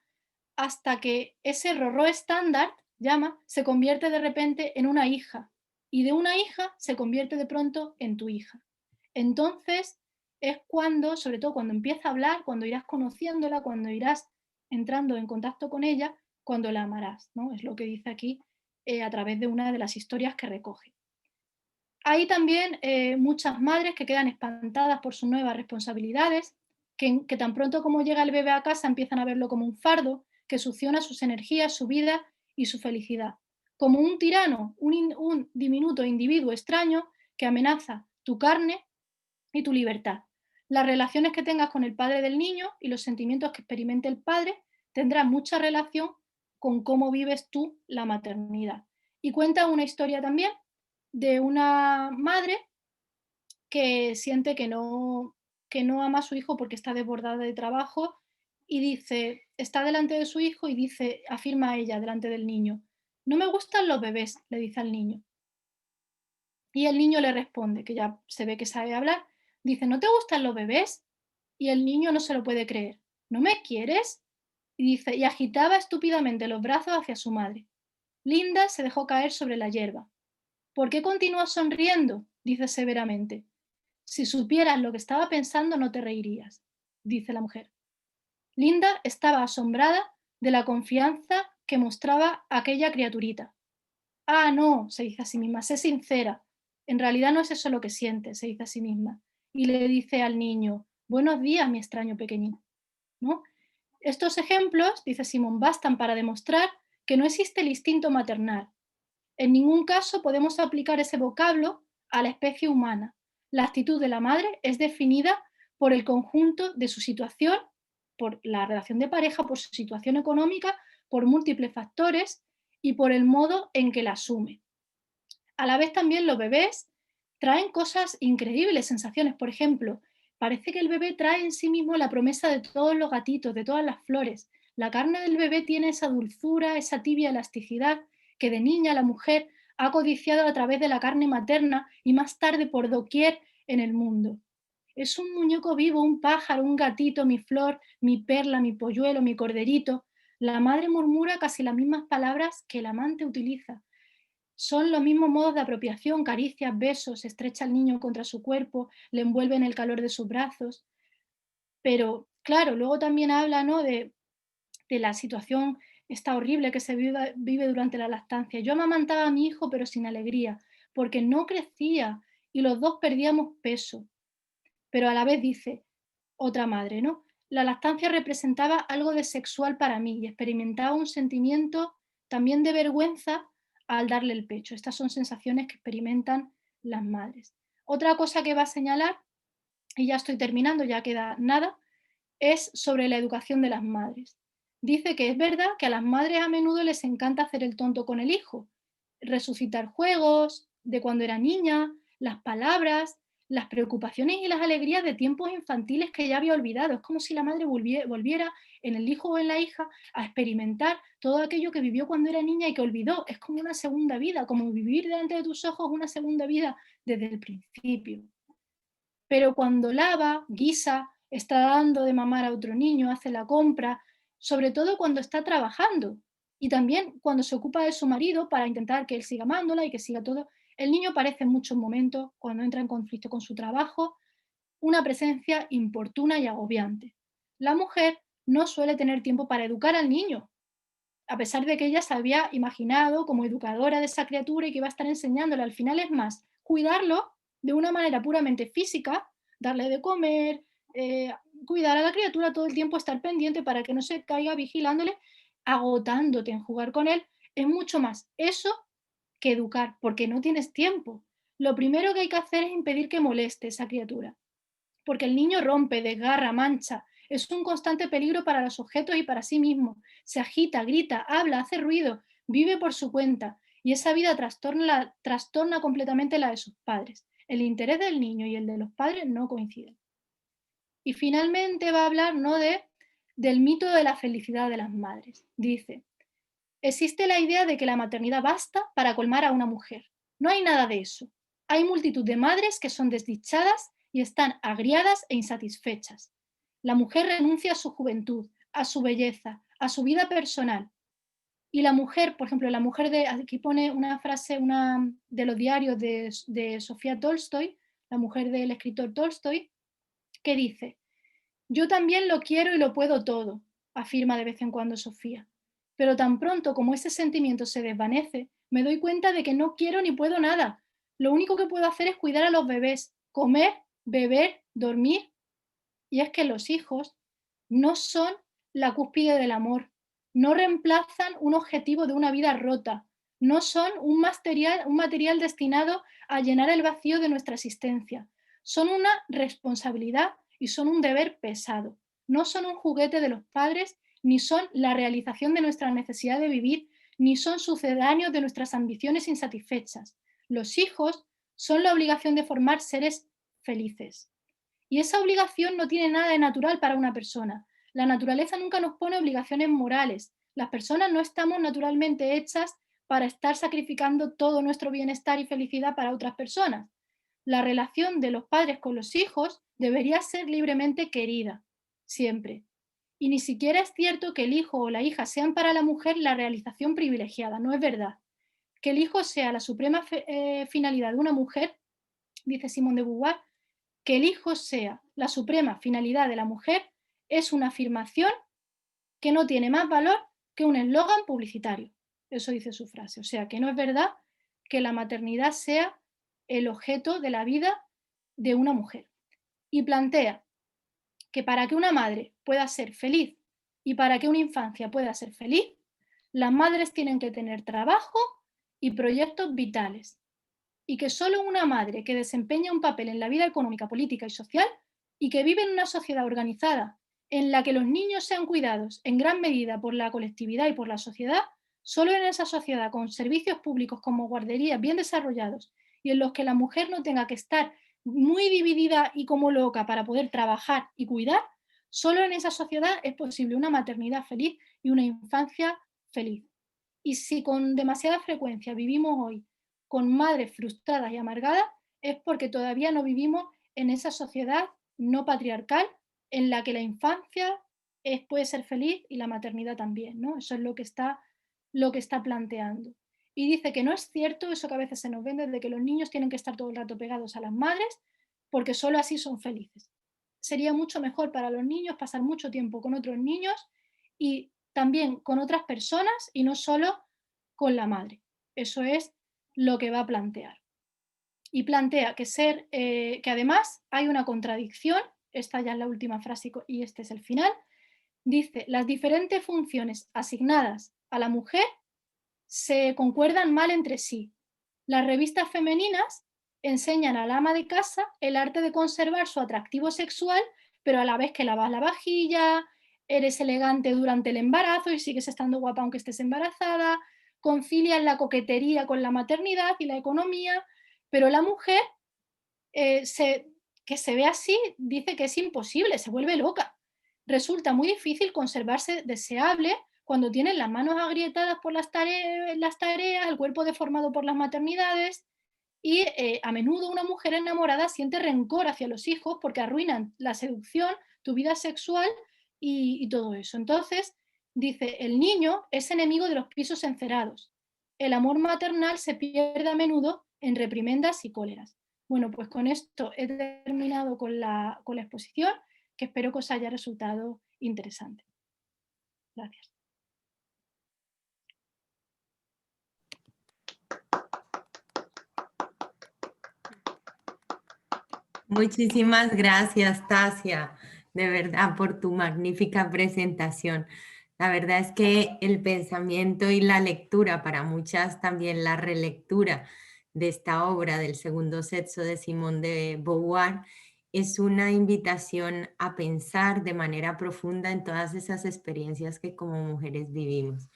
hasta que ese Rorró estándar, llama, se convierte de repente en una hija y de una hija se convierte de pronto en tu hija. Entonces es cuando, sobre todo cuando empieza a hablar, cuando irás conociéndola, cuando irás entrando en contacto con ella, cuando la amarás, ¿no? Es lo que dice aquí a través de una de las historias que recoge. Hay también muchas madres que quedan espantadas por sus nuevas responsabilidades, que tan pronto como llega el bebé a casa empiezan a verlo como un fardo que succiona sus energías, su vida y su felicidad. Como un tirano, un diminuto individuo extraño que amenaza tu carne y tu libertad. Las relaciones que tengas con el padre del niño y los sentimientos que experimente el padre tendrán mucha relación con cómo vives tú la maternidad. Y cuenta una historia también de una madre que siente que no ama a su hijo porque está desbordada de trabajo y dice, está delante de su hijo y dice, afirma a ella delante del niño, no me gustan los bebés, le dice al niño. Y el niño le responde, que ya se ve que sabe hablar, dice, ¿no te gustan los bebés? Y el niño no se lo puede creer, ¿no me quieres? Y dice, y agitaba estúpidamente los brazos hacia su madre. Linda se dejó caer sobre la hierba. ¿Por qué continúas sonriendo? Dice severamente. Si supieras lo que estaba pensando no te reirías, dice la mujer. Linda estaba asombrada de la confianza que mostraba aquella criaturita. Ah, no, se dice a sí misma, sé sincera. En realidad no es eso lo que siente, se dice a sí misma. Y le dice al niño, buenos días, mi extraño pequeñín. ¿No? Estos ejemplos, dice Simón, bastan para demostrar que no existe el instinto maternal. En ningún caso podemos aplicar ese vocablo a la especie humana. La actitud de la madre es definida por el conjunto de su situación, por la relación de pareja, por su situación económica, por múltiples factores y por el modo en que la asume. A la vez también los bebés traen cosas increíbles, sensaciones. Por ejemplo, parece que el bebé trae en sí mismo la promesa de todos los gatitos, de todas las flores. La carne del bebé tiene esa dulzura, esa tibia elasticidad que de niña la mujer ha codiciado a través de la carne materna y más tarde por doquier en el mundo. Es un muñeco vivo, un pájaro, un gatito, mi flor, mi perla, mi polluelo, mi corderito. La madre murmura casi las mismas palabras que el amante utiliza. Son los mismos modos de apropiación, caricias, besos, estrecha al niño contra su cuerpo, le envuelve en el calor de sus brazos. Pero, claro, luego también habla, ¿no?, de la situación esta horrible que se vive durante la lactancia. Yo amamantaba a mi hijo, pero sin alegría, porque no crecía y los dos perdíamos peso. Pero a la vez dice otra madre, ¿no? La lactancia representaba algo de sexual para mí y experimentaba un sentimiento también de vergüenza al darle el pecho. Estas son sensaciones que experimentan las madres. Otra cosa que va a señalar, y ya estoy terminando, ya queda nada, es sobre la educación de las madres. Dice que es verdad que a las madres a menudo les encanta hacer el tonto con el hijo, resucitar juegos de cuando era niña, las palabras, las preocupaciones y las alegrías de tiempos infantiles que ya había olvidado. Es como si la madre volviera en el hijo o en la hija a experimentar todo aquello que vivió cuando era niña y que olvidó. Es como una segunda vida, como vivir delante de tus ojos una segunda vida desde el principio. Pero cuando lava, guisa, está dando de mamar a otro niño, hace la compra, sobre todo cuando está trabajando. Y también cuando se ocupa de su marido para intentar que él siga amándola y que siga todo, el niño parece en muchos momentos, cuando entra en conflicto con su trabajo, una presencia importuna y agobiante. La mujer no suele tener tiempo para educar al niño, a pesar de que ella se había imaginado como educadora de esa criatura y que iba a estar enseñándole. Al final es más, cuidarlo de una manera puramente física, darle de comer, eh, cuidar a la criatura todo el tiempo, estar pendiente para que no se caiga vigilándole, agotándote en jugar con él, es mucho más eso que educar, porque no tienes tiempo. Lo primero que hay que hacer es impedir que moleste esa criatura, porque el niño rompe, desgarra, mancha, es un constante peligro para los objetos y para sí mismo. Se agita, grita, habla, hace ruido, vive por su cuenta y esa vida trastorna completamente la de sus padres. El interés del niño y el de los padres no coinciden. Y finalmente va a hablar, ¿no?, del mito de la felicidad de las madres. Dice, existe la idea de que la maternidad basta para colmar a una mujer. No hay nada de eso. Hay multitud de madres que son desdichadas y están agriadas e insatisfechas. La mujer renuncia a su juventud, a su belleza, a su vida personal. Y la mujer, por ejemplo, la mujer de, aquí pone una frase de los diarios de Sofía Tolstoy, la mujer del escritor Tolstoy, que dice, yo también lo quiero y lo puedo todo, afirma de vez en cuando Sofía. Pero tan pronto como ese sentimiento se desvanece, me doy cuenta de que no quiero ni puedo nada. Lo único que puedo hacer es cuidar a los bebés, comer, beber, dormir. Y es que los hijos no son la cúspide del amor, no reemplazan un objetivo de una vida rota, no son un material destinado a llenar el vacío de nuestra existencia. Son una responsabilidad y son un deber pesado. No son un juguete de los padres, ni son la realización de nuestra necesidad de vivir, ni son sucedáneos de nuestras ambiciones insatisfechas. Los hijos son la obligación de formar seres felices. Y esa obligación no tiene nada de natural para una persona. La naturaleza nunca nos pone obligaciones morales. Las personas no estamos naturalmente hechas para estar sacrificando todo nuestro bienestar y felicidad para otras personas. La relación de los padres con los hijos debería ser libremente querida, siempre. Y ni siquiera es cierto que el hijo o la hija sean para la mujer la realización privilegiada, no es verdad. Que el hijo sea la suprema finalidad de una mujer, dice Simone de Beauvoir, que el hijo sea la suprema finalidad de la mujer es una afirmación que no tiene más valor que un eslogan publicitario. Eso dice su frase. O sea, que no es verdad que la maternidad sea el objeto de la vida de una mujer. Y plantea que para que una madre pueda ser feliz y para que una infancia pueda ser feliz, las madres tienen que tener trabajo y proyectos vitales, y que solo una madre que desempeña un papel en la vida económica, política y social y que vive en una sociedad organizada en la que los niños sean cuidados en gran medida por la colectividad y por la sociedad, solo en esa sociedad con servicios públicos como guarderías bien desarrollados y en los que la mujer no tenga que estar muy dividida y como loca para poder trabajar y cuidar, solo en esa sociedad es posible una maternidad feliz y una infancia feliz. Y si con demasiada frecuencia vivimos hoy con madres frustradas y amargadas, es porque todavía no vivimos en esa sociedad no patriarcal en la que la infancia puede ser feliz y la maternidad también, ¿no? Eso es lo que está planteando. Y dice que no es cierto eso que a veces se nos vende de que los niños tienen que estar todo el rato pegados a las madres porque solo así son felices. Sería mucho mejor para los niños pasar mucho tiempo con otros niños y también con otras personas y no solo con la madre. Eso es lo que va a plantear. Y plantea que además hay una contradicción, esta ya es la última frase y este es el final, dice, las diferentes funciones asignadas a la mujer se concuerdan mal entre sí. Las revistas femeninas enseñan al ama de casa el arte de conservar su atractivo sexual, pero a la vez que lavas la vajilla, eres elegante durante el embarazo y sigues estando guapa aunque estés embarazada, concilias la coquetería con la maternidad y la economía, pero la mujer que se ve así dice que es imposible, se vuelve loca. Resulta muy difícil conservarse deseable cuando tienen las manos agrietadas por las tareas, el cuerpo deformado por las maternidades y a menudo una mujer enamorada siente rencor hacia los hijos porque arruinan la seducción, tu vida sexual y todo eso. Entonces, Dice, el niño es enemigo de los pisos encerados. El amor maternal se pierde a menudo en reprimendas y cóleras. Bueno, pues con esto he terminado con la exposición, que espero que os haya resultado interesante. Gracias. Muchísimas gracias, Tasia, de verdad, por tu magnífica presentación. La verdad es que el pensamiento y la lectura, para muchas también la relectura de esta obra del segundo sexo de Simone de Beauvoir, es una invitación a pensar de manera profunda en todas esas experiencias que como mujeres vivimos.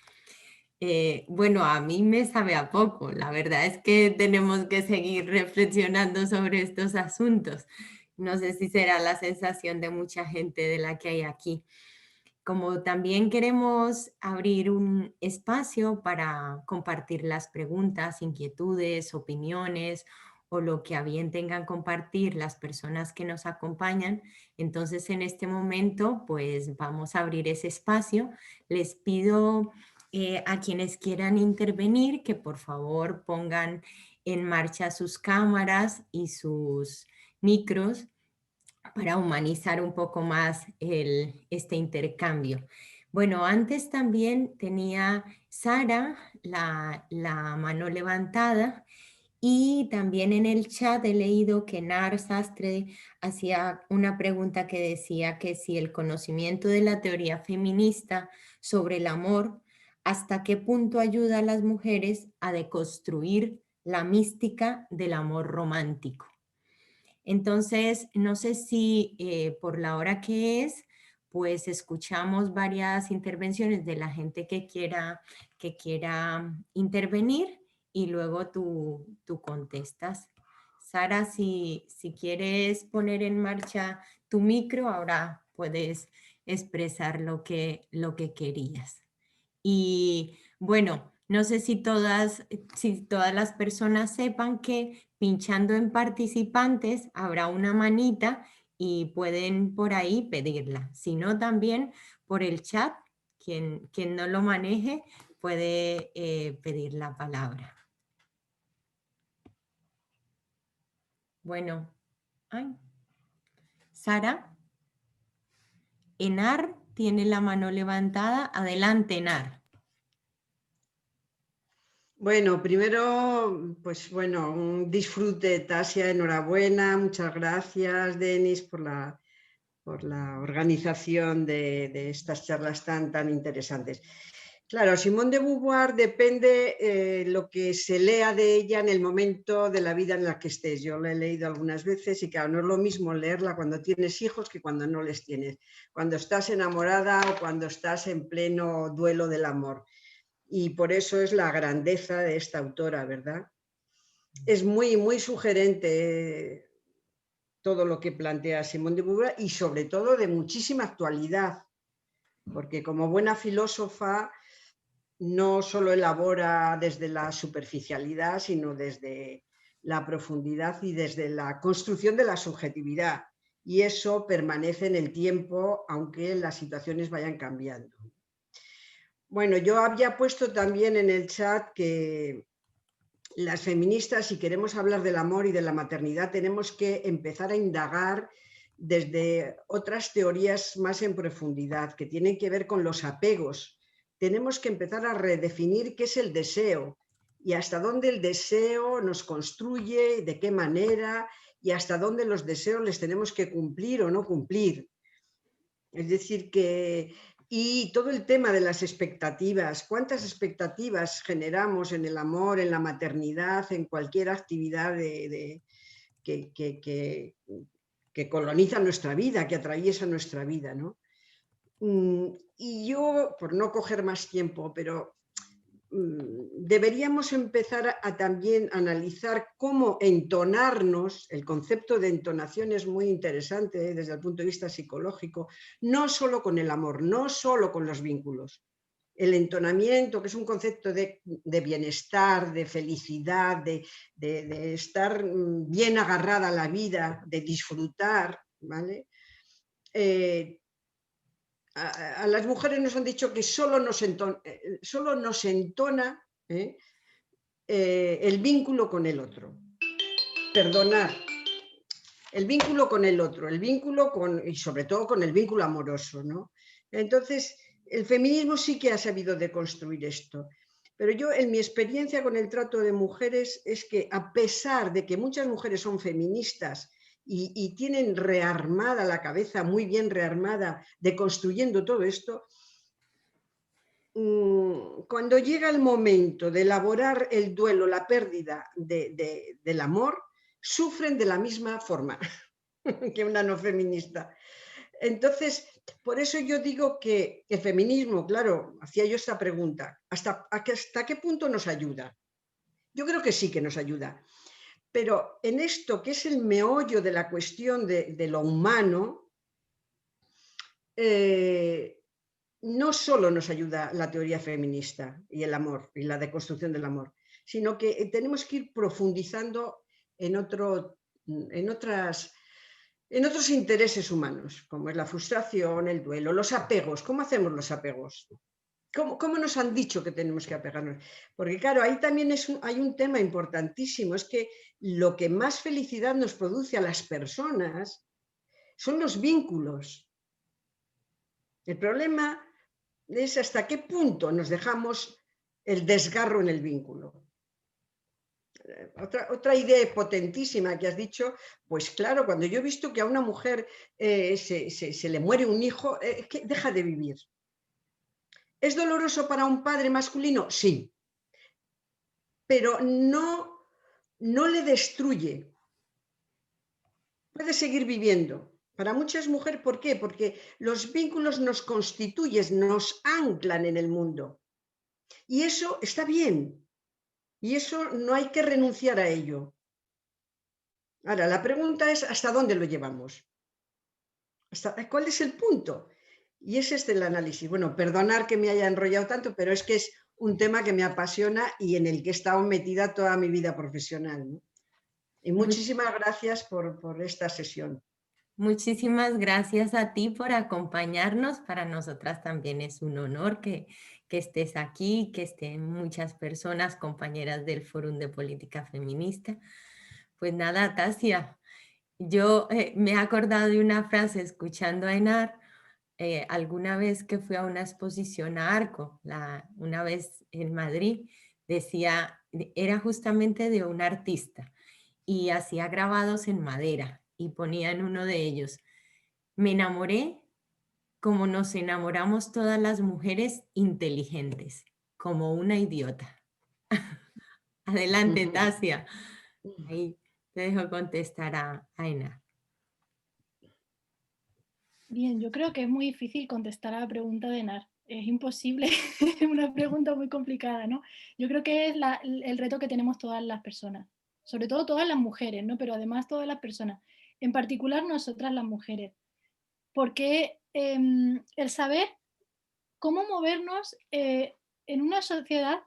Bueno, a mí me sabe a poco. La verdad es que tenemos que seguir reflexionando sobre estos asuntos. No sé si será la sensación de mucha gente de la que hay aquí. Como también queremos abrir un espacio para compartir las preguntas, inquietudes, opiniones o lo que a bien tengan compartir las personas que nos acompañan, entonces en este momento pues vamos a abrir ese espacio. Les pido a quienes quieran intervenir que por favor pongan en marcha sus cámaras y sus micros para humanizar un poco más este intercambio. Bueno, antes también tenía Sara la mano levantada y también en el chat he leído que Nar Sastre hacía una pregunta que decía que si el conocimiento de la teoría feminista sobre el amor, ¿hasta qué punto ayuda a las mujeres a deconstruir la mística del amor romántico? Entonces, no sé si por la hora que es, pues escuchamos varias intervenciones de la gente que quiera intervenir y luego tú contestas. Sara, si quieres poner en marcha tu micro, ahora puedes expresar lo que querías. Y bueno, no sé si todas las personas sepan que pinchando en participantes habrá una manita y pueden por ahí pedirla. Si no, también por el chat, quien no lo maneje puede pedir la palabra. Bueno, ay, Sara, Enar tiene la mano levantada. Adelante, Enar. Bueno, primero, pues bueno, un disfrute, Tasia, enhorabuena, muchas gracias, Denis, por la organización de estas charlas tan interesantes. Claro, Simone de Beauvoir depende lo que se lea de ella en el momento de la vida en la que estés. Yo la he leído algunas veces y claro, no es lo mismo leerla cuando tienes hijos que cuando no les tienes, cuando estás enamorada o cuando estás en pleno duelo del amor. Y por eso es la grandeza de esta autora, ¿verdad? Es muy sugerente todo lo que plantea Simone de Beauvoir y sobre todo de muchísima actualidad, porque como buena filósofa no solo elabora desde la superficialidad, sino desde la profundidad y desde la construcción de la subjetividad. Y eso permanece en el tiempo, aunque las situaciones vayan cambiando. Bueno, yo había puesto también en el chat que las feministas, si queremos hablar del amor y de la maternidad, tenemos que empezar a indagar desde otras teorías más en profundidad, que tienen que ver con los apegos. Tenemos que empezar a redefinir qué es el deseo y hasta dónde el deseo nos construye, de qué manera y hasta dónde los deseos les tenemos que cumplir o no cumplir. Es decir, que y todo el tema de las expectativas, ¿cuántas expectativas generamos en el amor, en la maternidad, en cualquier actividad que coloniza nuestra vida, que atraviesa nuestra vida, ¿no? Y yo, por no coger más tiempo, pero deberíamos empezar a también analizar cómo entonarnos. El concepto de entonación es muy interesante desde el punto de vista psicológico, no solo con el amor, no solo con los vínculos. El entonamiento, que es un concepto de bienestar, de felicidad, de estar bien agarrada a la vida, de disfrutar, ¿vale? a las mujeres nos han dicho que solo nos entona el vínculo con el otro. Perdonar. El vínculo con el otro, el vínculo y sobre todo con el vínculo amoroso, ¿no? Entonces, el feminismo sí que ha sabido deconstruir esto. Pero yo, en mi experiencia con el trato de mujeres, es que a pesar de que muchas mujeres son feministas y tienen rearmada la cabeza, muy bien rearmada, deconstruyendo todo esto, cuando llega el momento de elaborar el duelo, la pérdida del amor, sufren de la misma forma que una no feminista. Entonces, por eso yo digo que el feminismo, claro, hacía yo esta pregunta, ¿hasta qué punto nos ayuda? Yo creo que sí que nos ayuda, pero en esto que es el meollo de la cuestión de lo humano, no solo nos ayuda la teoría feminista y el amor y la deconstrucción del amor, sino que tenemos que ir profundizando en otros intereses humanos, como es la frustración, el duelo, los apegos. ¿Cómo hacemos los apegos? ¿Cómo nos han dicho que tenemos que apegarnos? Porque claro, ahí también hay un tema importantísimo, es que lo que más felicidad nos produce a las personas son los vínculos. El problema es hasta qué punto nos dejamos el desgarro en el vínculo. Otra idea potentísima que has dicho, pues claro, cuando yo he visto que a una mujer se le muere un hijo, que deja de vivir. ¿Es doloroso para un padre masculino? Sí, pero no le destruye. Puede seguir viviendo. Para muchas mujeres, ¿por qué? Porque los vínculos nos constituyen, nos anclan en el mundo. Y eso está bien. Y eso no hay que renunciar a ello. Ahora, la pregunta es ¿hasta dónde lo llevamos? ¿Cuál es el punto? Y ese es el análisis. Bueno, perdonar que me haya enrollado tanto, pero es que es un tema que me apasiona y en el que he estado metida toda mi vida profesional, ¿no? Y muchísimas gracias por esta sesión. Muchísimas gracias a ti por acompañarnos. Para nosotras también es un honor que estés aquí, que estén muchas personas, compañeras del Fórum de Política Feminista. Pues nada, Tasia, yo me he acordado de una frase escuchando a Enar, alguna vez que fui a una exposición a Arco, una vez en Madrid, decía, era justamente de un artista y hacía grabados en madera y ponía en uno de ellos, me enamoré como nos enamoramos todas las mujeres inteligentes, como una idiota. Adelante, Tasia. Ahí te dejo contestar a Enar. Bien, yo creo que es muy difícil contestar a la pregunta de Enar. Es imposible, es una pregunta muy complicada, ¿no? Yo creo que es el reto que tenemos todas las personas, sobre todo todas las mujeres, ¿no? Pero además todas las personas, en particular nosotras las mujeres, porque el saber cómo movernos en una sociedad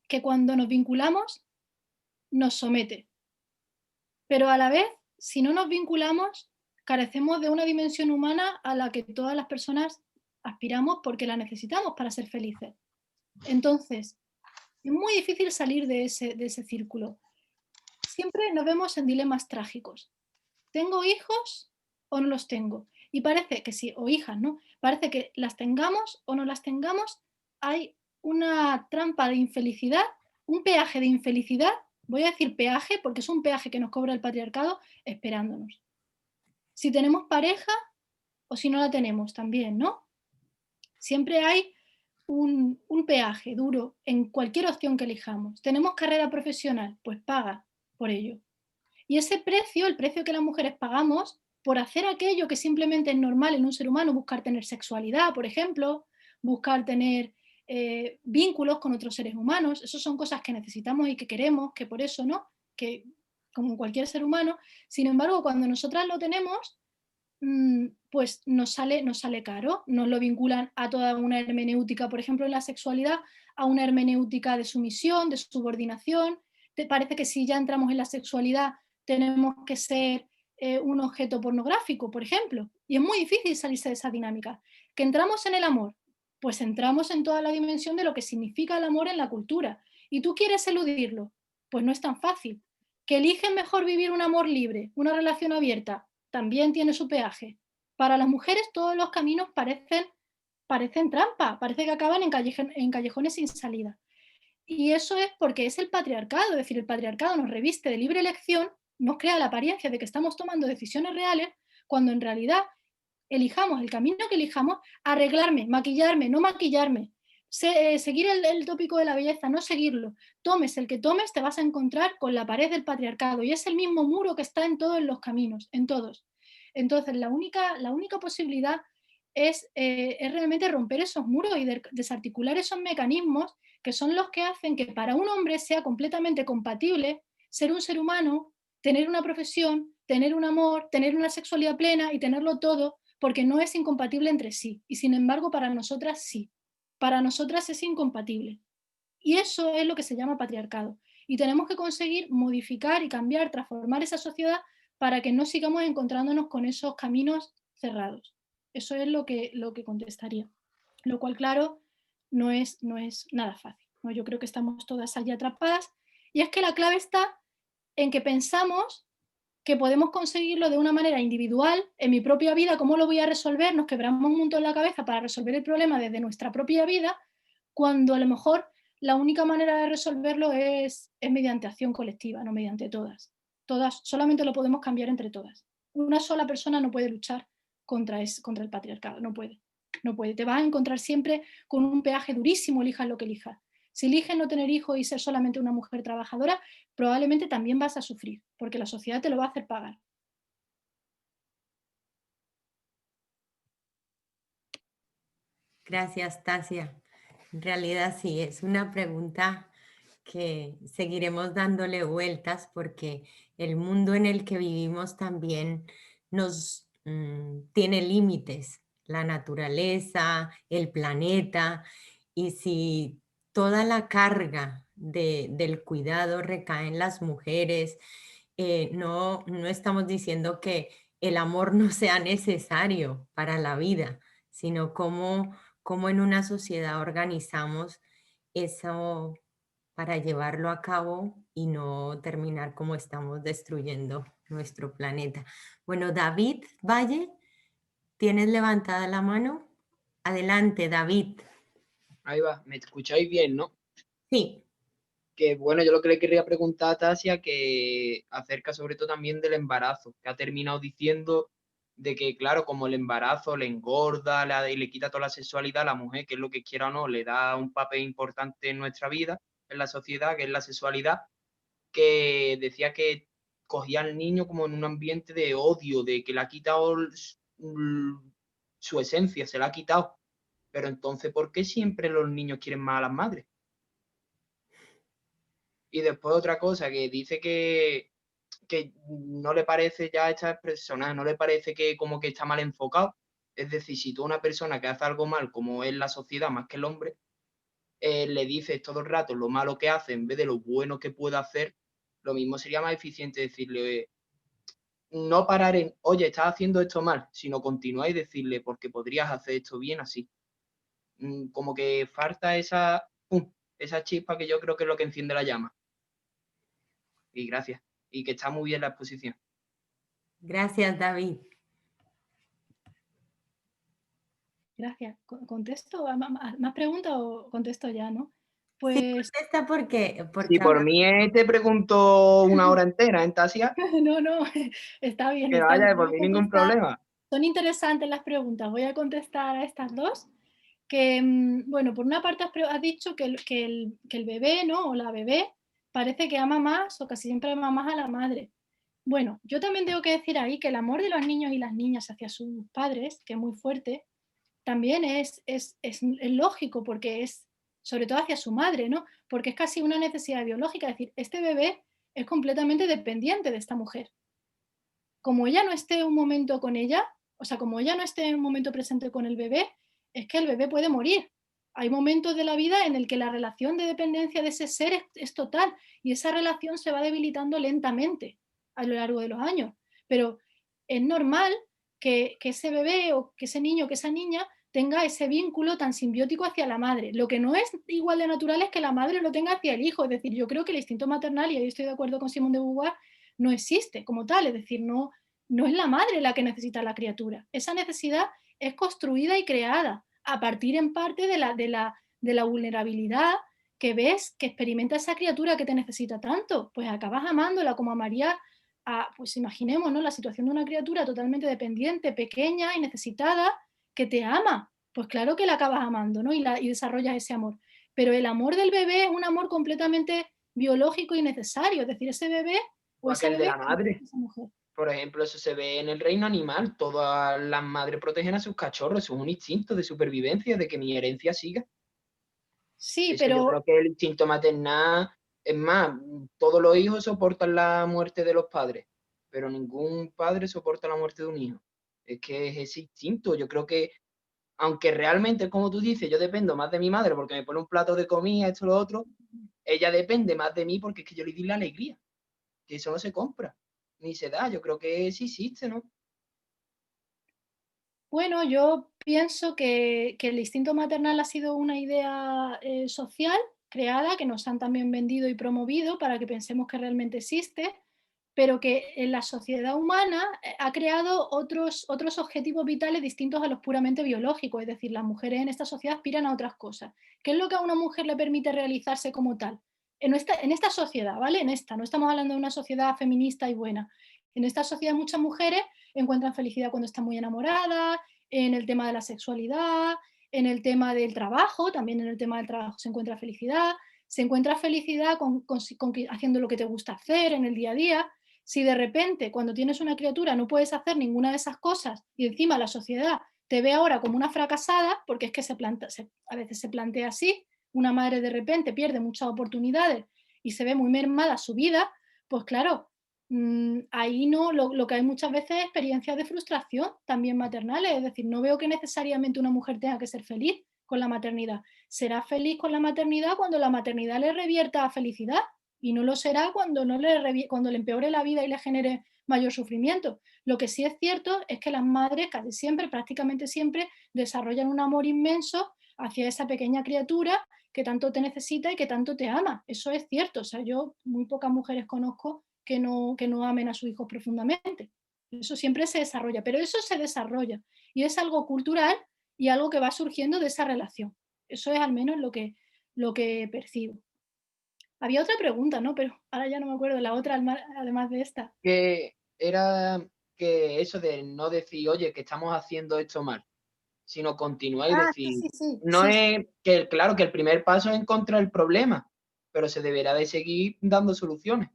que cuando nos vinculamos nos somete, pero a la vez, si no nos vinculamos, carecemos de una dimensión humana a la que todas las personas aspiramos porque la necesitamos para ser felices. Entonces, es muy difícil salir de ese círculo. Siempre nos vemos en dilemas trágicos. ¿Tengo hijos o no los tengo? Y parece que sí, o hijas, ¿no? Parece que las tengamos o no las tengamos, hay una trampa de infelicidad, un peaje de infelicidad, voy a decir peaje porque es un peaje que nos cobra el patriarcado esperándonos. Si tenemos pareja o si no la tenemos también, ¿no? Siempre hay un peaje duro en cualquier opción que elijamos. ¿Tenemos carrera profesional? Pues paga por ello. Y ese precio, el precio que las mujeres pagamos por hacer aquello que simplemente es normal en un ser humano, buscar tener sexualidad, por ejemplo, buscar tener vínculos con otros seres humanos, eso son cosas que necesitamos y que queremos, que por eso, ¿no? Que como cualquier ser humano, sin embargo, cuando nosotras lo tenemos, pues nos sale caro, nos lo vinculan a toda una hermenéutica, por ejemplo, en la sexualidad, a una hermenéutica de sumisión, de subordinación. ¿Te parece que si ya entramos en la sexualidad tenemos que ser un objeto pornográfico, por ejemplo? Y es muy difícil salirse de esa dinámica. ¿Que entramos en el amor? Pues entramos en toda la dimensión de lo que significa el amor en la cultura. ¿Y tú quieres eludirlo? Pues no es tan fácil. ¿Que eligen mejor vivir un amor libre, una relación abierta? También tiene su peaje. Para las mujeres todos los caminos parecen trampa, parece que acaban en callejones sin salida. Y eso es porque es el patriarcado, es decir, el patriarcado nos reviste de libre elección, nos crea la apariencia de que estamos tomando decisiones reales, cuando en realidad elijamos el camino que elijamos, arreglarme, maquillarme, no maquillarme, seguir el tópico de la belleza, no seguirlo, tomes el que tomes, te vas a encontrar con la pared del patriarcado y es el mismo muro que está en todos los caminos, en todos. Entonces, la única posibilidad es realmente romper esos muros y desarticular esos mecanismos que son los que hacen que para un hombre sea completamente compatible ser un ser humano, tener una profesión, tener un amor, tener una sexualidad plena y tenerlo todo, porque no es incompatible entre sí. Y sin embargo, para nosotras sí. Para nosotras es incompatible. Y eso es lo que se llama patriarcado. Y tenemos que conseguir modificar y cambiar, transformar esa sociedad para que no sigamos encontrándonos con esos caminos cerrados. Eso es lo que contestaría. Lo cual, claro, no es nada fácil, ¿no? Yo creo que estamos todas allí atrapadas. Y es que la clave está en que pensamos que podemos conseguirlo de una manera individual, en mi propia vida, ¿cómo lo voy a resolver? Nos quebramos un montón la cabeza para resolver el problema desde nuestra propia vida, cuando a lo mejor la única manera de resolverlo es mediante acción colectiva, no mediante todas. Todas, solamente lo podemos cambiar entre todas. Una sola persona no puede luchar contra el patriarcado, no puede. No puede. Te vas a encontrar siempre con un peaje durísimo, elijas lo que elijas. Si eliges no tener hijos y ser solamente una mujer trabajadora, probablemente también vas a sufrir, porque la sociedad te lo va a hacer pagar. Gracias, Tasia. En realidad sí, es una pregunta que seguiremos dándole vueltas porque el mundo en el que vivimos también nos tiene límites, la naturaleza, el planeta, y si toda la carga del cuidado recae en las mujeres, no estamos diciendo que el amor no sea necesario para la vida, sino cómo en una sociedad organizamos eso para llevarlo a cabo y no terminar como estamos destruyendo nuestro planeta. Bueno, David Valle, ¿tienes levantada la mano? Adelante, David. Ahí va, ¿me escucháis bien, no? Sí, Que bueno, yo lo que le quería preguntar a Tasia, que acerca sobre todo también del embarazo, que ha terminado diciendo de que, claro, como el embarazo le engorda y le quita toda la sexualidad a la mujer, que es lo que quiera o no, le da un papel importante en nuestra vida, en la sociedad, que es la sexualidad, que decía que cogía al niño como en un ambiente de odio, de que le ha quitado su esencia, se la ha quitado. Pero entonces, ¿por qué siempre los niños quieren más a las madres? Y después otra cosa que dice que no le parece ya a estas personas, no le parece que como que está mal enfocado. Es decir, si tú a una persona que hace algo mal, como es la sociedad más que el hombre, le dices todo el rato lo malo que hace en vez de lo bueno que puede hacer, lo mismo sería más eficiente decirle, no parar en, oye, estás haciendo esto mal, sino continuar y decirle, porque podrías hacer esto bien así. Como que falta esa, esa chispa que yo creo que es lo que enciende la llama. Y gracias. Y que está muy bien la exposición. gracias, David. Gracias. ¿Contesto? ¿Más preguntas o contesto ya, no? Sí, Pues contesta porque Si por ahora mí te pregunto una hora entera en Tasia, no, está bien, que está bien. vaya, Voy por a mí ningún contestar. problema. Son interesantes las preguntas. Voy a contestar a estas dos. Que, bueno, por una parte has dicho que el bebé, ¿no? O la bebé parece que ama más o casi siempre ama más a la madre. Bueno, yo también tengo que decir ahí que el amor de los niños y las niñas hacia sus padres, que es muy fuerte, también es lógico porque es, sobre todo hacia su madre, ¿no? Porque es casi una necesidad biológica, es decir, este bebé es completamente dependiente de esta mujer. Como ella no esté un momento con ella, o sea, como ella no esté en un momento presente con el bebé, es que el bebé puede morir. Hay momentos de la vida en el que la relación de dependencia de ese ser es total y esa relación se va debilitando lentamente a lo largo de los años. Pero es normal que ese bebé o que ese niño o que esa niña tenga ese vínculo tan simbiótico hacia la madre. Lo que no es igual de natural es que la madre lo tenga hacia el hijo. Es decir, yo creo que el instinto maternal, y ahí estoy de acuerdo con Simone de Beauvoir, no existe como tal. Es decir, no es la madre la que necesita a la criatura. Esa necesidad es construida y creada a partir en parte de la vulnerabilidad que ves que experimenta esa criatura que te necesita tanto. Pues acabas amándola como amaría pues imaginemos, ¿no?, la situación de una criatura totalmente dependiente, pequeña y necesitada, que te ama. Pues claro que la acabas amando, ¿no? Y desarrollas ese amor. Pero el amor del bebé es un amor completamente biológico y necesario. Es decir, ese bebé o O esa aquel de bebé la madre. es esa mujer. Por ejemplo, eso se ve en el reino animal. Todas las madres protegen a sus cachorros. Eso es un instinto de supervivencia, de que mi herencia siga. Sí, Eso yo pero creo que el instinto maternal, es más, todos los hijos soportan la muerte de los padres, pero ningún padre soporta la muerte de un hijo. Es que es ese instinto. Yo creo que, aunque realmente, como tú dices, yo dependo más de mi madre porque me pone un plato de comida, esto, lo otro, ella depende más de mí porque es que yo le di la alegría, que eso no se compra, ni se da. Yo creo que sí existe, ¿no? bueno, yo pienso que el instinto maternal ha sido una idea social creada, que nos han también vendido y promovido para que pensemos que realmente existe, pero que en la sociedad humana ha creado otros objetivos vitales distintos a los puramente biológicos. Es decir, las mujeres en esta sociedad aspiran a otras cosas. ¿Qué es lo que a una mujer le permite realizarse como tal? En esta sociedad, ¿vale? En esta, no estamos hablando de una sociedad feminista y buena. En esta sociedad muchas mujeres encuentran felicidad cuando están muy enamoradas, en el tema de la sexualidad, en el tema del trabajo, también en el tema del trabajo se encuentra felicidad haciendo lo que te gusta hacer en el día a día. Si de repente cuando tienes una criatura no puedes hacer ninguna de esas cosas y encima la sociedad te ve ahora como una fracasada, porque es que a veces se plantea así, una madre de repente pierde muchas oportunidades y se ve muy mermada su vida, pues claro, ahí no, lo que hay muchas veces es experiencias de frustración también maternales. Es decir, no veo que necesariamente una mujer tenga que ser feliz con la maternidad. Será feliz con la maternidad cuando la maternidad le revierta a felicidad, y no lo será cuando, cuando le empeore la vida y le genere mayor sufrimiento. Lo que sí es cierto es que las madres casi siempre, prácticamente siempre, desarrollan un amor inmenso hacia esa pequeña criatura que tanto te necesita y que tanto te ama. Eso es cierto. O sea, yo muy pocas mujeres conozco que no amen a sus hijos profundamente. Eso siempre se desarrolla, pero eso se desarrolla y es algo cultural y algo que va surgiendo de esa relación. Eso es al menos lo que percibo. Había otra pregunta, ¿no? Pero ahora ya no me acuerdo, la otra además de esta. Que era que eso de no decir, oye, que estamos haciendo esto mal, sino continuar y Ah, sí, decir, sí, sí, no sí, sí. es que, claro, que el primer paso es encontrar el problema, pero se deberá de seguir dando soluciones.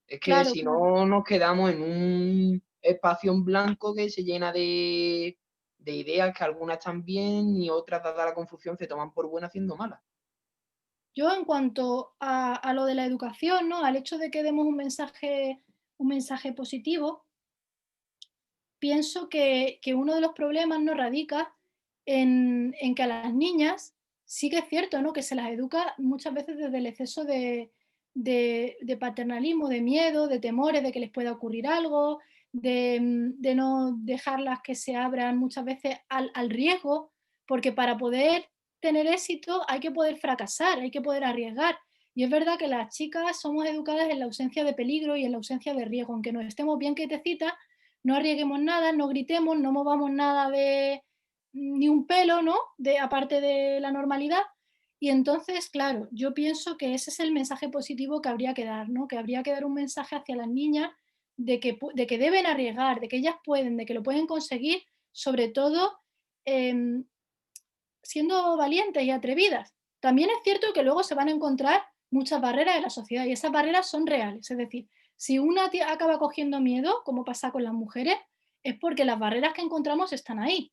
Es que Claro, si claro. no nos quedamos en un espacio en blanco que se llena de ideas que algunas están bien y otras, dada la confusión, se toman por buenas haciendo malas. Yo en cuanto a lo de la educación, ¿no? Al hecho de que demos un mensaje positivo, pienso que uno de los problemas no radica en que a las niñas sí que es cierto, ¿no?, que se las educa muchas veces desde el exceso de paternalismo, de miedo, de temores de que les pueda ocurrir algo, de no dejarlas que se abran muchas veces al riesgo, porque para poder tener éxito hay que poder fracasar, hay que poder arriesgar. Y es verdad que las chicas somos educadas en la ausencia de peligro y en la ausencia de riesgo, aunque nos estemos bien quietecitas, no arriesguemos nada, no gritemos, no movamos nada de ni un pelo, ¿no? Aparte de la normalidad. Y entonces, claro, yo pienso que ese es el mensaje positivo que habría que dar, ¿no? Que habría que dar un mensaje hacia las niñas de que deben arriesgar, de que ellas pueden, de que lo pueden conseguir, sobre todo em, siendo valientes y atrevidas. También es cierto que luego se van a encontrar muchas barreras en la sociedad y esas barreras son reales. Es decir, si una acaba cogiendo miedo, como pasa con las mujeres, es porque las barreras que encontramos están ahí.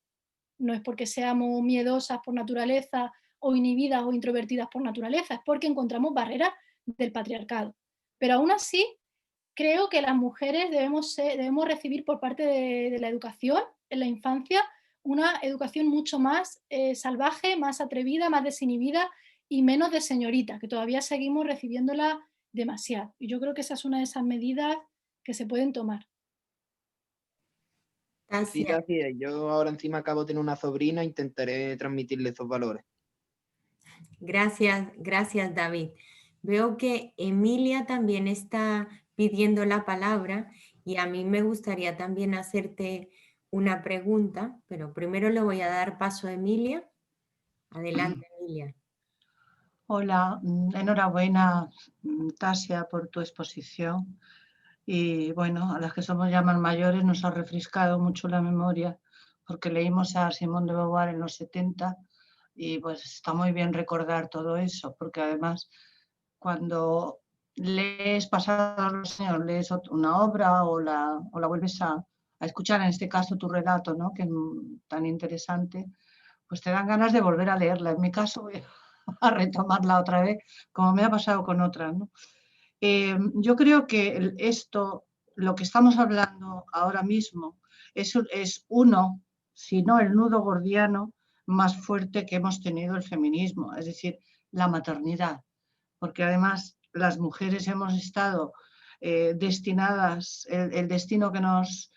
No es porque seamos miedosas por naturaleza o inhibidas o introvertidas por naturaleza, es porque encontramos barreras del patriarcado. Pero aún así, creo que las mujeres debemos recibir por parte de la educación en la infancia una educación mucho más salvaje, más atrevida, más desinhibida y menos de señorita, que todavía seguimos recibiéndola demasiado. Y yo creo que esa es una de esas medidas que se pueden tomar. Sí, Tasia, así es. Yo ahora encima acabo de tener una sobrina, intentaré transmitirle esos valores. gracias, gracias David. Veo que Emilia también está pidiendo la palabra y a mí me gustaría también hacerte una pregunta, pero primero le voy a dar paso a Emilia. Adelante, Emilia. Hola, enhorabuena, Tasia, por tu exposición. Y bueno, a las que somos ya más mayores nos ha refrescado mucho la memoria, porque leímos a Simone de Beauvoir en los 70 y pues está muy bien recordar todo eso, porque además cuando lees pasados los años, lees una obra o la vuelves a escuchar, en este caso tu relato, ¿no? Que es tan interesante, pues te dan ganas de volver a leerla. En mi caso voy a retomarla otra vez, como me ha pasado con otras, ¿no? Yo creo que esto, lo que estamos hablando ahora mismo, es uno, si no el nudo gordiano más fuerte que hemos tenido el feminismo, es decir, la maternidad, porque además las mujeres hemos estado destinadas, el destino que nos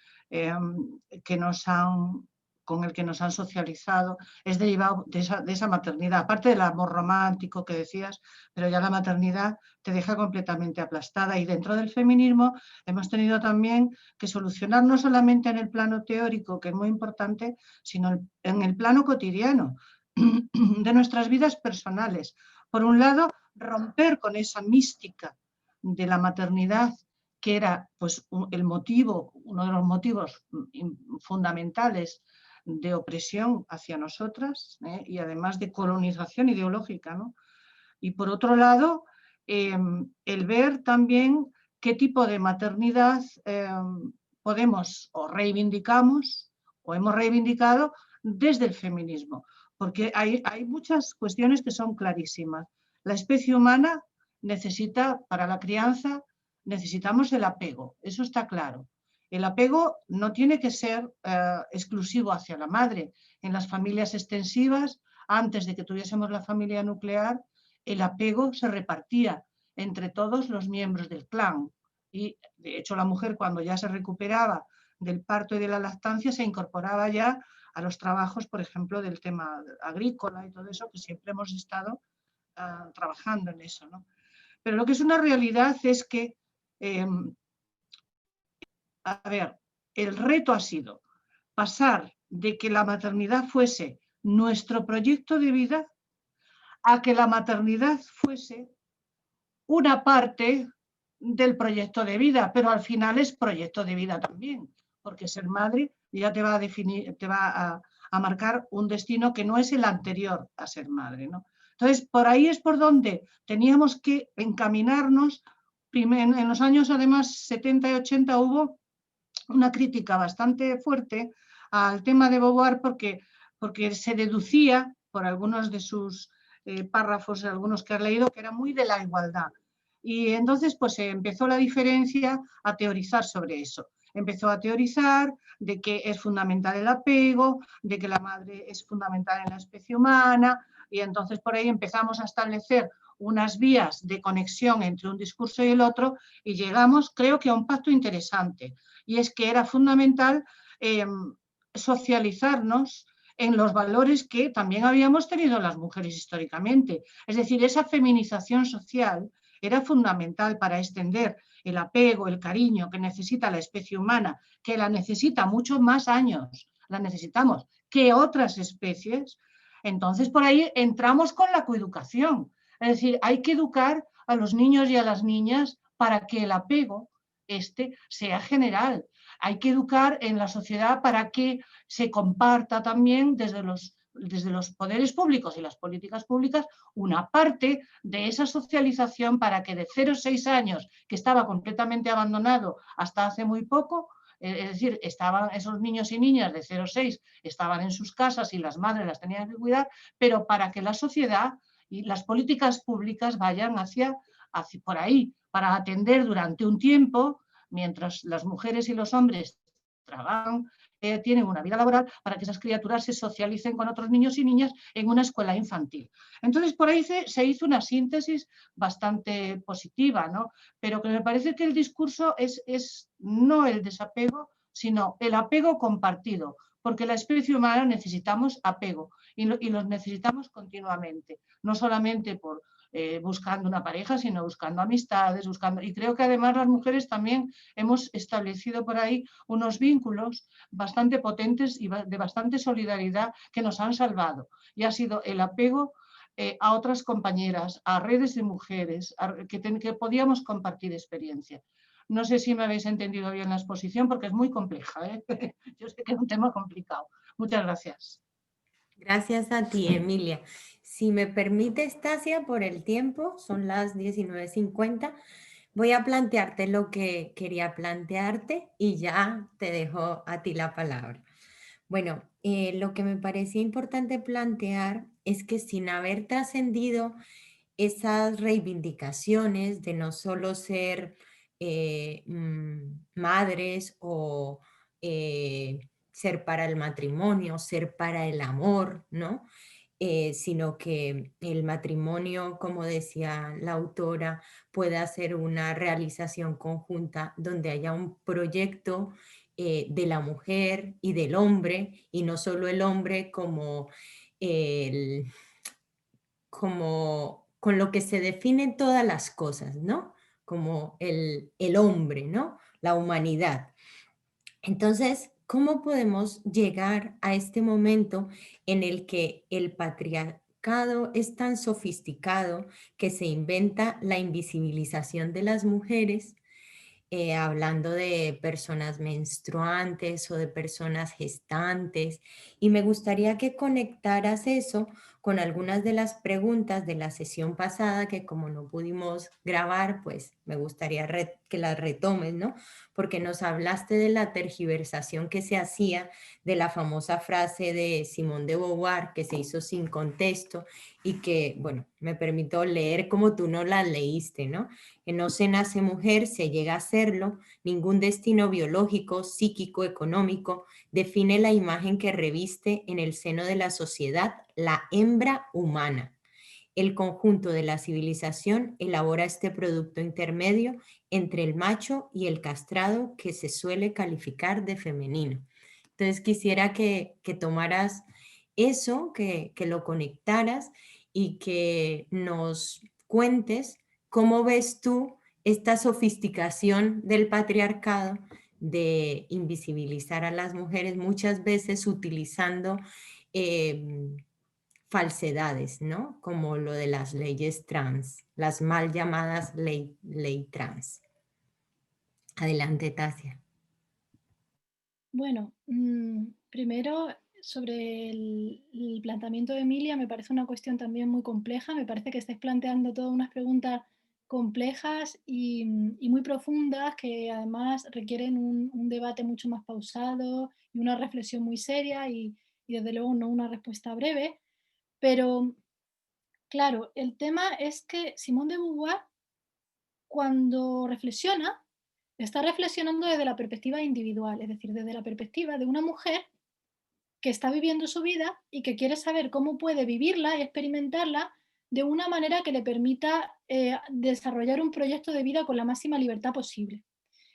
han, con el que nos han socializado es derivado de esa maternidad, aparte del amor romántico que decías, pero ya la maternidad te deja completamente aplastada. Y dentro del feminismo hemos tenido también que solucionar no solamente en el plano teórico, que es muy importante, sino en el plano cotidiano de nuestras vidas personales. Por un lado, romper con esa mística de la maternidad, que era pues, uno de los motivos fundamentales de opresión hacia nosotras, y además de colonización ideológica, ¿no? Y por otro lado, el ver también qué tipo de maternidad podemos o reivindicamos o hemos reivindicado desde el feminismo, porque hay muchas cuestiones que son clarísimas. La especie humana necesita, para la crianza, necesitamos el apego, eso está claro. El apego no tiene que ser exclusivo hacia la madre. En las familias extensivas, antes de que tuviésemos la familia nuclear, el apego se repartía entre todos los miembros del clan. Y de hecho la mujer, cuando ya se recuperaba del parto y de la lactancia, se incorporaba ya a los trabajos, por ejemplo, del tema agrícola y todo eso, que siempre hemos estado trabajando en eso, ¿no? Pero lo que es una realidad es que, a ver, el reto ha sido pasar de que la maternidad fuese nuestro proyecto de vida a que la maternidad fuese una parte del proyecto de vida, pero al final es proyecto de vida también, porque ser madre ya te va a definir, te va a marcar un destino que no es el anterior a ser madre, ¿no? Entonces, por ahí es por donde teníamos que encaminarnos. En los años, además, 70 y 80 hubo una crítica bastante fuerte al tema de Beauvoir porque se deducía por algunos de sus párrafos, algunos que has leído, que era muy de la igualdad. Y entonces pues se empezó la diferencia a teorizar sobre eso. Empezó a teorizar de que es fundamental el apego, de que la madre es fundamental en la especie humana, y entonces por ahí empezamos a establecer unas vías de conexión entre un discurso y el otro, y llegamos, creo que, a un pacto interesante, y es que era fundamental socializarnos en los valores que también habíamos tenido las mujeres históricamente. Es decir, esa feminización social era fundamental para extender el apego, el cariño que necesita la especie humana, que la necesita muchos más años, la necesitamos, que otras especies. Entonces, por ahí entramos con la coeducación. Es decir, hay que educar a los niños y a las niñas para que el apego sea general. Hay que educar en la sociedad para que se comparta también desde los poderes públicos y las políticas públicas una parte de esa socialización para que de 0 a 6 años, que estaba completamente abandonado hasta hace muy poco, es decir, estaban esos niños y niñas de 0 a 6, estaban en sus casas y las madres las tenían que cuidar, pero para que la sociedad y las políticas públicas vayan hacia por ahí, para atender durante un tiempo, mientras las mujeres y los hombres trabajan, tienen una vida laboral, para que esas criaturas se socialicen con otros niños y niñas en una escuela infantil. Entonces, por ahí se hizo una síntesis bastante positiva, ¿no? Pero que me parece que el discurso es no el desapego, sino el apego compartido, porque la especie humana necesitamos apego y los necesitamos continuamente, no solamente por buscando una pareja, sino buscando amistades, y creo que además las mujeres también hemos establecido por ahí unos vínculos bastante potentes y de bastante solidaridad que nos han salvado, y ha sido el apego a otras compañeras, a redes de mujeres, que podíamos compartir experiencia. No sé si me habéis entendido bien la exposición porque es muy compleja, ¿eh? Yo sé que es un tema complicado. Muchas gracias. Gracias a ti, Emilia. Si me permite, Stasia, por el tiempo, son las 19:50, voy a plantearte lo que quería plantearte y ya te dejo a ti la palabra. Bueno, lo que me parecía importante plantear es que sin haber trascendido esas reivindicaciones de no solo ser madres o ser para el matrimonio, ser para el amor, ¿no? Sino que el matrimonio, como decía la autora, pueda ser una realización conjunta donde haya un proyecto de la mujer y del hombre, y no solo el hombre como el, como con lo que se definen todas las cosas, ¿no? Como el hombre, ¿no? La humanidad. Entonces, ¿cómo podemos llegar a este momento en el que el patriarcado es tan sofisticado que se inventa la invisibilización de las mujeres, hablando de personas menstruantes o de personas gestantes? Y me gustaría que conectaras eso con algunas de las preguntas de la sesión pasada, que como no pudimos grabar, pues me gustaría que las retomes, ¿no? Porque nos hablaste de la tergiversación que se hacía de la famosa frase de Simone de Beauvoir, que se hizo sin contexto y que, bueno, me permito leer como tú no la leíste, ¿no? Que no se nace mujer, se llega a serlo, ningún destino biológico, psíquico, económico define la imagen que reviste en el seno de la sociedad la hembra humana. El conjunto de la civilización elabora este producto intermedio entre el macho y el castrado que se suele calificar de femenino. Entonces quisiera que tomaras eso, que lo conectaras y que nos cuentes cómo ves tú esta sofisticación del patriarcado de invisibilizar a las mujeres, muchas veces utilizando falsedades, ¿no? Como lo de las leyes trans, las mal llamadas ley trans. Adelante, Tasia. Bueno, primero sobre el planteamiento de Emilia, me parece una cuestión también muy compleja, me parece que estáis planteando todas unas preguntas complejas y muy profundas que además requieren un debate mucho más pausado y una reflexión muy seria y desde luego no una respuesta breve, pero claro, el tema es que Simone de Beauvoir, cuando reflexiona, está reflexionando desde la perspectiva individual, es decir, desde la perspectiva de una mujer que está viviendo su vida y que quiere saber cómo puede vivirla y experimentarla de una manera que le permita desarrollar un proyecto de vida con la máxima libertad posible.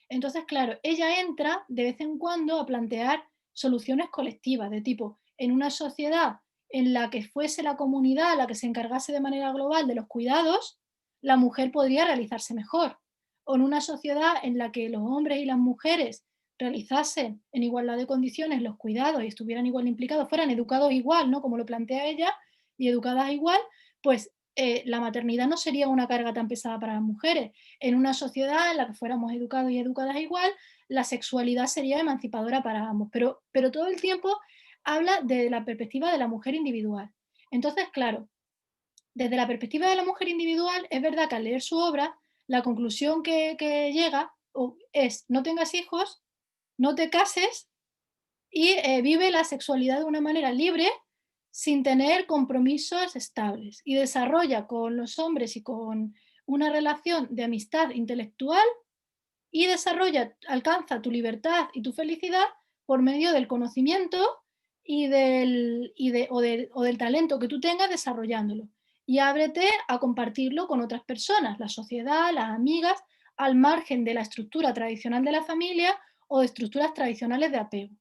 Entonces, claro, ella entra de vez en cuando a plantear soluciones colectivas, de tipo, en una sociedad en la que fuese la comunidad la que se encargase de manera global de los cuidados, la mujer podría realizarse mejor. O en una sociedad en la que los hombres y las mujeres realizasen en igualdad de condiciones los cuidados y estuvieran igual implicados, fueran educados igual, ¿no? Como lo plantea ella, y educadas igual, pues la maternidad no sería una carga tan pesada para las mujeres. En una sociedad en la que fuéramos educados y educadas igual, la sexualidad sería emancipadora para ambos. Pero todo el tiempo habla de la perspectiva de la mujer individual. Entonces, claro, desde la perspectiva de la mujer individual, es verdad que al leer su obra, la conclusión que llega es no tengas hijos, no te cases y vive la sexualidad de una manera libre sin tener compromisos estables y desarrolla con los hombres y con una relación de amistad intelectual y alcanza tu libertad y tu felicidad por medio del conocimiento y o del talento que tú tengas desarrollándolo. Y ábrete a compartirlo con otras personas, la sociedad, las amigas, al margen de la estructura tradicional de la familia o de estructuras tradicionales de apego.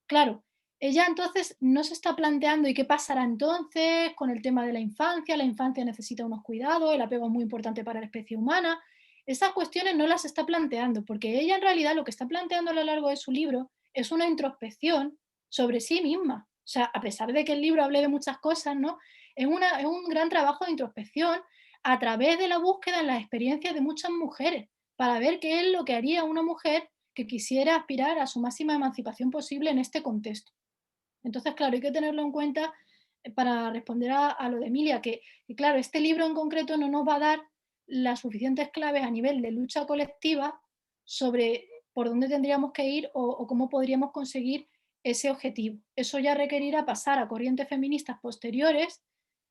Claro, ella entonces no se está planteando ¿y qué pasará entonces con el tema de la infancia? La infancia necesita unos cuidados, el apego es muy importante para la especie humana. Esas cuestiones no las está planteando, porque ella en realidad lo que está planteando a lo largo de su libro es una introspección sobre sí misma. O sea, a pesar de que el libro hable de muchas cosas, ¿no? Es un gran trabajo de introspección a través de la búsqueda en las experiencias de muchas mujeres, para ver qué es lo que haría una mujer que quisiera aspirar a su máxima emancipación posible en este contexto. Entonces, claro, hay que tenerlo en cuenta para responder a lo de Emilia, que, claro, este libro en concreto no nos va a dar las suficientes claves a nivel de lucha colectiva sobre por dónde tendríamos que ir o cómo podríamos conseguir ese objetivo. Eso ya requerirá pasar a corrientes feministas posteriores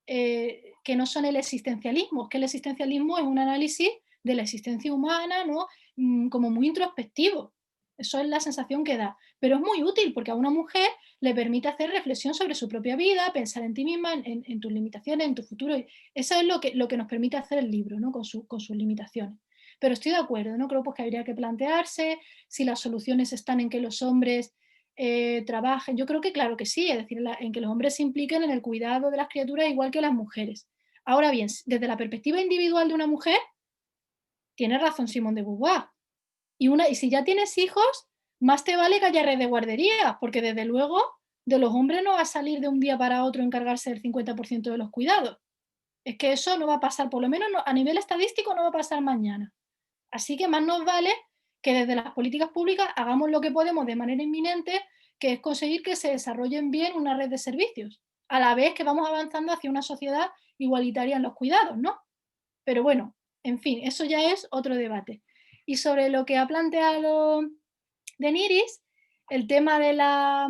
que no son el existencialismo, es que el existencialismo es un análisis de la existencia humana, ¿no? Como muy introspectivo. Eso es la sensación que da. Pero es muy útil porque a una mujer le permite hacer reflexión sobre su propia vida, pensar en ti misma, en tus limitaciones, en tu futuro. Eso es lo que nos permite hacer el libro, ¿no? Con sus limitaciones. Pero estoy de acuerdo, ¿no? Creo pues, que habría que plantearse si las soluciones están en que los hombres trabajen. Yo creo que claro que sí, es decir, en que los hombres se impliquen en el cuidado de las criaturas igual que las mujeres. Ahora bien, desde la perspectiva individual de una mujer, tiene razón Simone de Beauvoir. Y si ya tienes hijos, más te vale que haya red de guardería, porque desde luego de los hombres no va a salir de un día para otro encargarse del 50% de los cuidados. Es que eso no va a pasar, por lo menos a nivel estadístico no va a pasar mañana. Así que más nos vale que desde las políticas públicas hagamos lo que podemos de manera inminente, que es conseguir que se desarrollen bien una red de servicios, a la vez que vamos avanzando hacia una sociedad igualitaria en los cuidados, ¿no? Pero bueno, en fin, eso ya es otro debate. Y sobre lo que ha planteado Deniris, el tema de la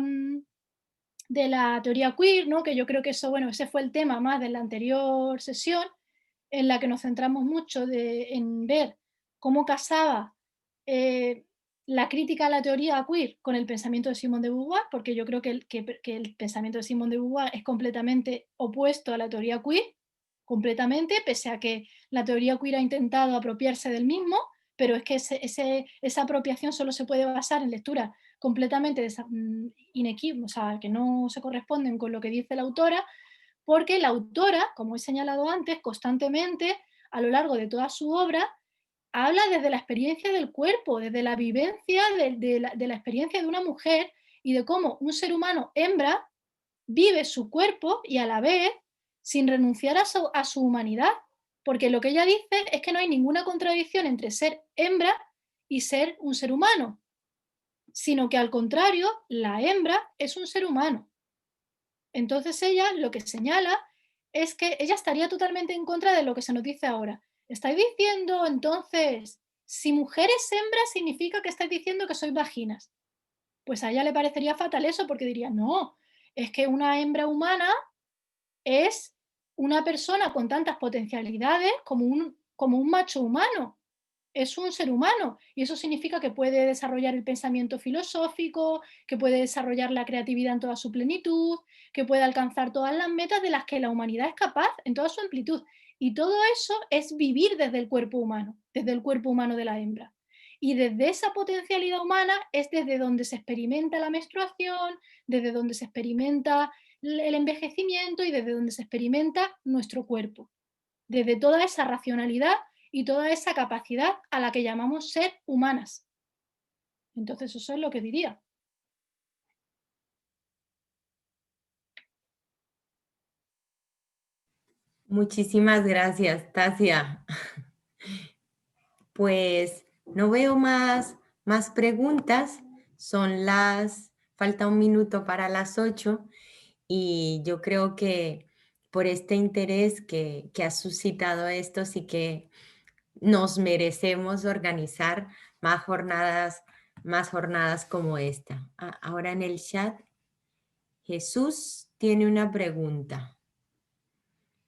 teoría queer, ¿no? Que yo creo que eso, bueno, ese fue el tema más de la anterior sesión, en la que nos centramos mucho en ver cómo casaba la crítica a la teoría queer con el pensamiento de Simone de Beauvoir, porque yo creo que el pensamiento de Simone de Beauvoir es completamente opuesto a la teoría queer, completamente, pese a que la teoría queer ha intentado apropiarse del mismo, pero es que esa apropiación solo se puede basar en lecturas completamente inequívocas, o sea, que no se corresponden con lo que dice la autora, porque la autora, como he señalado antes, constantemente, a lo largo de toda su obra, habla desde la experiencia del cuerpo, desde la vivencia de la experiencia de una mujer y de cómo un ser humano hembra vive su cuerpo y a la vez sin renunciar a su humanidad, porque lo que ella dice es que no hay ninguna contradicción entre ser hembra y ser un ser humano, sino que al contrario, la hembra es un ser humano. Entonces ella lo que señala es que ella estaría totalmente en contra de lo que se nos dice ahora. ¿Estáis diciendo entonces, si mujeres hembras significa que estáis diciendo que sois vaginas? Pues a ella le parecería fatal eso porque diría, no, es que una hembra humana es una persona con tantas potencialidades como un macho humano. Es un ser humano y eso significa que puede desarrollar el pensamiento filosófico, que puede desarrollar la creatividad en toda su plenitud, que puede alcanzar todas las metas de las que la humanidad es capaz en toda su amplitud. Y todo eso es vivir desde el cuerpo humano de la hembra. Y desde esa potencialidad humana es desde donde se experimenta la menstruación, desde donde se experimenta el envejecimiento y desde donde se experimenta nuestro cuerpo. Desde toda esa racionalidad y toda esa capacidad a la que llamamos ser humanas. Entonces eso es lo que diría. Muchísimas gracias, Tasia. Pues no veo más preguntas. Falta un minuto para las 8 y yo creo que por este interés que ha suscitado esto, sí que nos merecemos organizar más jornadas como esta. Ahora en el chat, Jesús tiene una pregunta.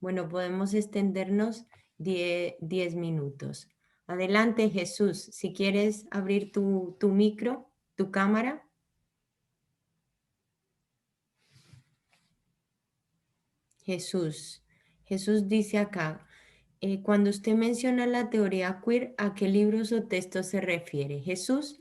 Bueno, podemos extendernos 10 minutos. Adelante, Jesús, si quieres abrir tu micro, tu cámara. Jesús dice acá, cuando usted menciona la teoría queer, ¿a qué libros o textos se refiere? Jesús.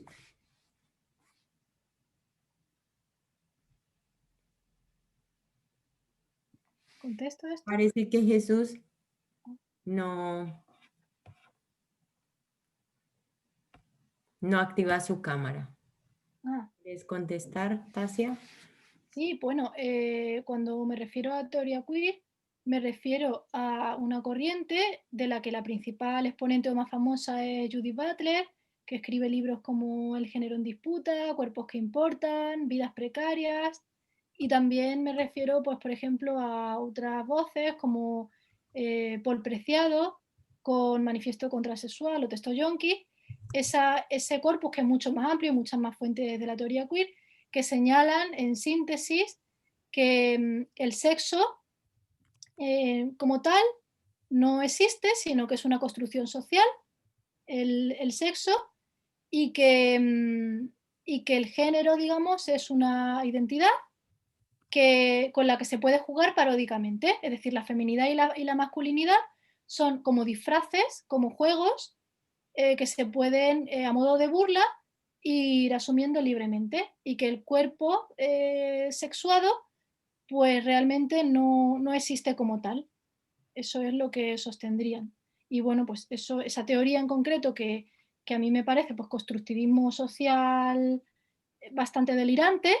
¿Contesto esto? Parece que Jesús no activa su cámara. Ah, ¿Quieres contestar, Tasia? sí, bueno, cuando me refiero a teoría queer, me refiero a una corriente de la que la principal exponente o más famosa es Judith Butler, que escribe libros como El género en disputa, Cuerpos que importan, Vidas precarias, y también me refiero, pues, por ejemplo, a otras voces como Paul Preciado, con Manifiesto Contrasexual o Texto Yonki, ese corpus que es mucho más amplio, muchas más fuentes de la teoría queer, que señalan en síntesis que el sexo como tal no existe, sino que es una construcción social, el sexo, y que el género, digamos, es una identidad con la que se puede jugar paródicamente, es decir, la feminidad y la masculinidad son como disfraces, como juegos que se pueden, a modo de burla, ir asumiendo libremente, y que el cuerpo sexuado pues realmente no existe como tal. Eso es lo que sostendrían. Y bueno, pues esa teoría en concreto que a mí me parece pues constructivismo social bastante delirante,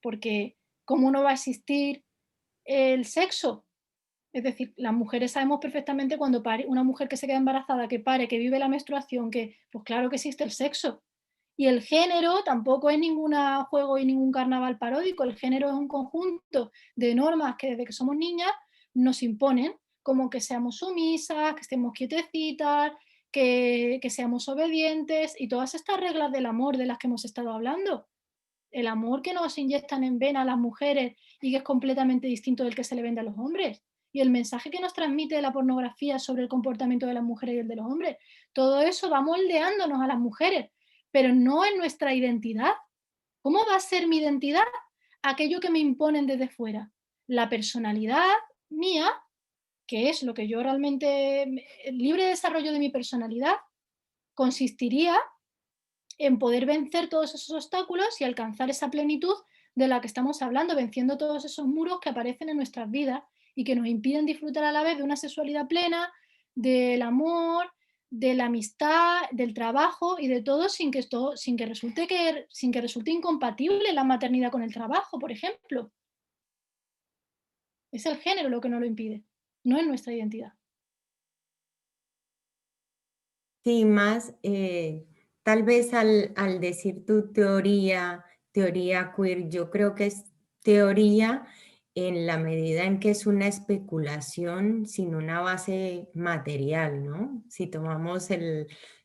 porque ¿cómo no va a existir el sexo? Es decir, las mujeres sabemos perfectamente cuando pare, una mujer que se queda embarazada, que pare, que vive la menstruación, que pues claro que existe el sexo. Y el género tampoco es ningún juego y ningún carnaval paródico, el género es un conjunto de normas que desde que somos niñas nos imponen, como que seamos sumisas, que estemos quietecitas, que seamos obedientes, y todas estas reglas del amor de las que hemos estado hablando. El amor que nos inyectan en vena a las mujeres y que es completamente distinto del que se le vende a los hombres. Y el mensaje que nos transmite la pornografía sobre el comportamiento de las mujeres y el de los hombres. Todo eso va moldeándonos a las mujeres, pero no en nuestra identidad. ¿Cómo va a ser mi identidad? Aquello que me imponen desde fuera. La personalidad mía, que es lo que yo realmente, el libre desarrollo de mi personalidad, consistiría en poder vencer todos esos obstáculos y alcanzar esa plenitud de la que estamos hablando, venciendo todos esos muros que aparecen en nuestras vidas y que nos impiden disfrutar a la vez de una sexualidad plena, del amor, de la amistad, del trabajo y de todo sin que resulte incompatible la maternidad con el trabajo, por ejemplo. Es el género lo que nos lo impide, no es nuestra identidad. Sí, más, tal vez al decir tu teoría queer, yo creo que es teoría en la medida en que es una especulación sin una base material, ¿no? Si tomamos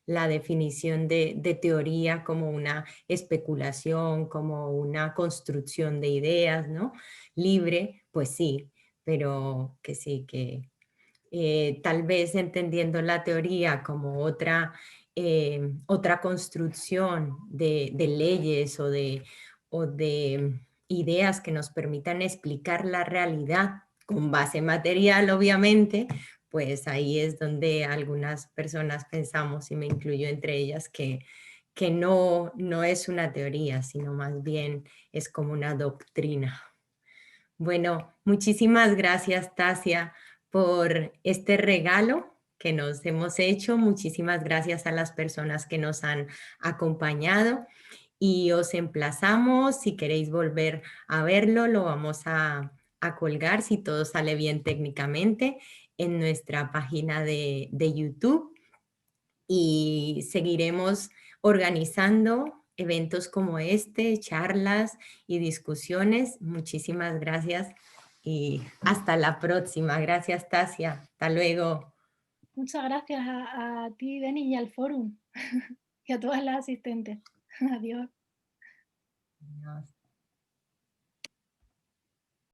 la definición de teoría como una especulación, como una construcción de ideas, ¿no? Libre, pues sí, pero que sí, que tal vez entendiendo la teoría como otra construcción de leyes o de ideas que nos permitan explicar la realidad con base material, obviamente, pues ahí es donde algunas personas pensamos, y me incluyo entre ellas, que no es una teoría, sino más bien es como una doctrina. Bueno, muchísimas gracias, Tasia, por este regalo que nos hemos hecho. Muchísimas gracias a las personas que nos han acompañado y os emplazamos, si queréis volver a verlo, lo vamos a colgar, si todo sale bien técnicamente, en nuestra página de YouTube, y seguiremos organizando eventos como este, charlas y discusiones. Muchísimas gracias y hasta la próxima. Gracias, Tasia. Hasta luego. Muchas gracias a ti, Denis, y al Fórum, y a todas las asistentes. Adiós. Adiós.